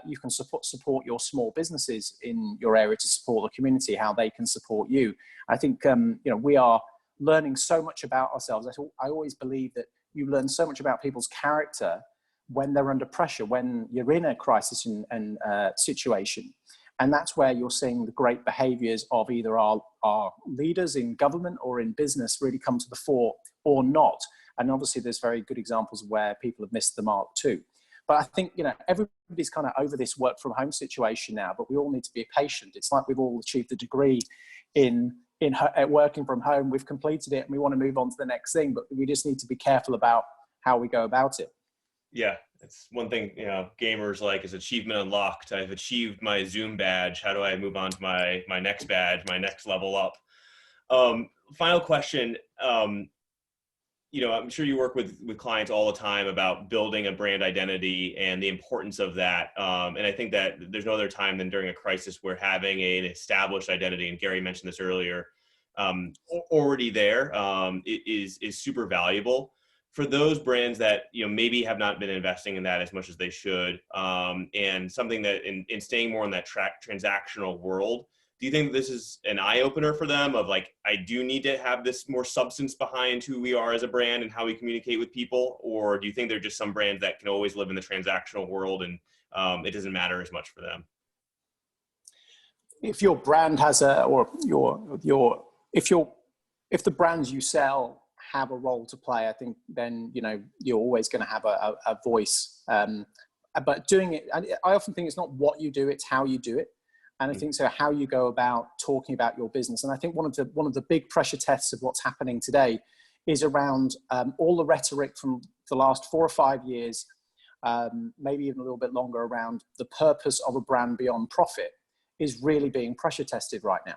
[SPEAKER 11] you can support your small businesses in your area to support the community, how they can support you. I think we are learning so much about ourselves. I always believe that you learn so much about people's character when they're under pressure, when you're in a crisis and situation. And that's where you're seeing the great behaviors of either our leaders in government or in business really come to the fore or not. And obviously there's very good examples where people have missed the mark too. But I think, everybody's kind of over this work from home situation now, but we all need to be patient. It's like we've all achieved a degree in working from home. We've completed it and we want to move on to the next thing, but we just need to be careful about how we go about it.
[SPEAKER 2] Yeah, it's one thing, gamers like is achievement unlocked. I've achieved my Zoom badge. How do I move on to my next badge, my next level up? Final question. I'm sure you work with clients all the time about building a brand identity and the importance of that. And I think that there's no other time than during a crisis where having an established identity, and Gary mentioned this earlier, already there is super valuable. For those brands that maybe have not been investing in that as much as they should, and something that in staying more in that transactional world, do you think this is an eye opener for them of like, I do need to have this more substance behind who we are as a brand and how we communicate with people? Or do you think they're just some brands that can always live in the transactional world and it doesn't matter as much for them?
[SPEAKER 11] if your brand has if the brands you sell have a role to play, I think then, you're always going to have a voice. But doing it, I often think it's not what you do, it's how you do it. And I think so how you go about talking about your business. And I think one of the big pressure tests of what's happening today is around all the rhetoric from the last 4 or 5 years, maybe even a little bit longer, around the purpose of a brand beyond profit is really being pressure tested right now.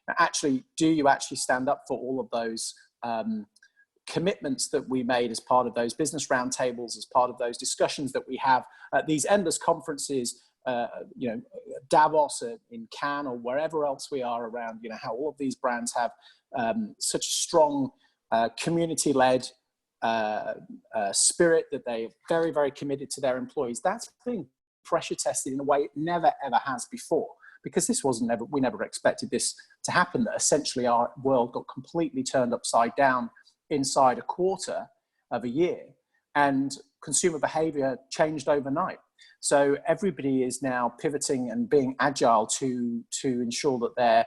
[SPEAKER 11] Now, actually, do you actually stand up for all of those commitments that we made as part of those business roundtables, as part of those discussions that we have at these endless conferences, Davos in Cannes or wherever else we are around, how all of these brands have such a strong community-led spirit, that they're very, very committed to their employees. That's being pressure tested in a way it never, ever has before, because we never expected this to happen, that essentially our world got completely turned upside down inside a quarter of a year, and consumer behavior changed overnight. So everybody is now pivoting and being agile to ensure that their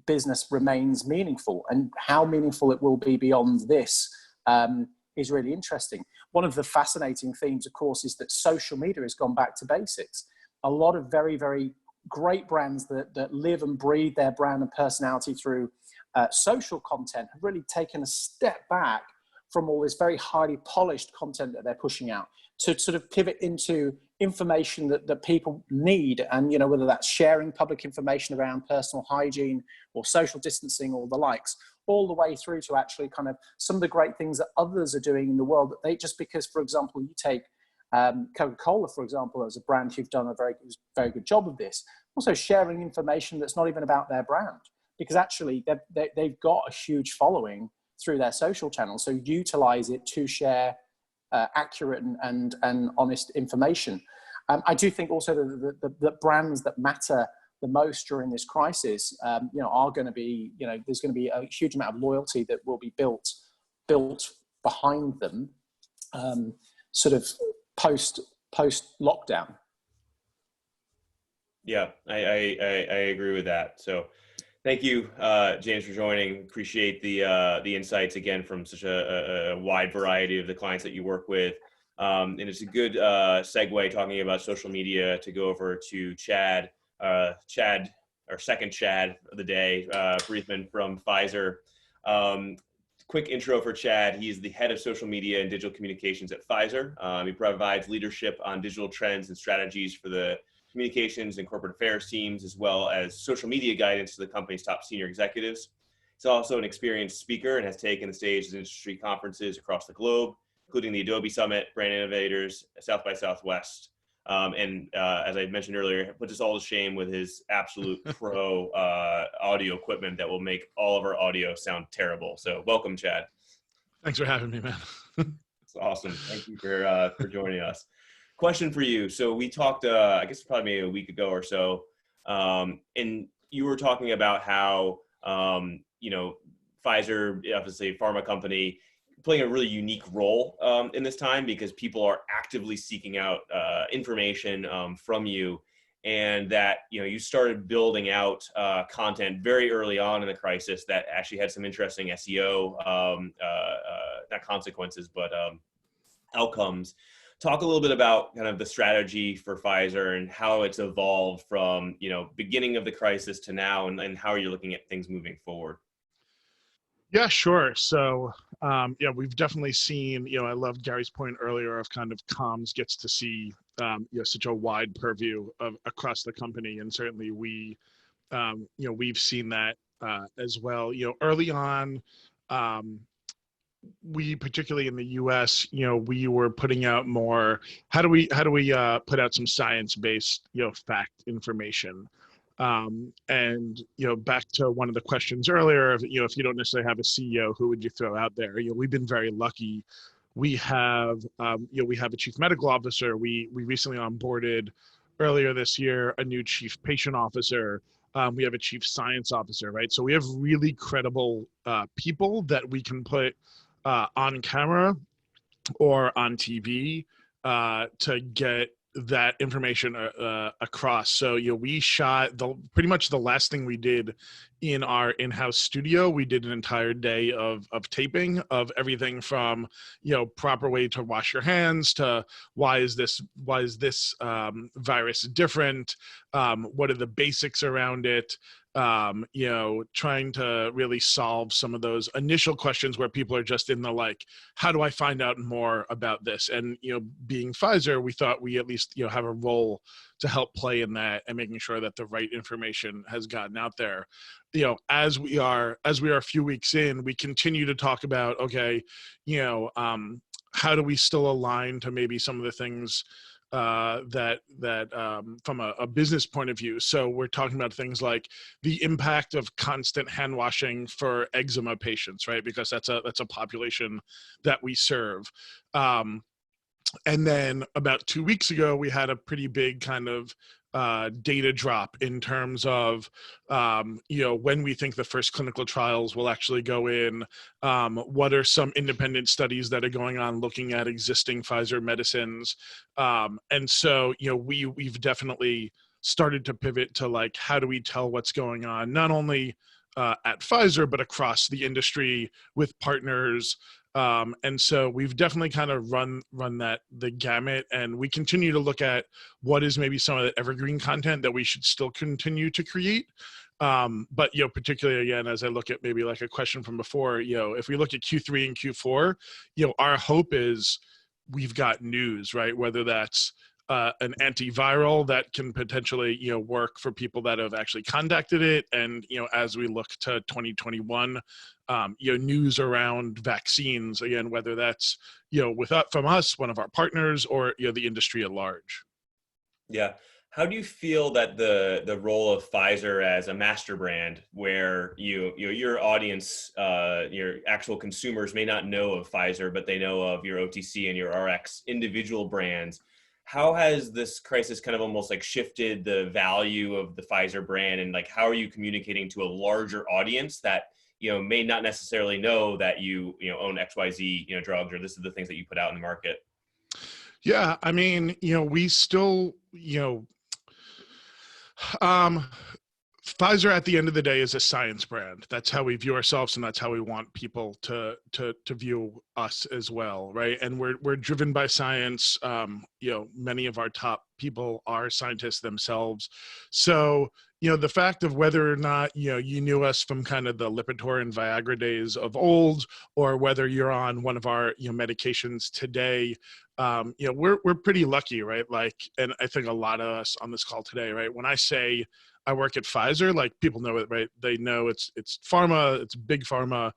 [SPEAKER 11] business remains meaningful, and how meaningful it will be beyond this is really interesting. One of the fascinating themes, of course, is that social media has gone back to basics. A lot of very, very great brands that live and breathe their brand and personality through social content have really taken a step back from all this very highly polished content that they're pushing out to sort of pivot into information that people need. And, whether that's sharing public information around personal hygiene or social distancing or the likes, all the way through to actually kind of some of the great things that others are doing in the world, that they, just because, for example, you take Coca-Cola, for example, as a brand who've done a very good job of this, also sharing information that's not even about their brand, because actually they've got a huge following through their social channels. So utilize it to share accurate and honest information. I do think also that the brands that matter the most during this crisis, are going to be, there's going to be a huge amount of loyalty that will be built behind them, sort of post lockdown.
[SPEAKER 2] Yeah, I agree with that. So thank you, James, for joining. Appreciate the insights again from such a wide variety of the clients that you work with. And it's a good segue, talking about social media, to go over to Chad, our second Chad of the day, Briefman from Pfizer. Quick intro for Chad. He's the head of social media and digital communications at Pfizer. He provides leadership on digital trends and strategies for the communications and corporate affairs teams, as well as social media guidance to the company's top senior executives. He's also an experienced speaker and has taken the stage at industry conferences across the globe, including the Adobe Summit, Brand Innovators, South by Southwest. As I mentioned earlier, puts us all to shame with his absolute pro audio equipment that will make all of our audio sound terrible. So welcome, Chad.
[SPEAKER 12] Thanks for having me, man.
[SPEAKER 2] It's awesome. Thank you for joining us. Question for you. So we talked, I guess probably maybe a week ago or so, and you were talking about how, Pfizer, obviously a pharma company, playing a really unique role in this time, because people are actively seeking out information from you, and that you started building out content very early on in the crisis that actually had some interesting SEO, not consequences, but outcomes. Talk a little bit about kind of the strategy for Pfizer and how it's evolved from beginning of the crisis to now, and how you're looking at things moving forward.
[SPEAKER 12] Yeah, sure. So, we've definitely seen, I loved Gary's point earlier of kind of comms gets to see, such a wide purview across the company. And certainly we've seen that as well. Early on, we, particularly in the US, we were putting out more, how do we put out some science-based, fact information. And back to one of the questions earlier of, if you don't necessarily have a CEO, who would you throw out there? We've been very lucky. We have a chief medical officer. We recently onboarded earlier this year a new chief patient officer. We have a chief science officer, right? So we have really credible people that we can put on camera or on TV to get that information across. So, we shot pretty much the last thing we did in our in-house studio. We did an entire day of taping of everything from, proper way to wash your hands to why is this virus different? What are the basics around it? Trying to really solve some of those initial questions where people are just in the like, how do I find out more about this? And, being Pfizer, we thought we at least, have a role to help play in that and making sure that the right information has gotten out there. As we are a few weeks in, we continue to talk about, okay, how do we still align to maybe some of the things that from a business point of view. So we're talking about things like the impact of constant hand washing for eczema patients, right? Because that's a population that we serve. And then about 2 weeks ago, we had a pretty big kind of data drop in terms of, when we think the first clinical trials will actually go in, what are some independent studies that are going on looking at existing Pfizer medicines. And so, we've definitely started to pivot to like, how do we tell what's going on, not only at Pfizer, but across the industry with partners. And so we've definitely kind of run the gamut, and we continue to look at what is maybe some of the evergreen content that we should still continue to create. But, particularly again, as I look at maybe like a question from before, if we look at Q3 and Q4, our hope is we've got news, right? Whether that's an antiviral that can potentially, work for people that have actually contacted it. And, as we look to 2021, news around vaccines, again, whether that's, from us, one of our partners, or, the industry at large.
[SPEAKER 2] Yeah. How do you feel that the role of Pfizer as a master brand, where your audience, your actual consumers may not know of Pfizer, but they know of your OTC and your RX individual brands, how has this crisis kind of almost like shifted the value of the Pfizer brand, and like how are you communicating to a larger audience that may not necessarily know that you own XYZ drugs, or this is the things that you put out in the market?
[SPEAKER 12] Yeah, I mean, we still Pfizer at the end of the day is a science brand. That's how we view ourselves, and that's how we want people to view us as well, right? And we're driven by science. Many of our top people are scientists themselves. So, the fact of whether or not, you knew us from kind of the Lipitor and Viagra days of old, or whether you're on one of our, medications today, we're pretty lucky, right? Like, and I think a lot of us on this call today, right? When I say I work at Pfizer, like, people know it, right? They know it's pharma, it's big pharma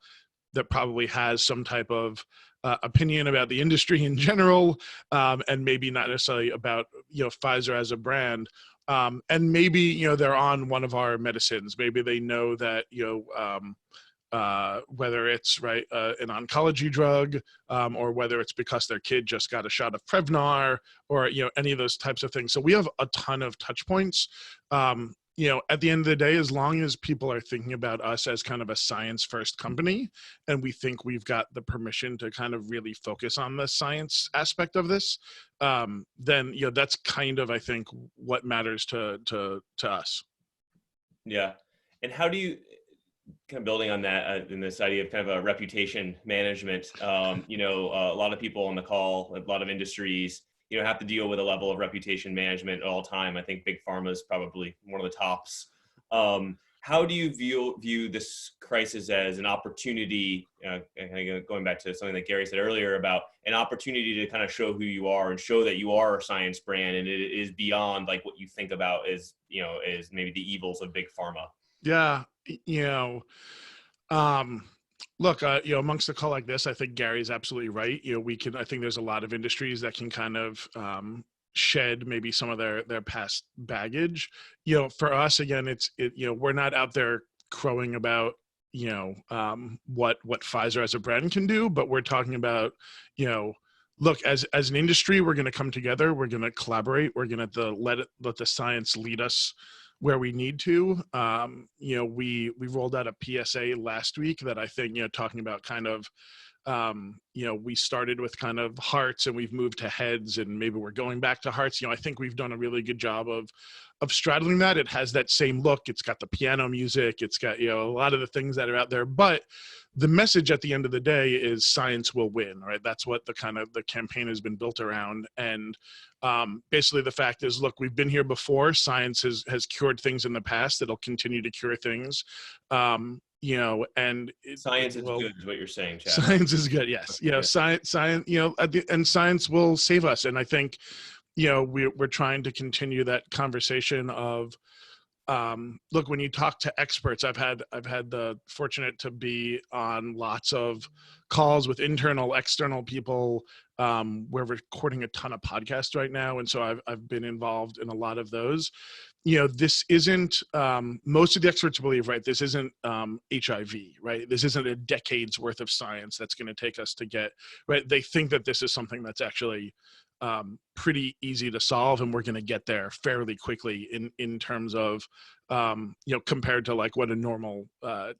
[SPEAKER 12] that probably has some type of opinion about the industry in general, and maybe not necessarily about, Pfizer as a brand. And maybe, they're on one of our medicines. Maybe they know that, whether it's an oncology drug, or whether it's because their kid just got a shot of Prevnar, or any of those types of things. So we have a ton of touch points. At the end of the day, as long as people are thinking about us as kind of a science-first company, and we think we've got the permission to kind of really focus on the science aspect of this, then that's kind of, I think, what matters to us.
[SPEAKER 2] Yeah, and how do you, kind of building on that, in this idea of kind of a reputation management, a lot of people on the call, a lot of industries, have to deal with a level of reputation management at all time. I think big pharma is probably one of the tops. How do you view this crisis as an opportunity, going back to something that Gary said earlier about an opportunity to kind of show who you are and show that you are a science brand, and it is beyond like what you think about as maybe the evils of big pharma?
[SPEAKER 12] Yeah, look, amongst a call like this, I think Gary's absolutely right. I think there's a lot of industries that can kind of shed maybe some of their past baggage. For us, again, we're not out there crowing about, what Pfizer as a brand can do, but we're talking about, look, as an industry, we're going to come together, we're going to collaborate, we're going to let the science lead us where we need to. We rolled out a PSA last week that I think, talking about kind of we started with kind of hearts and we've moved to heads, and maybe we're going back to hearts. I think we've done a really good job of straddling that. It has that same look. It's got the piano music. It's got, a lot of the things that are out there, but the message at the end of the day is science will win, right? That's what the campaign has been built around. And basically the fact is, look, we've been here before. Science has cured things in the past. It'll continue to cure things. And
[SPEAKER 2] science is good is what you're saying, Chad.
[SPEAKER 12] Science is good. Yes. Science, and science will save us. And I think, we're trying to continue that conversation of, look, when you talk to experts, I've had the fortunate to be on lots of calls with internal, external people. We're recording a ton of podcasts right now. And so I've been involved in a lot of those. This isn't, most of the experts believe, right, this isn't HIV, right? This isn't a decade's worth of science that's going to take us to get, right? They think that this is something that's actually pretty easy to solve, and we're going to get there fairly quickly in terms of, compared to like what a normal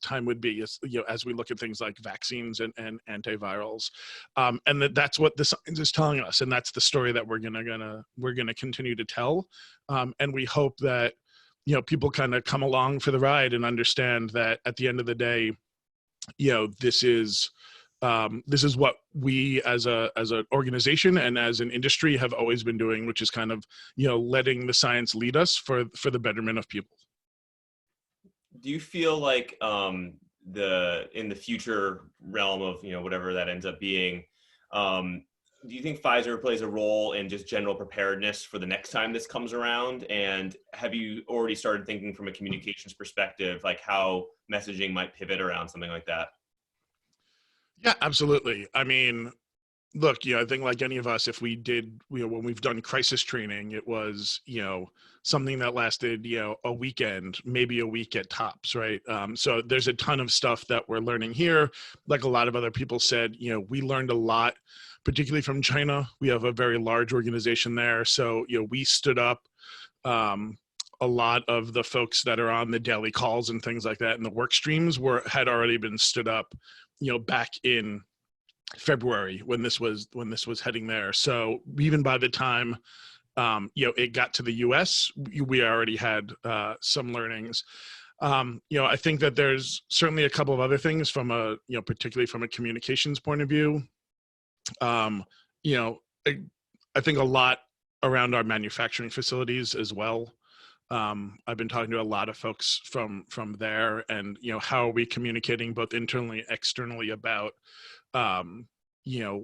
[SPEAKER 12] time would be, as we look at things like vaccines and antivirals. And that's what the science is telling us. And that's the story that we're going to continue to tell. And we hope that, people kind of come along for the ride and understand that at the end of the day, this is what we as an organization and as an industry have always been doing, which is kind of, letting the science lead us for the betterment of people.
[SPEAKER 2] Do you feel like in the future realm of, whatever that ends up being, do you think Pfizer plays a role in just general preparedness for the next time this comes around? And have you already started thinking from a communications perspective, like how messaging might pivot around something like that?
[SPEAKER 12] Yeah, absolutely. I mean, look, I think like any of us, if we did, when we've done crisis training, it was, something that lasted, a weekend, maybe a week at tops, right? So there's a ton of stuff that we're learning here. Like a lot of other people said, we learned a lot, particularly from China. We have a very large organization there. So, we stood up a lot of the folks that are on the daily calls and things like that, and the work streams had already been stood up, back in February when this was heading there. So even by the time it got to the US, we already had some learnings. I think that there's certainly a couple of other things from particularly from a communications point of view. I think a lot around our manufacturing facilities as well. I've been talking to a lot of folks from there, and how are we communicating both internally and externally about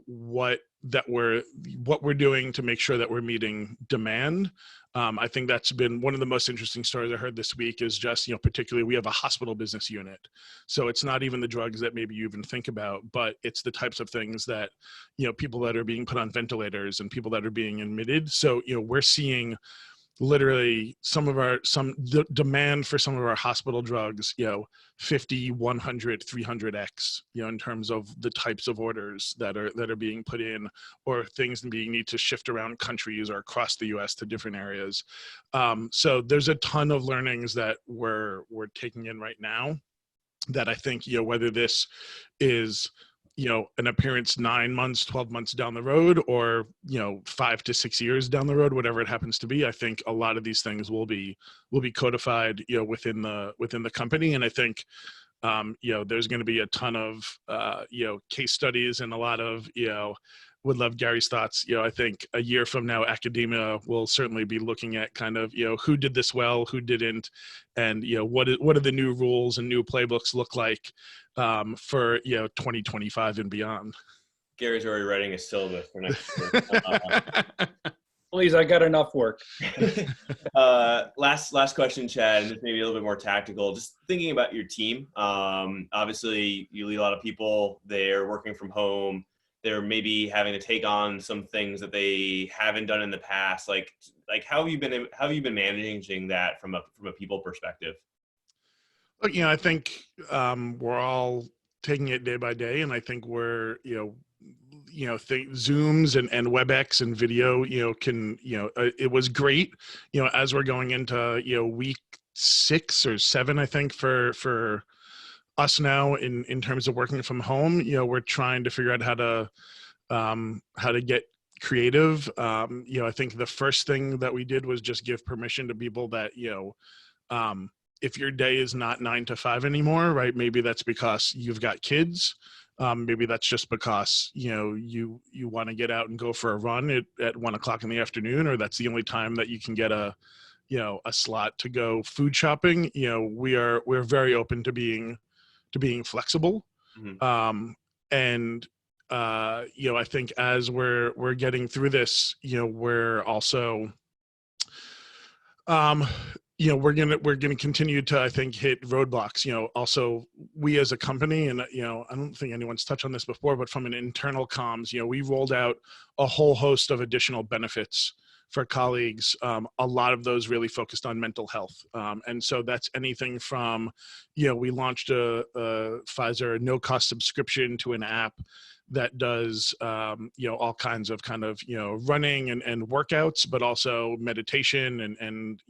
[SPEAKER 12] what we're doing to make sure that we're meeting demand. I think that's been one of the most interesting stories I heard this week, is just, particularly we have a hospital business unit. So it's not even the drugs that maybe you even think about, but it's the types of things that, people that are being put on ventilators and people that are being admitted. So, we're seeing literally the demand for some of our hospital drugs, 50, 100, 300x, in terms of the types of orders that are being put in, or things being need to shift around countries or across the US to different areas. So there's a ton of learnings that we're taking in right now that I think, whether this is, an appearance 9 months, 12 months down the road, or, 5 to 6 years down the road, whatever it happens to be, I think a lot of these things will be codified, within the company. And I think, there's going to be a ton of, case studies and a lot of, would love Gary's thoughts. I think a year from now, academia will certainly be looking at kind of, who did this well, who didn't, and, what do the new rules and new playbooks look like for, 2025 and beyond.
[SPEAKER 2] Gary's already writing a syllabus for next year.
[SPEAKER 8] Please, I got enough work.
[SPEAKER 2] Last question, Chad, and this may be a little bit more tactical. Just thinking about your team. Obviously, you lead a lot of people. They're working from home. They're maybe having to take on some things that they haven't done in the past. Like how have you been managing that from a people perspective?
[SPEAKER 12] Look, I think we're all taking it day by day, and I think we're Zooms and WebEx and video can it was great as we're going into week 6 or 7, I think, for us now in terms of working from home, we're trying to figure out how to get creative. I think the first thing that we did was just give permission to people that, if your day is not 9 to 5 anymore, right? Maybe that's because you've got kids. Maybe that's just because, you want to get out and go for a run at 1 o'clock in the afternoon, or that's the only time that you can get a slot to go food shopping. We're very open to being flexible. Mm-hmm. I think as we're getting through this, we're also, we're gonna continue to, I think, hit roadblocks. Also we as a company, and I don't think anyone's touched on this before, but from an internal comms, we rolled out a whole host of additional benefits for colleagues. A lot of those really focused on mental health, and so that's anything from, we launched a Pfizer no-cost subscription to an app that does all kinds of running and workouts, but also meditation and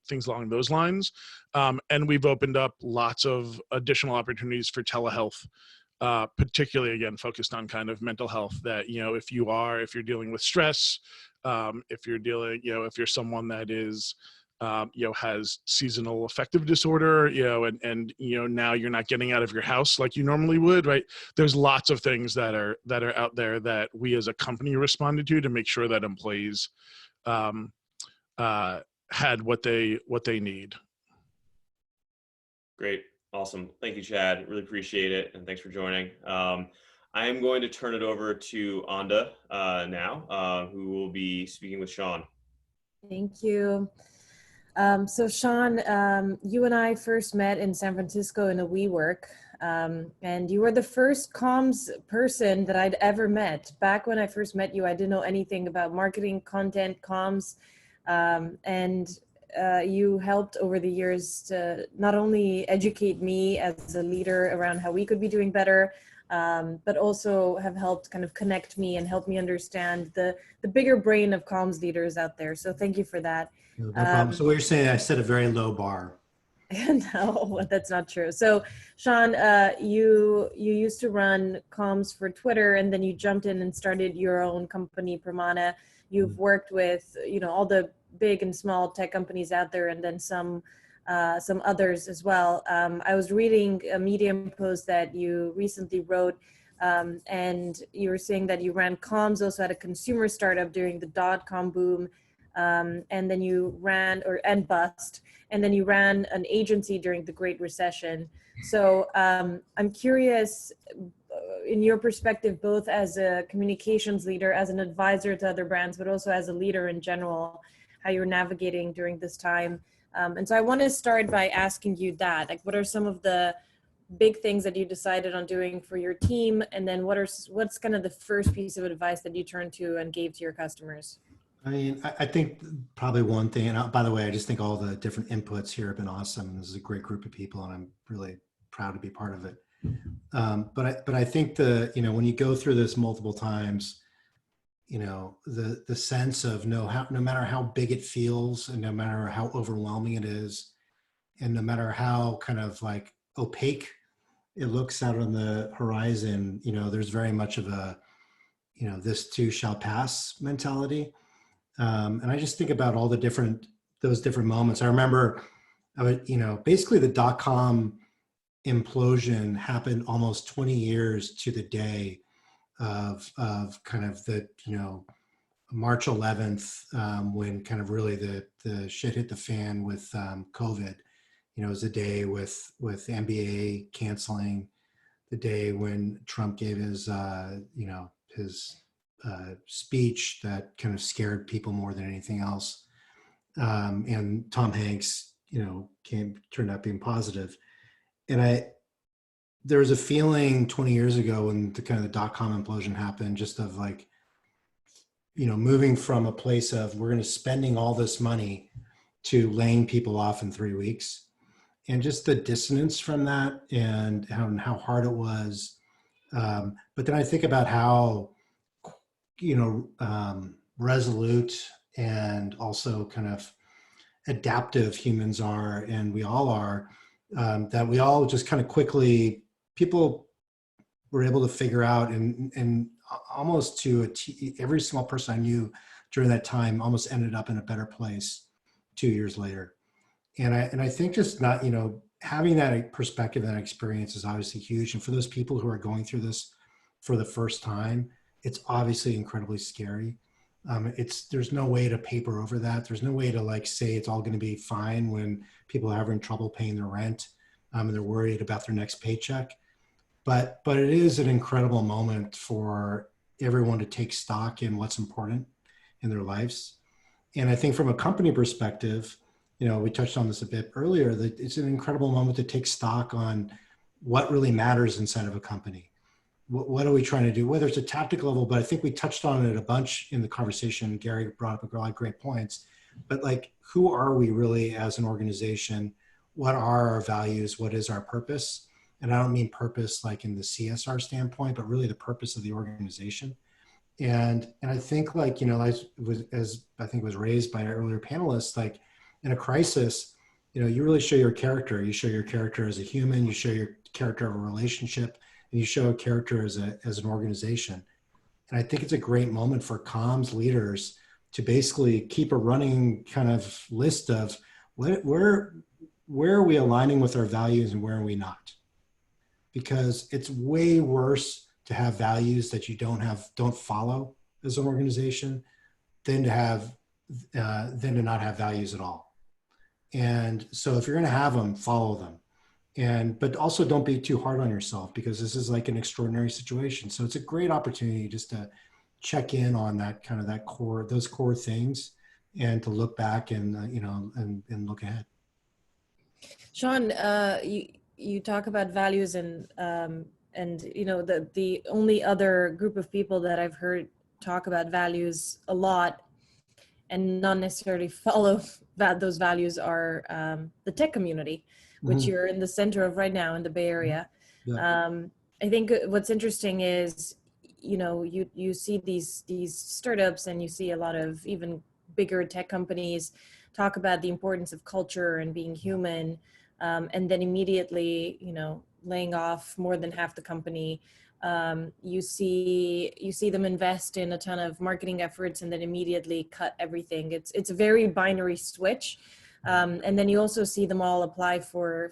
[SPEAKER 12] things along those lines. And we've opened up lots of additional opportunities for telehealth, particularly again focused on kind of mental health. That if you're dealing with stress, if you're someone that is has seasonal affective disorder, and now you're not getting out of your house like you normally would, right? There's lots of things that are out there that we as a company responded to make sure that employees had what they need.
[SPEAKER 2] Great. Awesome. Thank you, Chad. Really appreciate it. And thanks for joining. I am going to turn it over to Anda now, who will be speaking with Sean.
[SPEAKER 7] Thank you. So Sean, you and I first met in San Francisco in a WeWork, and you were the first comms person that I'd ever met. Back when I first met you, I didn't know anything about marketing, content, comms, and you helped over the years to not only educate me as a leader around how we could be doing better, but also have helped kind of connect me and help me understand the bigger brain of comms leaders out there. So thank you for that.
[SPEAKER 10] No problem. So what you're saying, I set a very low bar.
[SPEAKER 7] No, that's not true. So Sean, you used to run comms for Twitter, and then you jumped in and started your own company, Pramana. You've worked with, all the big and small tech companies out there, and then some others as well. I was reading a Medium post that you recently wrote, and you were saying that you ran comms also at a consumer startup during the .com boom, and then you ran and bust, and then you ran an agency during the Great Recession. So I'm curious, in your perspective, both as a communications leader, as an advisor to other brands, but also as a leader in general, how you're navigating during this time. And so I want to start by asking you that, like, what are some of the big things that you decided on doing for your team? And then what's kind of the first piece of advice that you turned to and gave to your customers?
[SPEAKER 10] I mean, I think probably one thing, and by the way, I just think all the different inputs here have been awesome. This is a great group of people, and I'm really proud to be part of it. But I think when you go through this multiple times, the sense of no matter how big it feels, and no matter how overwhelming it is, and no matter how kind of like opaque it looks out on the horizon, there's very much of a, this too shall pass mentality. And I just think about all those different moments. I remember, basically the .com implosion happened almost 20 years to the day of kind of the, March 11th, when kind of really the shit hit the fan with COVID. It was the day with the NBA canceling, the day when Trump gave his, his speech that kind of scared people more than anything else. And Tom Hanks, turned out being positive. And there was a feeling 20 years ago when the kind of the .com implosion happened, just of like, moving from a place of we're going to spending all this money to laying people off in 3 weeks, and just the dissonance from that and how hard it was. But then I think about how, resolute and also kind of adaptive humans are, and we all are, that we all just kind of quickly, people were able to figure out, and almost to a every single person I knew during that time almost ended up in a better place 2 years later. And I think just not, having that perspective and that experience is obviously huge. And for those people who are going through this for the first time, it's obviously incredibly scary. There's no way to paper over that. There's no way to like say it's all going to be fine when people are having trouble paying their rent, and they're worried about their next paycheck. But it is an incredible moment for everyone to take stock in what's important in their lives. And I think from a company perspective, we touched on this a bit earlier, that it's an incredible moment to take stock on what really matters inside of a company. What are we trying to do, whether it's a tactical level, but I think we touched on it a bunch in the conversation. Gary brought up a lot of great points, but like, who are we really as an organization? What are our values? What is our purpose? And I don't mean purpose like in the CSR standpoint, but really the purpose of the organization. And I think like, as I think was raised by an earlier panelist, like in a crisis, you really show your character. You show your character as a human, you show your character of a relationship, and you show a character as an organization. And I think it's a great moment for comms leaders to basically keep a running kind of list of where are we aligning with our values and where are we not? Because it's way worse to have values that you don't follow as an organization than to not have values at all. And so if you're going to have them, follow them. But also don't be too hard on yourself, because this is like an extraordinary situation. So it's a great opportunity just to check in on those core things, and to look back and and look ahead.
[SPEAKER 7] Sean, you talk about values, and the only other group of people that I've heard talk about values a lot and not necessarily follow those values are the tech community, which you're in the center of right now in the Bay Area. Yeah. I think what's interesting is, you see these startups, and you see a lot of even bigger tech companies talk about the importance of culture and being human, and then immediately, laying off more than half the company. You see them invest in a ton of marketing efforts and then immediately cut everything. It's a very binary switch. And then you also see them all apply for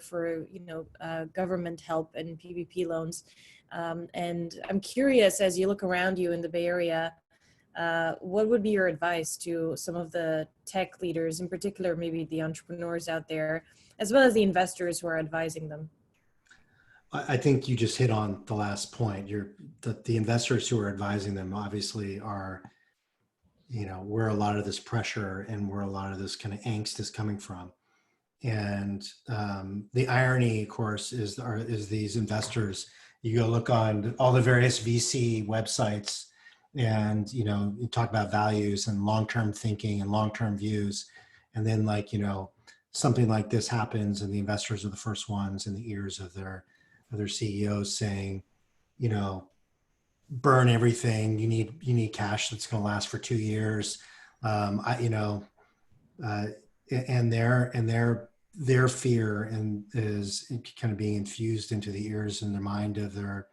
[SPEAKER 7] government help and PPP loans. And I'm curious, as you look around you in the Bay Area, what would be your advice to some of the tech leaders, in particular, maybe the entrepreneurs out there, as well as the investors who are advising them?
[SPEAKER 10] I think you just hit on the last point. The investors who are advising them obviously are, where a lot of this pressure and where a lot of this kind of angst is coming from. And the irony, of course, is these investors. You go look on all the various VC websites, and you talk about values and long-term thinking and long-term views, and then something like this happens, and the investors are the first ones in the ears of their CEOs saying, burn everything. You need cash that's going to last for 2 years. And their fear is kind of being infused into the ears and the mind of the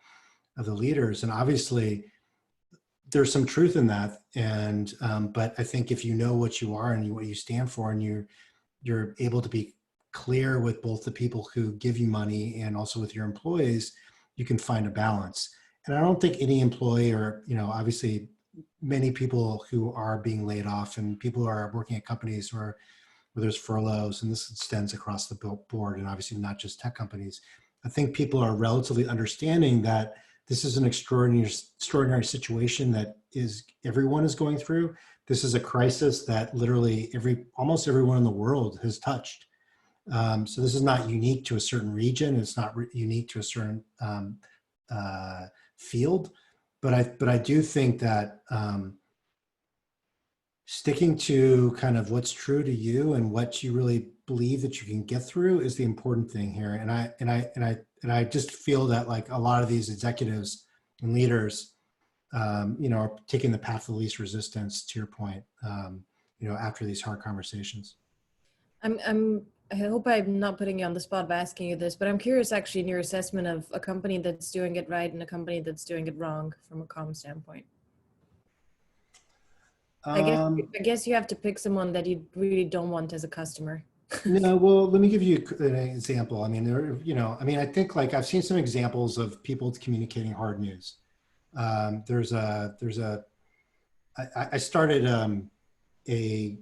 [SPEAKER 10] leaders. And obviously there's some truth in that. And, but I think if you know what you are and what you stand for, and you're able to be clear with both the people who give you money and also with your employees, you can find a balance. And I don't think any employee, or, obviously many people who are being laid off, and people who are working at companies where there's furloughs, and this extends across the board, and obviously not just tech companies. I think people are relatively understanding that this is an extraordinary situation that everyone is going through. This is a crisis that literally almost everyone in the world has touched. So this is not unique to a certain region. It's not unique to a certain field, but I do think that sticking to kind of what's true to you and what you really believe that you can get through is the important thing here. And I just feel that a lot of these executives and leaders, are taking the path of least resistance, to your point, after these hard conversations.
[SPEAKER 7] I'm I hope I'm not putting you on the spot by asking you this, but I'm curious actually in your assessment of a company that's doing it right and a company that's doing it wrong from a comm standpoint. I guess you have to pick someone that you really don't want as a customer.
[SPEAKER 10] No, well, let me give you an example. I mean, I think like I've seen some examples of people communicating hard news. I started a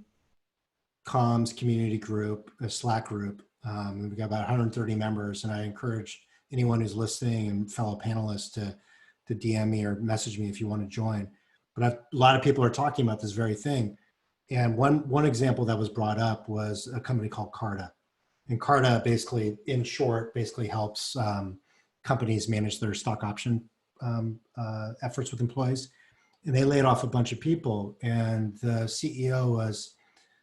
[SPEAKER 10] comms community group, a Slack group. We've got about 130 members, and I encourage anyone who's listening and fellow panelists to DM me or message me if you want to join. But a lot of people are talking about this very thing. And one example that was brought up was a company called Carta. And Carta basically, in short, basically helps companies manage their stock option efforts with employees. And they laid off a bunch of people. And the CEO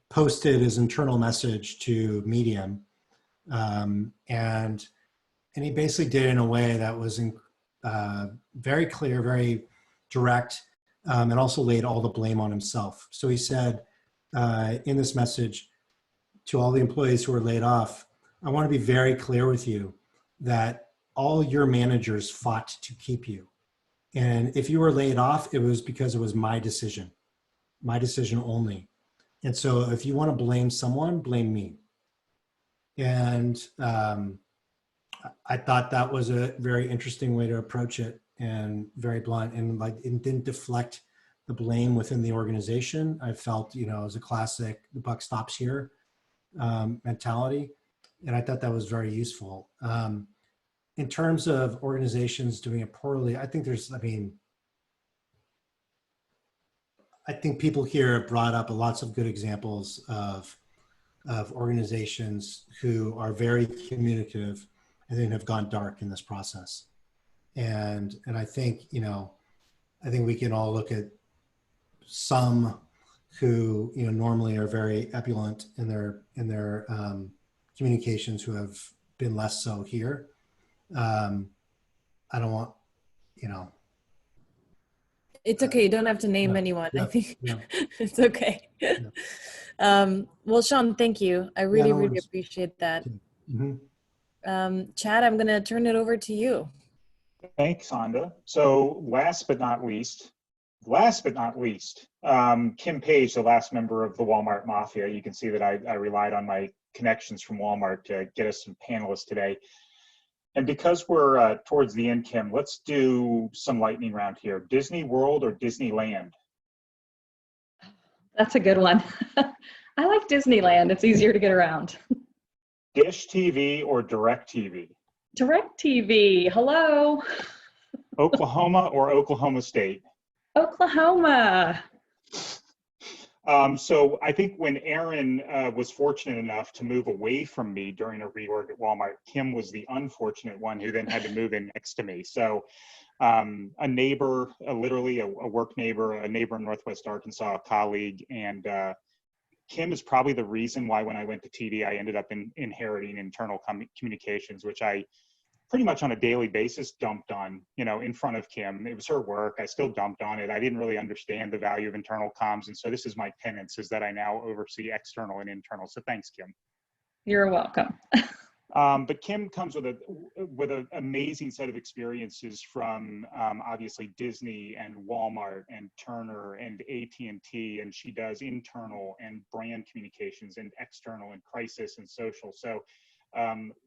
[SPEAKER 10] posted his internal message to Medium. And he basically did it in a way that was very clear, very direct, and also laid all the blame on himself. So he said in this message to all the employees who were laid off, I want to be very clear with you that all your managers fought to keep you. And if you were laid off, it was because it was my decision only. And so if you want to blame someone, blame me. And I thought that was a very interesting way to approach it, and very blunt, and like it didn't deflect the blame within the organization. I felt, it was a classic, the buck stops here mentality. And I thought that was very useful. In terms of organizations doing it poorly, I think people here have brought up lots of good examples of organizations who are very communicative and then have gone dark in this process. And I think, I think we can all look at some who, normally are very ebullient in their communications who have been less so here. I don't want,
[SPEAKER 7] It's okay. You don't have to name anyone. I think it's okay. Well, Sean, thank you. I really, really appreciate that.
[SPEAKER 3] Mm-hmm.
[SPEAKER 7] Chad, I'm going to turn it over to you.
[SPEAKER 3] Thanks, Anda. So last but not least, Kim Page, the last member of the Walmart Mafia. You can see that I relied on my connections from Walmart to get us some panelists today. And because we're towards the end, Kim, let's do some lightning round here. Disney World or Disneyland?
[SPEAKER 13] That's a good one. I like Disneyland. It's easier to get around.
[SPEAKER 3] Dish TV or Direct TV?
[SPEAKER 13] Direct TV. Hello.
[SPEAKER 3] Oklahoma or Oklahoma State?
[SPEAKER 13] Oklahoma.
[SPEAKER 3] So I think when Aaron was fortunate enough to move away from me during a reorg at Walmart, Kim was the unfortunate one who then had to move in next to me. So a neighbor, literally a work neighbor, a neighbor in Northwest Arkansas, a colleague, and Kim is probably the reason why when I went to TD, I ended up inheriting internal communications, which I pretty much on a daily basis dumped on, in front of Kim. It was her work. I still dumped on it. I didn't really understand the value of internal comms. And so this is my penance, is that I now oversee external and internal. So thanks, Kim.
[SPEAKER 13] You're welcome.
[SPEAKER 3] But Kim comes with an amazing set of experiences from obviously Disney and Walmart and Turner and AT&T, and she does internal and brand communications and external and crisis and social. So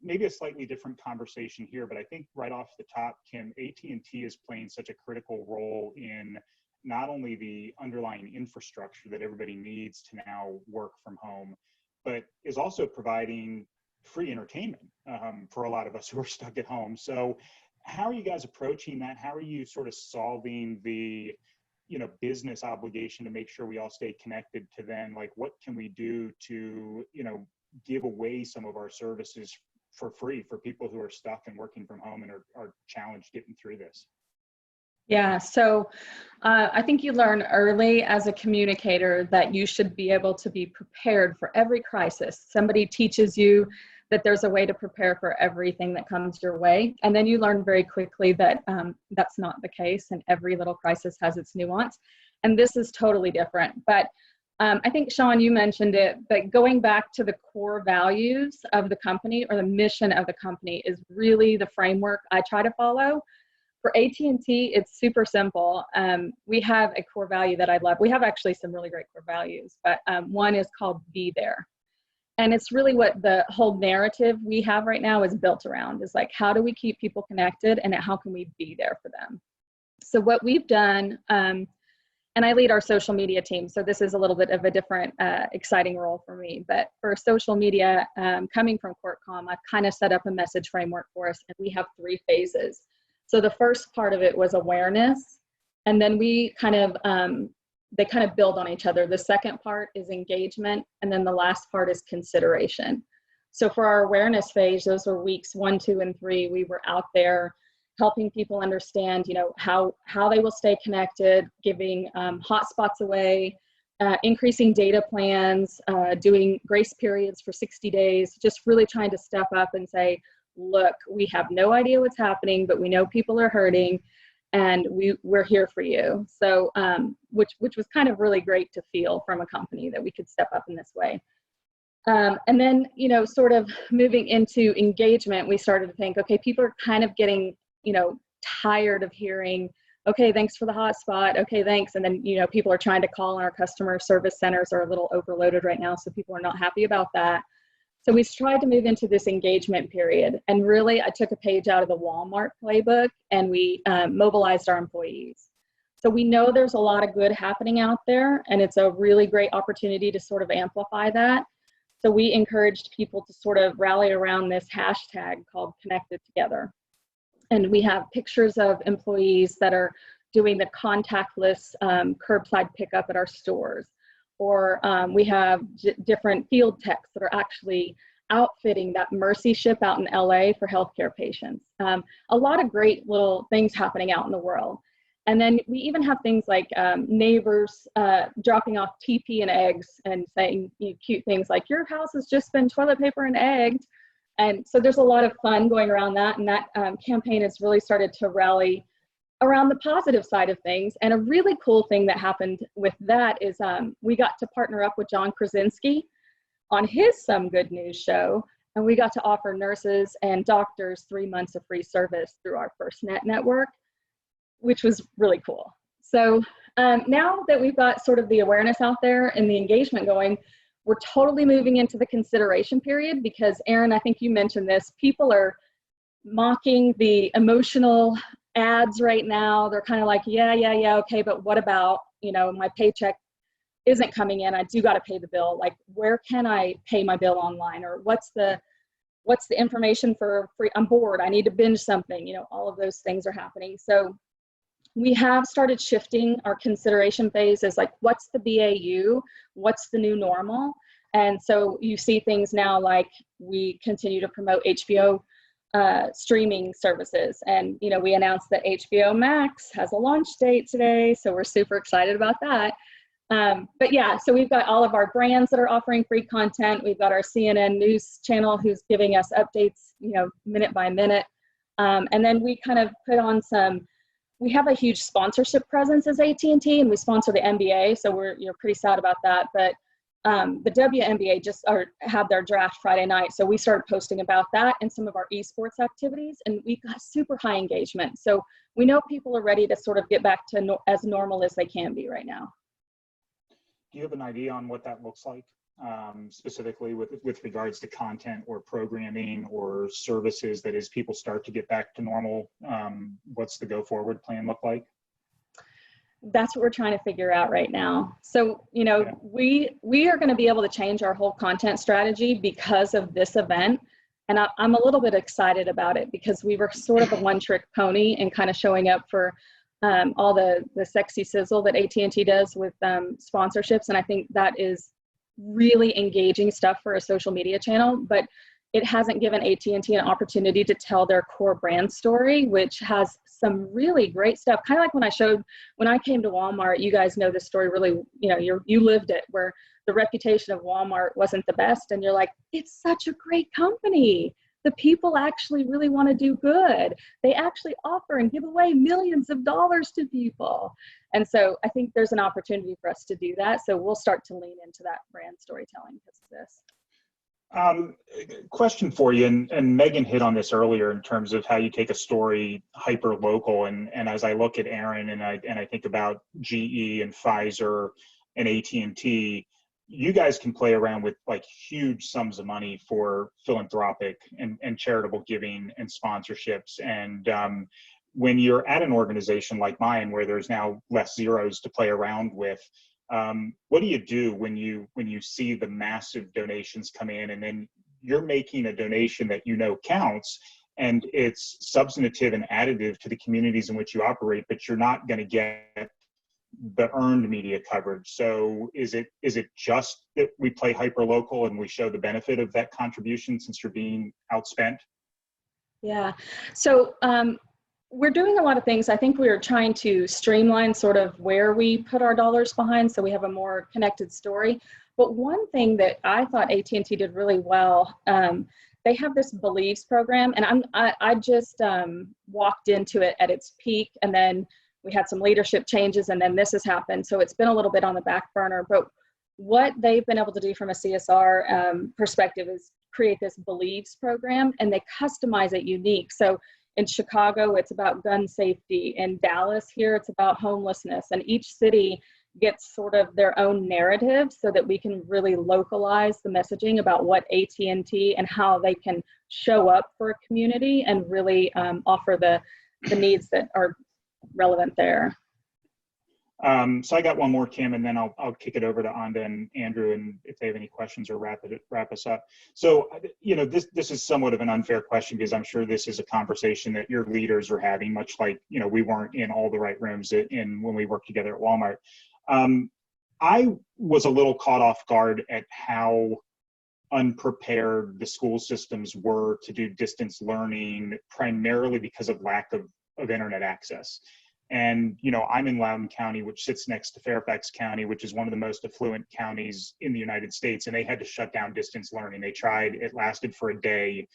[SPEAKER 3] maybe a slightly different conversation here, but I think right off the top, Kim, AT&T is playing such a critical role in not only the underlying infrastructure that everybody needs to now work from home, but is also providing free entertainment for a lot of us who are stuck at home. So how are you guys approaching that? How are you sort of solving the business obligation to make sure we all stay connected to then, like, what can we do to, give away some of our services for free for people who are stuck and working from home and are challenged getting through this?
[SPEAKER 13] Yeah, so I think you learn early as a communicator that you should be able to be prepared for every crisis. Somebody teaches you that there's a way to prepare for everything that comes your way. And then you learn very quickly that that's not the case, and every little crisis has its nuance. And this is totally different. But I think, Sean, you mentioned it, but going back to the core values of the company or the mission of the company is really the framework I try to follow. For AT&T, it's super simple. We have a core value that I love. We have actually some really great core values, but one is called Be There. And it's really what the whole narrative we have right now is built around, is like, how do we keep people connected and how can we be there for them? So what we've done, and I lead our social media team, so this is a little bit of a different exciting role for me, but for social media, coming from CourtComm, I've kind of set up a message framework for us, and we have 3 phases. So the first part of it was awareness, and then we kind of, they kind of build on each other. The second part is engagement, and then the last part is consideration. So for our awareness phase, those were weeks 1, 2, and 3. We were out there helping people understand, you know, how they will stay connected, giving hotspots away, increasing data plans, doing grace periods for 60 days, just really trying to step up and say, look, we have no idea what's happening, but we know people are hurting, and we're here for you. So, which was kind of really great to feel from a company that we could step up in this way. And then, you know, sort of moving into engagement, we started to think, okay, people are kind of getting, you know, tired of hearing, okay, thanks for the hotspot, okay, thanks. And then, you know, people are trying to call, and our customer service centers are a little overloaded right now, so people are not happy about that. So we tried to move into this engagement period, and really I took a page out of the Walmart playbook, and we mobilized our employees. So we know there's a lot of good happening out there, and it's a really great opportunity to sort of amplify that. So we encouraged people to sort of rally around this hashtag called Connected Together. And we have pictures of employees that are doing the contactless curbside pickup at our stores. Or we have different field techs that are actually outfitting that Mercy ship out in LA for healthcare patients. A lot of great little things happening out in the world. And then we even have things like neighbors dropping off TP and eggs and saying, you know, cute things like, your house has just been toilet paper and egged. And so there's a lot of fun going around that. And that campaign has really started to rally around the positive side of things. And a really cool thing that happened with that is we got to partner up with John Krasinski on his Some Good News show. And we got to offer nurses and doctors 3 months of free service through our FirstNet network, which was really cool. So now that we've got sort of the awareness out there and the engagement going, we're totally moving into the consideration period, because Aaron, I think you mentioned this, people are mocking the emotional ads right now. They're kind of like, yeah, okay, but what about, you know, my paycheck isn't coming in, I do got to pay the bill. Like, where can I pay my bill online? Or what's the information for free? I'm bored, I need to binge something. You know, all of those things are happening. So we have started shifting our consideration phase as like, what's the BAU? What's the new normal? And so you see things now like we continue to promote HBO streaming services. And, you know, we announced that HBO Max has a launch date today, so we're super excited about that. But yeah, so we've got all of our brands that are offering free content. We've got our CNN news channel who's giving us updates, you know, minute by minute. And then we kind of put on we have a huge sponsorship presence as AT&T, and we sponsor the NBA, so we're pretty sad about that. But the WNBA just had their draft Friday night, so we started posting about that and some of our esports activities, and we got super high engagement. So we know people are ready to sort of get back to as normal as they can be right now.
[SPEAKER 3] Do you have an idea on what that looks like, specifically with regards to content or programming or services, that as people start to get back to normal, what's the go forward plan look like?
[SPEAKER 13] That's what we're trying to figure out right now. So, you know, yeah, we are going to be able to change our whole content strategy because of this event. And I'm a little bit excited about it, because we were sort of a one-trick pony and kind of showing up for all the sexy sizzle that AT&T does with sponsorships. And I think that is really engaging stuff for a social media channel, but it hasn't given AT&T an opportunity to tell their core brand story, which has some really great stuff. Kind of like when I came to Walmart, you guys know this story really, you know, you lived it, where the reputation of Walmart wasn't the best. And you're like, it's such a great company. the people actually really want to do good. They actually offer and give away millions of dollars to people. And so I think there's an opportunity for us to do that. So we'll start to lean into that brand storytelling because of this.
[SPEAKER 3] Question for you, and Megan hit on this earlier in terms of how you take a story hyper local. And as I look at Aaron and I think about GE and Pfizer and AT&T, you guys can play around with like huge sums of money for philanthropic and charitable giving and sponsorships. And when you're at an organization like mine, where there's now less zeros to play around with, what do you do when you see the massive donations come in, and then you're making a donation that you know counts, and it's substantive and additive to the communities in which you operate, but you're not going to get the earned media coverage? So is it just that we play hyper local and we show the benefit of that contribution since you're being outspent?
[SPEAKER 13] Yeah. So we're doing a lot of things. I think we are trying to streamline sort of where we put our dollars behind so we have a more connected story. But one thing that I thought AT&T did really well, they have this Believes program, and I just walked into it at its peak, and then we had some leadership changes, and then this has happened. So it's been a little bit on the back burner. But what they've been able to do from a CSR perspective is create this Believes program, and they customize it unique. So in Chicago, it's about gun safety. In Dallas here, it's about homelessness. And each city gets sort of their own narrative so that we can really localize the messaging about what AT&T and how they can show up for a community and really offer the needs that are relevant there.
[SPEAKER 3] So I got one more, Kim, and then I'll kick it over to Anda and Andrew, and if they have any questions or wrap us up. So, this is somewhat of an unfair question because I'm sure this is a conversation that your leaders are having, much like, we weren't in all the right rooms when we worked together at Walmart. I was a little caught off guard at how unprepared the school systems were to do distance learning, primarily because of lack of internet access. And, I'm in Loudoun County, which sits next to Fairfax County, which is one of the most affluent counties in the United States. And they had to shut down distance learning. They tried, it lasted for a day.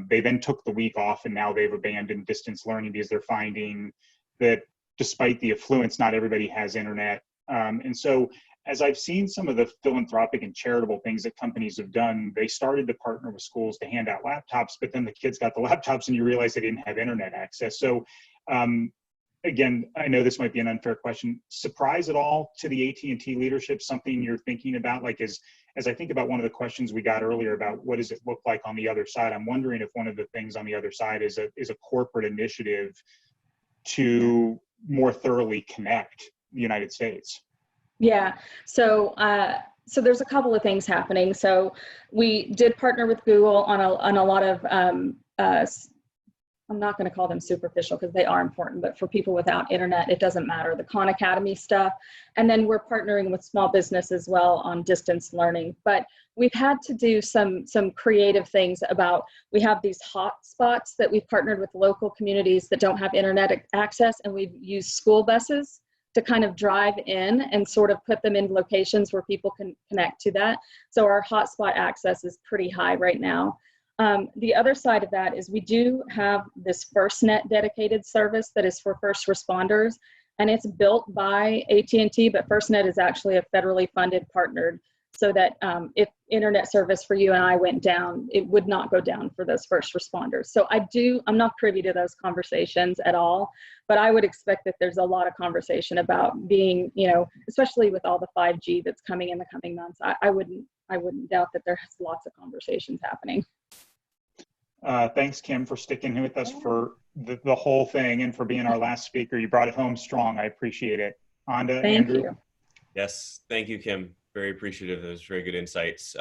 [SPEAKER 3] They then took the week off, and now they've abandoned distance learning because they're finding that despite the affluence, not everybody has internet. And so as I've seen some of the philanthropic and charitable things that companies have done, they started to partner with schools to hand out laptops, but then the kids got the laptops and you realize they didn't have internet access. So again, I know this might be an unfair question. Surprise at all to the AT&T leadership, something you're thinking about? Like as I think about one of the questions we got earlier about what does it look like on the other side, I'm wondering if one of the things on the other side is a corporate initiative to more thoroughly connect the United States.
[SPEAKER 13] Yeah, so there's a couple of things happening. So we did partner with Google on a lot of, I'm not going to call them superficial because they are important, but for people without internet, it doesn't matter, the Khan Academy stuff. And then we're partnering with small business as well on distance learning. But we've had to do some creative things about, we have these hot spots that we've partnered with local communities that don't have internet access, and we've used school buses to kind of drive in and sort of put them in locations where people can connect to that. So our hotspot access is pretty high right now. The other side of that is we do have this FirstNet dedicated service that is for first responders, and it's built by AT&T, but FirstNet is actually a federally funded partnered, so that if internet service for you and I went down, it would not go down for those first responders. So I'm not privy to those conversations at all, but I would expect that there's a lot of conversation about being, especially with all the 5G that's coming in the coming months. I wouldn't doubt that there's lots of conversations happening.
[SPEAKER 3] Thanks, Kim, for sticking with us for the whole thing and for being our last speaker. You brought it home strong. I appreciate it. Anda, Andrew?
[SPEAKER 13] You.
[SPEAKER 2] Yes, thank you, Kim. Very appreciative. Those very good insights.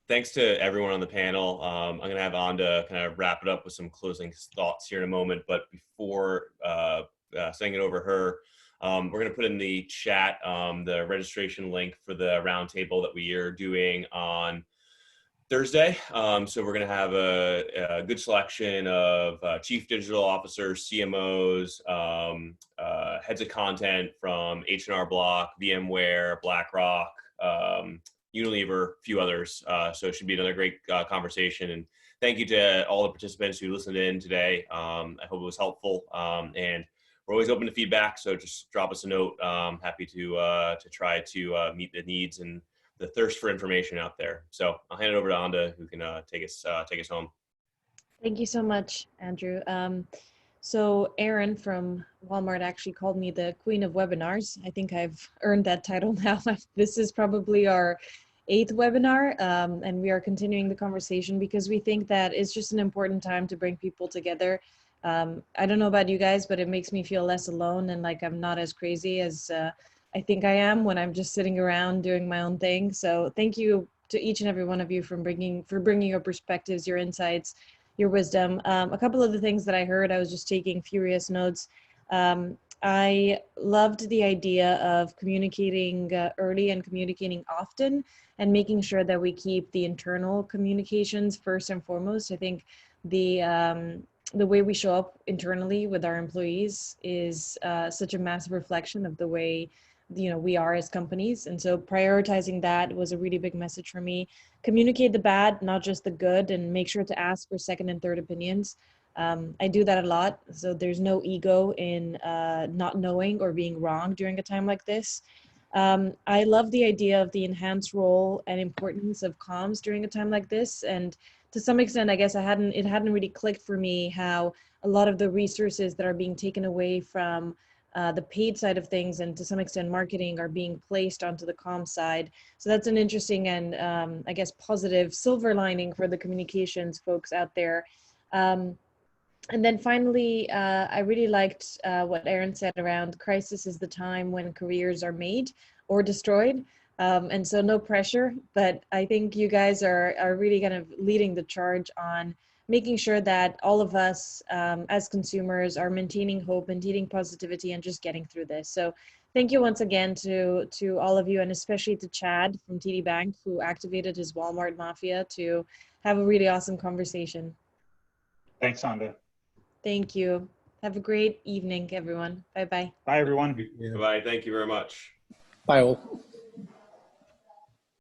[SPEAKER 2] Thanks to everyone on the panel. I'm going to have Anda kind of wrap it up with some closing thoughts here in a moment. But before sending it over to her, we're going to put in the chat the registration link for the roundtable that we are doing on Thursday. So we're going to have a good selection of chief digital officers, CMOs, heads of content from H&R Block, VMware, BlackRock, Unilever, a few others. So it should be another great conversation. And thank you to all the participants who listened in today. I hope it was helpful. And we're always open to feedback, so just drop us a note. Happy to try to meet the needs and the thirst for information out there. So I'll hand it over to Anda, who can take us home.
[SPEAKER 7] Thank you so much, Andrew. So Erin from Walmart actually called me the queen of webinars. I think I've earned that title now. This is probably our 8th webinar, and we are continuing the conversation because we think that it's just an important time to bring people together. I don't know about you guys, but it makes me feel less alone and like I'm not as crazy as I think I am when I'm just sitting around doing my own thing. So thank you to each and every one of you for bringing your perspectives, your insights, your wisdom. A couple of the things that I heard, I was just taking furious notes. I loved the idea of communicating early and communicating often and making sure that we keep the internal communications first and foremost. I think the way we show up internally with our employees is such a massive reflection of the way we are as companies. And so prioritizing that was a really big message for me. Communicate the bad, not just the good, and make sure to ask for second and third opinions. I do that a lot. So there's no ego in not knowing or being wrong during a time like this. I love the idea of the enhanced role and importance of comms during a time like this. And to some extent, I guess it hadn't really clicked for me how a lot of the resources that are being taken away from the paid side of things and to some extent marketing are being placed onto the comm side. So that's an interesting and I guess positive silver lining for the communications folks out there. And then finally, I really liked what Erin said around crisis is the time when careers are made or destroyed. And so no pressure, but I think you guys are really kind of leading the charge on making sure that all of us as consumers are maintaining hope, maintaining positivity, and just getting through this. So thank you once again to all of you, and especially to Chad from TD Bank, who activated his Walmart Mafia to have a really awesome conversation.
[SPEAKER 3] Thanks, Anda.
[SPEAKER 7] Thank you. Have a great evening, everyone. Bye-bye.
[SPEAKER 3] Bye, everyone.
[SPEAKER 2] Bye. Thank you very much.
[SPEAKER 11] Bye all.